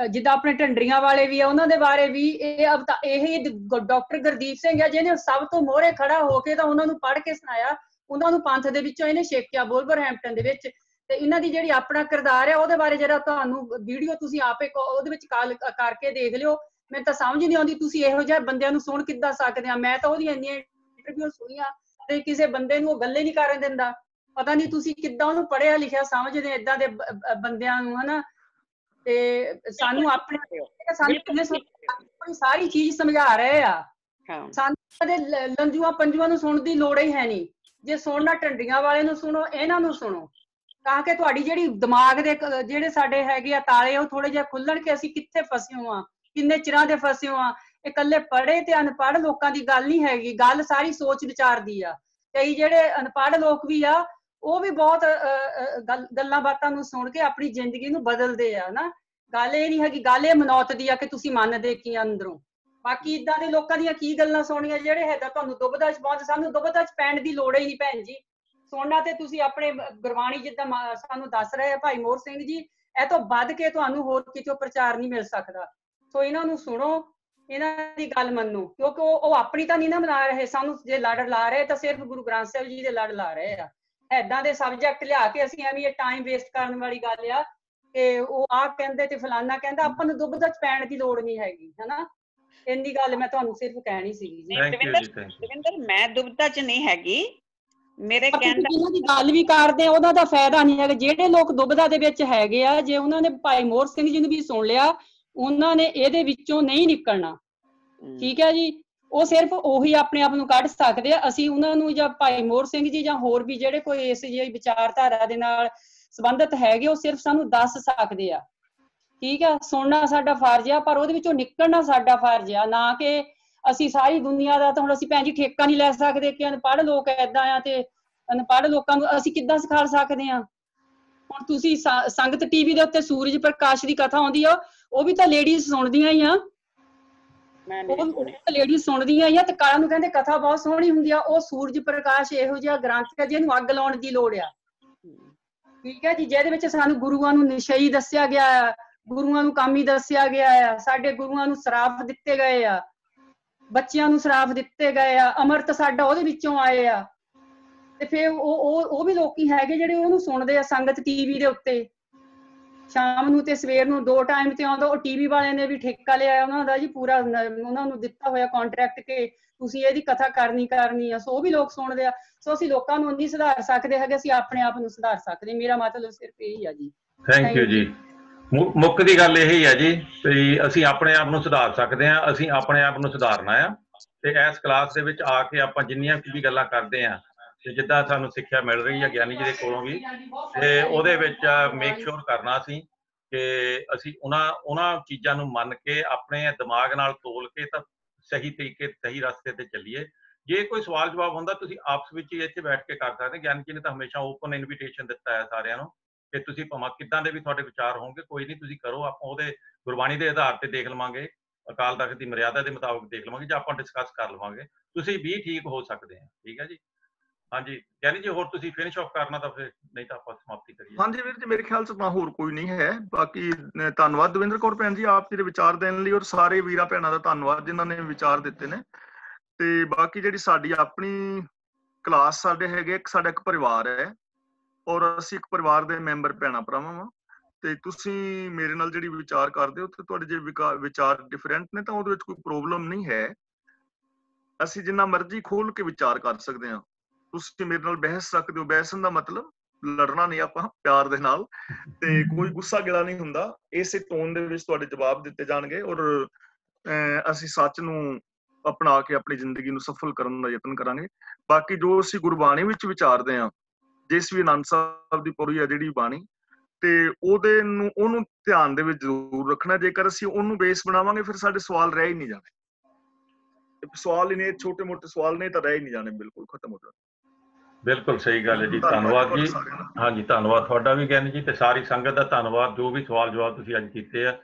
Speaker 6: ਜਿੱਦਾਂ ਆਪਣੇ ਢੰਡਰੀਆਂ ਵਾਲੇ ਵੀ ਆ, ਉਹਨਾਂ ਦੇ ਬਾਰੇ ਵੀ ਇਹ ਡਾਕਟਰ ਗੁਰਦੀਪ ਸਿੰਘ ਆ, ਜਿਹਨੇ ਸਭ ਤੋਂ ਮੋਹਰੇ ਖੜਾ ਹੋ ਕੇ ਤਾਂ ਉਹਨਾਂ ਨੂੰ ਪੜ੍ਹ ਕੇ ਸੁਣਾਇਆ, ਉਹਨਾਂ ਨੂੰ ਪੰਥ ਦੇ ਵਿੱਚੋਂ ਇਹਨੇ ਛੇਕਿਆ ਵੁਲਵਰਹੈਂਪਟਨ ਦੇ ਵਿੱਚ। ਤੇ ਇਹਨਾਂ ਦੀ ਜਿਹੜੀ ਆਪਣਾ ਕਿਰਦਾਰ ਆ, ਉਹਦੇ ਬਾਰੇ ਜਿਹੜਾ ਤੁਹਾਨੂੰ ਵੀਡੀਓ ਤੁਸੀਂ ਆਪੇ ਉਹਦੇ ਵਿੱਚ ਕਾਲ ਕਰਕੇ ਦੇਖ ਲਿਓ। ਮੈਨੂੰ ਤਾਂ ਸਮਝ ਨਹੀਂ ਆਉਂਦੀ ਤੁਸੀਂ ਇਹੋ ਜਿਹੇ ਬੰਦਿਆਂ ਨੂੰ ਸੁਣ ਕਿੱਦਾਂ ਸਕਦੇ ਆ। ਮੈਂ ਤਾਂ ਉਹਦੀਆਂ ਇੰਨੀਆਂ ਇੰਟਰਵਿਊ ਸੁਣੀਆਂ ਤੇ ਕਿਸੇ ਬੰਦੇ ਨੂੰ ਉਹ ਗੱਲੇ ਨਹੀਂ ਕਰਨ ਦਿੰਦਾ। ਪਤਾ ਨਹੀਂ ਤੁਸੀਂ ਕਿੱਦਾਂ ਉਹਨੂੰ ਪੜ੍ਹਿਆ ਲਿਖਿਆ ਸਮਝਦੇ ਏਦਾਂ ਦੇ ਬੰਦਿਆਂ ਨੂੰ, ਹਨਾ। ਤੇ ਸਾਨੂੰ ਆਪਣੇ ਸਾਰੀ ਚੀਜ਼ ਸਮਝਾ ਰਹੇ ਆ, ਸਾਨੂੰ ਲੰਜੂਆਂ ਪੰਜੂਆਂ ਨੂੰ ਸੁਣਨ ਦੀ ਲੋੜ ਹੀ ਹੈ ਨਹੀਂ। ਜੇ ਸੁਣਨਾ ਢੰਡੀਆਂ ਵਾਲੇ ਨੂੰ ਸੁਣੋ, ਇਹਨਾਂ ਨੂੰ ਸੁਣੋ, ਤਾਂ ਕਿ ਤੁਹਾਡੀ ਜਿਹੜੀ ਦਿਮਾਗ ਦੇ ਜਿਹੜੇ ਸਾਡੇ ਹੈਗੇ ਆ ਤਾਲੇ, ਉਹ ਥੋੜੇ ਜਿਹਾ ਖੁੱਲਣ ਕਿ ਅਸੀਂ ਕਿੱਥੇ ਫਸੇ ਹੋਵਾਂ, ਕਿੰਨੇ ਚਿਰਾਂ ਦੇ ਫਸੇ ਹੋਵਾਂ। ਇਹ ਇਕੱਲੇ ਪੜ੍ਹੇ ਤੇ ਅਨਪੜ੍ਹ ਲੋਕਾਂ ਦੀ ਗੱਲ ਨਹੀਂ ਹੈਗੀ, ਗੱਲ ਸਾਰੀ ਸੋਚ ਵਿਚਾਰ ਦੀ ਆ। ਕਈ ਜਿਹੜੇ ਅਨਪੜ੍ਹ ਲੋਕ ਵੀ ਆ, ਉਹ ਵੀ ਬਹੁਤ ਗੱਲਾਂ ਬਾਤਾਂ ਨੂੰ ਸੁਣ ਕੇ ਆਪਣੀ ਜ਼ਿੰਦਗੀ ਨੂੰ ਬਦਲਦੇ ਆ ਨਾ। ਗੱਲ ਇਹ ਨਹੀਂ ਹੈਗੀ, ਗੱਲ ਇਹ ਮਨੌਤ ਦੀ ਆ ਕਿ ਤੁਸੀਂ ਮੰਨਦੇ ਕੀ ਅੰਦਰੋਂ। ਬਾਕੀ ਏਦਾਂ ਦੇ ਲੋਕਾਂ ਦੀਆਂ ਕੀ ਗੱਲਾਂ ਸੁਣੀਆਂ ਜਿਹੜੇ ਹੈਗਾ ਤੁਹਾਨੂੰ ਦੁਬਦਾ ਚ ਪਹੁੰਚ। ਸਾਨੂੰ ਦੁਬਦਾ ਚ ਪੈਣ ਦੀ ਲੋੜ ਹੀ ਨਹੀਂ ਭੈਣ ਜੀ। ਸੁਣਨਾ ਤੇ ਤੁਸੀਂ ਆਪਣੇ ਗੁਰਬਾਣੀ ਜਿੱਦਾਂ ਸਾਨੂੰ ਦੱਸ ਰਹੇ ਆ ਭਾਈ ਮੋਹਰ ਸਿੰਘ ਜੀ, ਇਹ ਤੋਂ ਵੱਧ ਕੇ ਤੁਹਾਨੂੰ ਹੋਰ ਕਿਤੋਂ ਪ੍ਰਚਾਰ ਨਹੀਂ ਮਿਲ ਸਕਦਾ। ਸੋ ਇਹਨਾਂ ਨੂੰ ਸੁਣੋ, ਇਹਨਾਂ ਦੀ ਗੱਲ ਮੰਨੋ, ਕਿਉਂਕਿ ਉਹ ਆਪਣੀ ਤਾਂ ਨਹੀਂ ਨਾ ਬਣਾ ਰਹੇ। ਸਾਨੂੰ ਜੇ ਲੜ ਲਾ ਰਹੇ ਤਾਂ ਸਿਰਫ ਗੁਰੂ ਗ੍ਰੰਥ ਸਾਹਿਬ ਜੀ ਦੇ ਲੜ ਲਾ ਰਹੇ ਆ। ਏਦਾਂ ਦੇ ਸਬਜੈਕਟ ਲਿਆ ਕੇ ਅਸੀਂ ਐਵੇਂ ਇਹ ਟਾਈਮ ਵੇਸਟ ਕਰਨ ਵਾਲੀ ਗੱਲ ਆ ਕਿ ਉਹ ਆਹ ਕਹਿੰਦੇ ਤੇ ਫਲਾਨਾ ਕਹਿੰਦਾ। ਆਪਾਂ ਨੂੰ ਦੁਬਦਾ ਚ ਪੈਣ ਦੀ ਲੋੜ ਨਹੀਂ ਹੈਗੀ, ਹਨਾ। ਇੰਨੀ ਗੱਲ ਮੈਂ ਤੁਹਾਨੂੰ ਸਿਰਫ ਕਹਿਣੀ ਸੀਗੀ।
Speaker 5: ਦਵਿੰਦਰ, ਮੈਂ ਦੁਬਦਾ ਚ ਨਹੀਂ ਹੈਗੀ। ਮੇਰੇ ਕਹਿਣ
Speaker 6: ਜਿਹਨਾਂ ਦੀ ਗੱਲ ਵੀ ਕਰਦੇ ਆ ਉਹਨਾਂ ਦਾ ਫਾਇਦਾ ਨਹੀਂ ਹੈਗਾ। ਜਿਹੜੇ ਲੋਕ ਦੁਬਦਾ ਦੇ ਵਿੱਚ ਹੈਗੇ ਆ, ਜੇ ਉਹਨਾਂ ਨੇ ਭਾਈ ਮੋਹਰ ਸਿੰਘ ਜੀ ਨੂੰ ਵੀ ਸੁਣ ਲਿਆ, ਉਹਨਾਂ ਨੇ ਇਹਦੇ ਵਿੱਚੋਂ ਨਹੀਂ ਨਿਕਲਣਾ। ਠੀਕ ਹੈ ਜੀ। ਉਹ ਸਿਰਫ ਉਹੀ ਆਪਣੇ ਆਪ ਨੂੰ ਕੱਢ ਸਕਦੇ ਆ। ਅਸੀਂ ਉਹਨਾਂ ਨੂੰ ਜਾਂ ਭਾਈ ਮੋਹਰ ਸਿੰਘ ਜੀ ਜਾਂ ਹੋਰ ਵੀ ਜਿਹੜੇ ਕੋਈ ਇਸ ਜਿਹੀ ਵਿਚਾਰਧਾਰਾ ਦੇ ਨਾਲ ਸੰਬੰਧਿਤ ਹੈਗੇ, ਉਹ ਸਿਰਫ ਸਾਨੂੰ ਦੱਸ ਸਕਦੇ ਆ। ਠੀਕ ਆ, ਸੁਣਨਾ ਸਾਡਾ ਫਰਜ਼ ਆ, ਪਰ ਉਹਦੇ ਵਿੱਚੋਂ ਨਿਕਲਣਾ ਸਾਡਾ ਫਰਜ਼ ਆ, ਨਾ ਕਿ
Speaker 7: ਅਸੀਂ ਸਾਰੀ ਦੁਨੀਆ ਦਾ ਤਾਂ ਹੁਣ ਅਸੀਂ ਭੈਣ ਜੀ ਠੇਕਾ ਨਹੀਂ ਲੈ ਸਕਦੇ ਕਿ ਅਨਪੜ੍ਹ ਲੋਕ ਏਦਾਂ ਆ ਤੇ ਅਨਪੜ੍ਹ ਲੋਕਾਂ ਨੂੰ ਅਸੀਂ ਕਿੱਦਾਂ ਸਿਖਾ ਸਕਦੇ ਹਾਂ। ਹੁਣ ਤੁਸੀਂ ਸੰਗਤ ਟੀਵੀ ਦੇ ਉੱਤੇ ਸੂਰਜ ਪ੍ਰਕਾਸ਼ ਦੀ ਕਥਾ ਆਉਂਦੀ ਆ, ਉਹ ਵੀ ਤਾਂ ਲੇਡੀਜ਼ ਸੁਣਦੀਆਂ ਹੀ ਆ, ਲੇਡੀਜ਼ ਸੁਣਦੀਆਂ ਹੀ ਆ। ਤੇ ਕਾਲਾਂ ਨੂੰ ਕਹਿੰਦੇ ਕਥਾ ਬਹੁਤ ਸੋਹਣੀ ਹੁੰਦੀ ਆ। ਉਹ ਸੂਰਜ ਪ੍ਰਕਾਸ਼ ਇਹੋ ਜਿਹਾ ਗ੍ਰੰਥ ਹੈ ਜਿਹਨੂੰ ਅੱਗ ਲਾਉਣ ਦੀ ਲੋੜ ਆ, ਠੀਕ ਹੈ ਜੀ, ਜਿਹਦੇ ਵਿੱਚ ਸਾਨੂੰ ਗੁਰੂਆਂ ਨੂੰ ਨਿਸ਼ਚਈ ਦੱਸਿਆ ਗਿਆ ਆ, ਗੁਰੂਆਂ ਨੂੰ ਕਾਮੀ ਦੱਸਿਆ ਗਿਆ ਆ, ਸਾਡੇ ਗੁਰੂਆਂ ਨੂੰ ਸਰਾਪ ਦਿੱਤੇ ਗਏ ਆ, ਬੱਚਿਆਂ ਨੂੰ ਸਰਾਪ ਦਿੱਤੇ ਗਏ ਆ, ਅੰਮ੍ਰਿਤ ਸਾਡਾ ਉਹਦੇ ਵਿੱਚੋਂ ਆਏ ਆ। ਤੇ ਫਿਰ ਉਹ ਵੀ ਲੋਕੀ ਹੈਗੇ ਜਿਹੜੇ ਉਹਨੂੰ ਸੁਣਦੇ ਆ ਸੰਗਤ ਟੀਵੀ ਦੇ ਉੱਤੇ, ਸ਼ਾਮ ਨੂੰ ਤੇ ਸਵੇਰ ਨੂੰ 2 ਟਾਈਮ ਤੇ ਆਉਂਦਾ। ਉਹ ਟੀਵੀ ਵਾਲਿਆਂ ਨੇ ਵੀ ਠੇਕਾ ਲਿਆ ਉਹਨਾਂ ਦਾ ਜੀ ਪੂਰਾ, ਉਹਨਾਂ ਨੂੰ ਦਿੱਤਾ ਹੋਇਆ ਕੰਟਰੈਕਟ ਕਿ ਤੁਸੀਂ ਇਹਦੀ ਕਥਾ ਕਰਨੀ ਆ। ਸੋ ਉਹ ਵੀ ਲੋਕ ਸੁਣਦੇ ਆ। ਸੋ ਅਸੀਂ ਲੋਕਾਂ ਨੂੰ ਨਹੀਂ ਸੁਧਾਰ ਸਕਦੇ ਹੈਗੇ, ਅਸੀਂ ਆਪਣੇ ਆਪ ਨੂੰ ਸੁਧਾਰ ਸਕਦੇ। ਮੇਰਾ ਮਤਲਬ ਸਿਰਫ ਇਹੀ ਆ ਜੀ।
Speaker 2: ਥੈਂਕ ਯੂ ਜੀ। ਮੁੱਖ ਦੀ ਗੱਲ ਇਹੀ ਹੈ ਜੀ ਵੀ ਅਸੀਂ ਆਪਣੇ ਆਪ ਨੂੰ ਸੁਧਾਰ ਸਕਦੇ ਹਾਂ, ਅਸੀਂ ਆਪਣੇ ਆਪ ਨੂੰ ਸੁਧਾਰਨਾ ਆ। ਤੇ ਇਸ ਕਲਾਸ ਦੇ ਵਿੱਚ ਆ ਕੇ ਆਪਾਂ ਜਿੰਨੀਆਂ ਵੀ ਗੱਲਾਂ ਕਰਦੇ ਹਾਂ ਤੇ ਜਿੱਦਾਂ ਸਾਨੂੰ ਸਿੱਖਿਆ ਮਿਲ ਰਹੀ ਹੈ ਗਿਆਨੀ ਜੀ ਦੇ ਕੋਲੋਂ ਵੀ, ਤੇ ਉਹਦੇ ਵਿੱਚ ਮੇਕ ਸ਼ੋਰ ਕਰਨਾ ਸੀ ਕਿ ਅਸੀਂ ਉਹਨਾਂ ਚੀਜ਼ਾਂ ਨੂੰ ਮੰਨ ਕੇ ਆਪਣੇ ਦਿਮਾਗ ਨਾਲ ਤੋਲ ਕੇ ਤਾਂ ਸਹੀ ਤਰੀਕੇ ਸਹੀ ਰਸਤੇ ਤੇ ਚੱਲੀਏ। ਜੇ ਕੋਈ ਸਵਾਲ ਜਵਾਬ ਹੁੰਦਾ ਤੁਸੀਂ ਆਪਸ ਵਿੱਚ ਹੀ ਇੱਥੇ ਬੈਠ ਕੇ ਕਰ ਸਕਦੇ। ਗਿਆਨੀ ਜੀ ਨੇ ਤਾਂ ਹਮੇਸ਼ਾ ਓਪਨ ਇਨਵੀਟੇਸ਼ਨ ਦਿੱਤਾ ਹੈ ਸਾਰਿਆਂ ਨੂੰ ਕਿ ਤੁਸੀਂ ਭਾਵੇਂ ਕਿੱਦਾਂ ਦੇ ਵੀ ਤੁਹਾਡੇ ਵਿਚਾਰ ਹੋਣਗੇ, ਕੋਈ ਨਹੀਂ ਤੁਸੀਂ ਕਰੋ, ਆਪਾਂ ਉਹਦੇ ਗੁਰਬਾਣੀ ਦੇ ਆਧਾਰ ਤੇ ਦੇਖ ਲਵਾਂਗੇ, ਅਕਾਲ ਤਖਤ ਦੀ ਮਰਿਆਦਾ ਦੇ ਮੁਤਾਬਕ ਦੇਖ ਲਵਾਂਗੇ, ਜਾਂ ਆਪਾਂ ਡਿਸਕਸ ਕਰ ਲਵਾਂਗੇ। ਤੁਸੀਂ ਵੀ ਠੀਕ ਹੋ ਸਕਦੇ ਆ, ਠੀਕ ਹੈ ਜੀ। ਹਾਂਜੀ ਗਿਆਨੀ ਜੀ, ਹੋਰ ਤੁਸੀਂ ਫਿਨਿਸ਼ ਆਫ ਕਰਨਾ ਤਾਂ ਫਿਰ, ਨਹੀਂ ਤਾਂ ਆਪਾਂ ਸਮਾਪਤੀ ਕਰੀਏ।
Speaker 1: ਹਾਂਜੀ ਵੀਰ ਜੀ, ਮੇਰੇ ਖਿਆਲ ਚ ਤਾਂ ਹੋਰ ਕੋਈ ਨਹੀਂ ਹੈ। ਬਾਕੀ ਧੰਨਵਾਦ ਦਵਿੰਦਰ ਕੌਰ ਭੈਣ ਜੀ ਆਪ ਜੀ ਦੇ ਵਿਚਾਰ ਦੇਣ ਲਈ, ਔਰ ਸਾਰੇ ਵੀਰਾਂ ਭੈਣਾਂ ਦਾ ਧੰਨਵਾਦ ਜਿਨ੍ਹਾਂ ਨੇ ਵਿਚਾਰ ਦਿੱਤੇ ਨੇ। ਤੇ ਬਾਕੀ ਜਿਹੜੀ ਸਾਡੀ ਆਪਣੀ ਕਲਾਸ ਸਾਡੇ ਹੈਗੇ, ਸਾਡਾ ਇੱਕ ਪਰਿਵਾਰ ਹੈ ਔਰ ਅਸੀਂ ਇੱਕ ਪਰਿਵਾਰ ਦੇ ਮੈਂਬਰ ਭੈਣਾਂ ਭਰਾਵਾਂ ਵਾਂ। ਤੇ ਤੁਸੀਂ ਮੇਰੇ ਨਾਲ ਜਿਹੜੀ ਵਿਚਾਰ ਕਰਦੇ ਹੋ ਤੇ ਤੁਹਾਡੇ ਜੇ ਵਿਚਾਰ ਡਿਫਰੈਂਟ ਨੇ ਤਾਂ ਉਹਦੇ ਵਿੱਚ ਕੋਈ ਪ੍ਰੋਬਲਮ ਨਹੀਂ ਹੈ। ਅਸੀਂ ਜਿੰਨਾ ਮਰਜ਼ੀ ਖੋਲ ਕੇ ਵਿਚਾਰ ਕਰ ਸਕਦੇ ਹਾਂ। ਤੁਸੀਂ ਮੇਰੇ ਨਾਲ ਬਹਿਸ ਸਕਦੇ ਹੋ। ਬਹਿਸਣ ਦਾ ਮਤਲਬ ਲੜਨਾ ਨਹੀਂ, ਆਪਾਂ ਪਿਆਰ ਦੇ ਨਾਲ, ਤੇ ਕੋਈ ਗੁੱਸਾ ਗਿਲਾ ਨਹੀਂ ਹੁੰਦਾ। ਇਸੇ ਟੋਨ ਦੇ ਵਿੱਚ ਤੁਹਾਡੇ ਜਵਾਬ ਦਿੱਤੇ ਜਾਣਗੇ ਔਰ ਅਸੀਂ ਸੱਚ ਨੂੰ ਅਪਣਾ ਕੇ ਆਪਣੀ ਜ਼ਿੰਦਗੀ ਨੂੰ ਸਫਲ ਕਰਨ ਦਾ ਯਤਨ ਕਰਾਂਗੇ। ਬਾਕੀ ਜੋ ਅਸੀਂ ਗੁਰਬਾਣੀ ਵਿੱਚ ਵਿਚਾਰਦੇ ਹਾਂ, ਜਿਸ ਵੀ ਆਨੰਦ ਸਾਹਿਬ ਦੀ ਪੌੜੀ ਹੈ ਜਿਹੜੀ ਬਾਣੀ, ਤੇ ਉਹਨੂੰ ਧਿਆਨ ਦੇ ਵਿੱਚ ਜ਼ਰੂਰ ਰੱਖਣਾ। ਜੇਕਰ ਅਸੀਂ ਉਹਨੂੰ ਬੇਸ ਬਣਾਵਾਂਗੇ ਫਿਰ ਸਾਡੇ ਸਵਾਲ ਰਹਿ ਹੀ ਨਹੀਂ ਜਾਣੇ। ਸਵਾਲ ਹੀ ਨੇ ਛੋਟੇ ਮੋਟੇ ਸਵਾਲ ਨੇ ਤਾਂ ਰਹਿ ਹੀ ਨਹੀਂ ਜਾਣੇ, ਬਿਲਕੁਲ ਖਤਮ ਹੋ ਜਾਣੇ।
Speaker 2: ਬਿਲਕੁਲ ਸਹੀ ਗੱਲ ਹੈ ਜੀ, ਧੰਨਵਾਦ ਜੀ। ਹਾਂਜੀ ਧੰਨਵਾਦ ਤੁਹਾਡਾ ਵੀ ਗਿਆਨੀ ਜੀ, ਤੇ ਸਾਰੀ ਸੰਗਤ ਦਾ ਧੰਨਵਾਦ ਜੋ ਵੀ ਸਵਾਲ ਜਵਾਬ ਤੁਸੀਂ ਅੱਜ ਕੀਤੇ ਆ।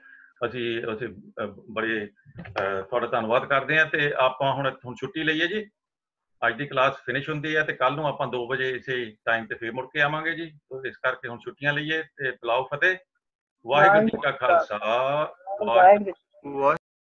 Speaker 2: ਅਸੀਂ ਬੜੇ ਤੁਹਾਡਾ ਧੰਨਵਾਦ ਕਰਦੇ ਹਾਂ। ਤੇ ਆਪਾਂ ਹੁਣ ਛੁੱਟੀ ਲਈਏ ਜੀ। ਅੱਜ ਦੀ ਕਲਾਸ ਫਿਨਿਸ਼ ਹੁੰਦੀ ਹੈ ਤੇ ਕੱਲ ਨੂੰ ਆਪਾਂ 2 ਵਜੇ ਇਸੇ ਟਾਈਮ ਤੇ ਫਿਰ ਮੁੜ ਕੇ ਆਵਾਂਗੇ ਜੀ। ਇਸ ਕਰਕੇ ਹੁਣ ਛੁੱਟੀਆਂ ਲਈਏ ਤੇ ਬੁਲਾਓ ਫਤਿਹ। ਵਾਹਿਗੁਰੂ ਜੀ ਕਾ ਖਾਲਸਾ, ਵਾਹਿਗੁਰੂ।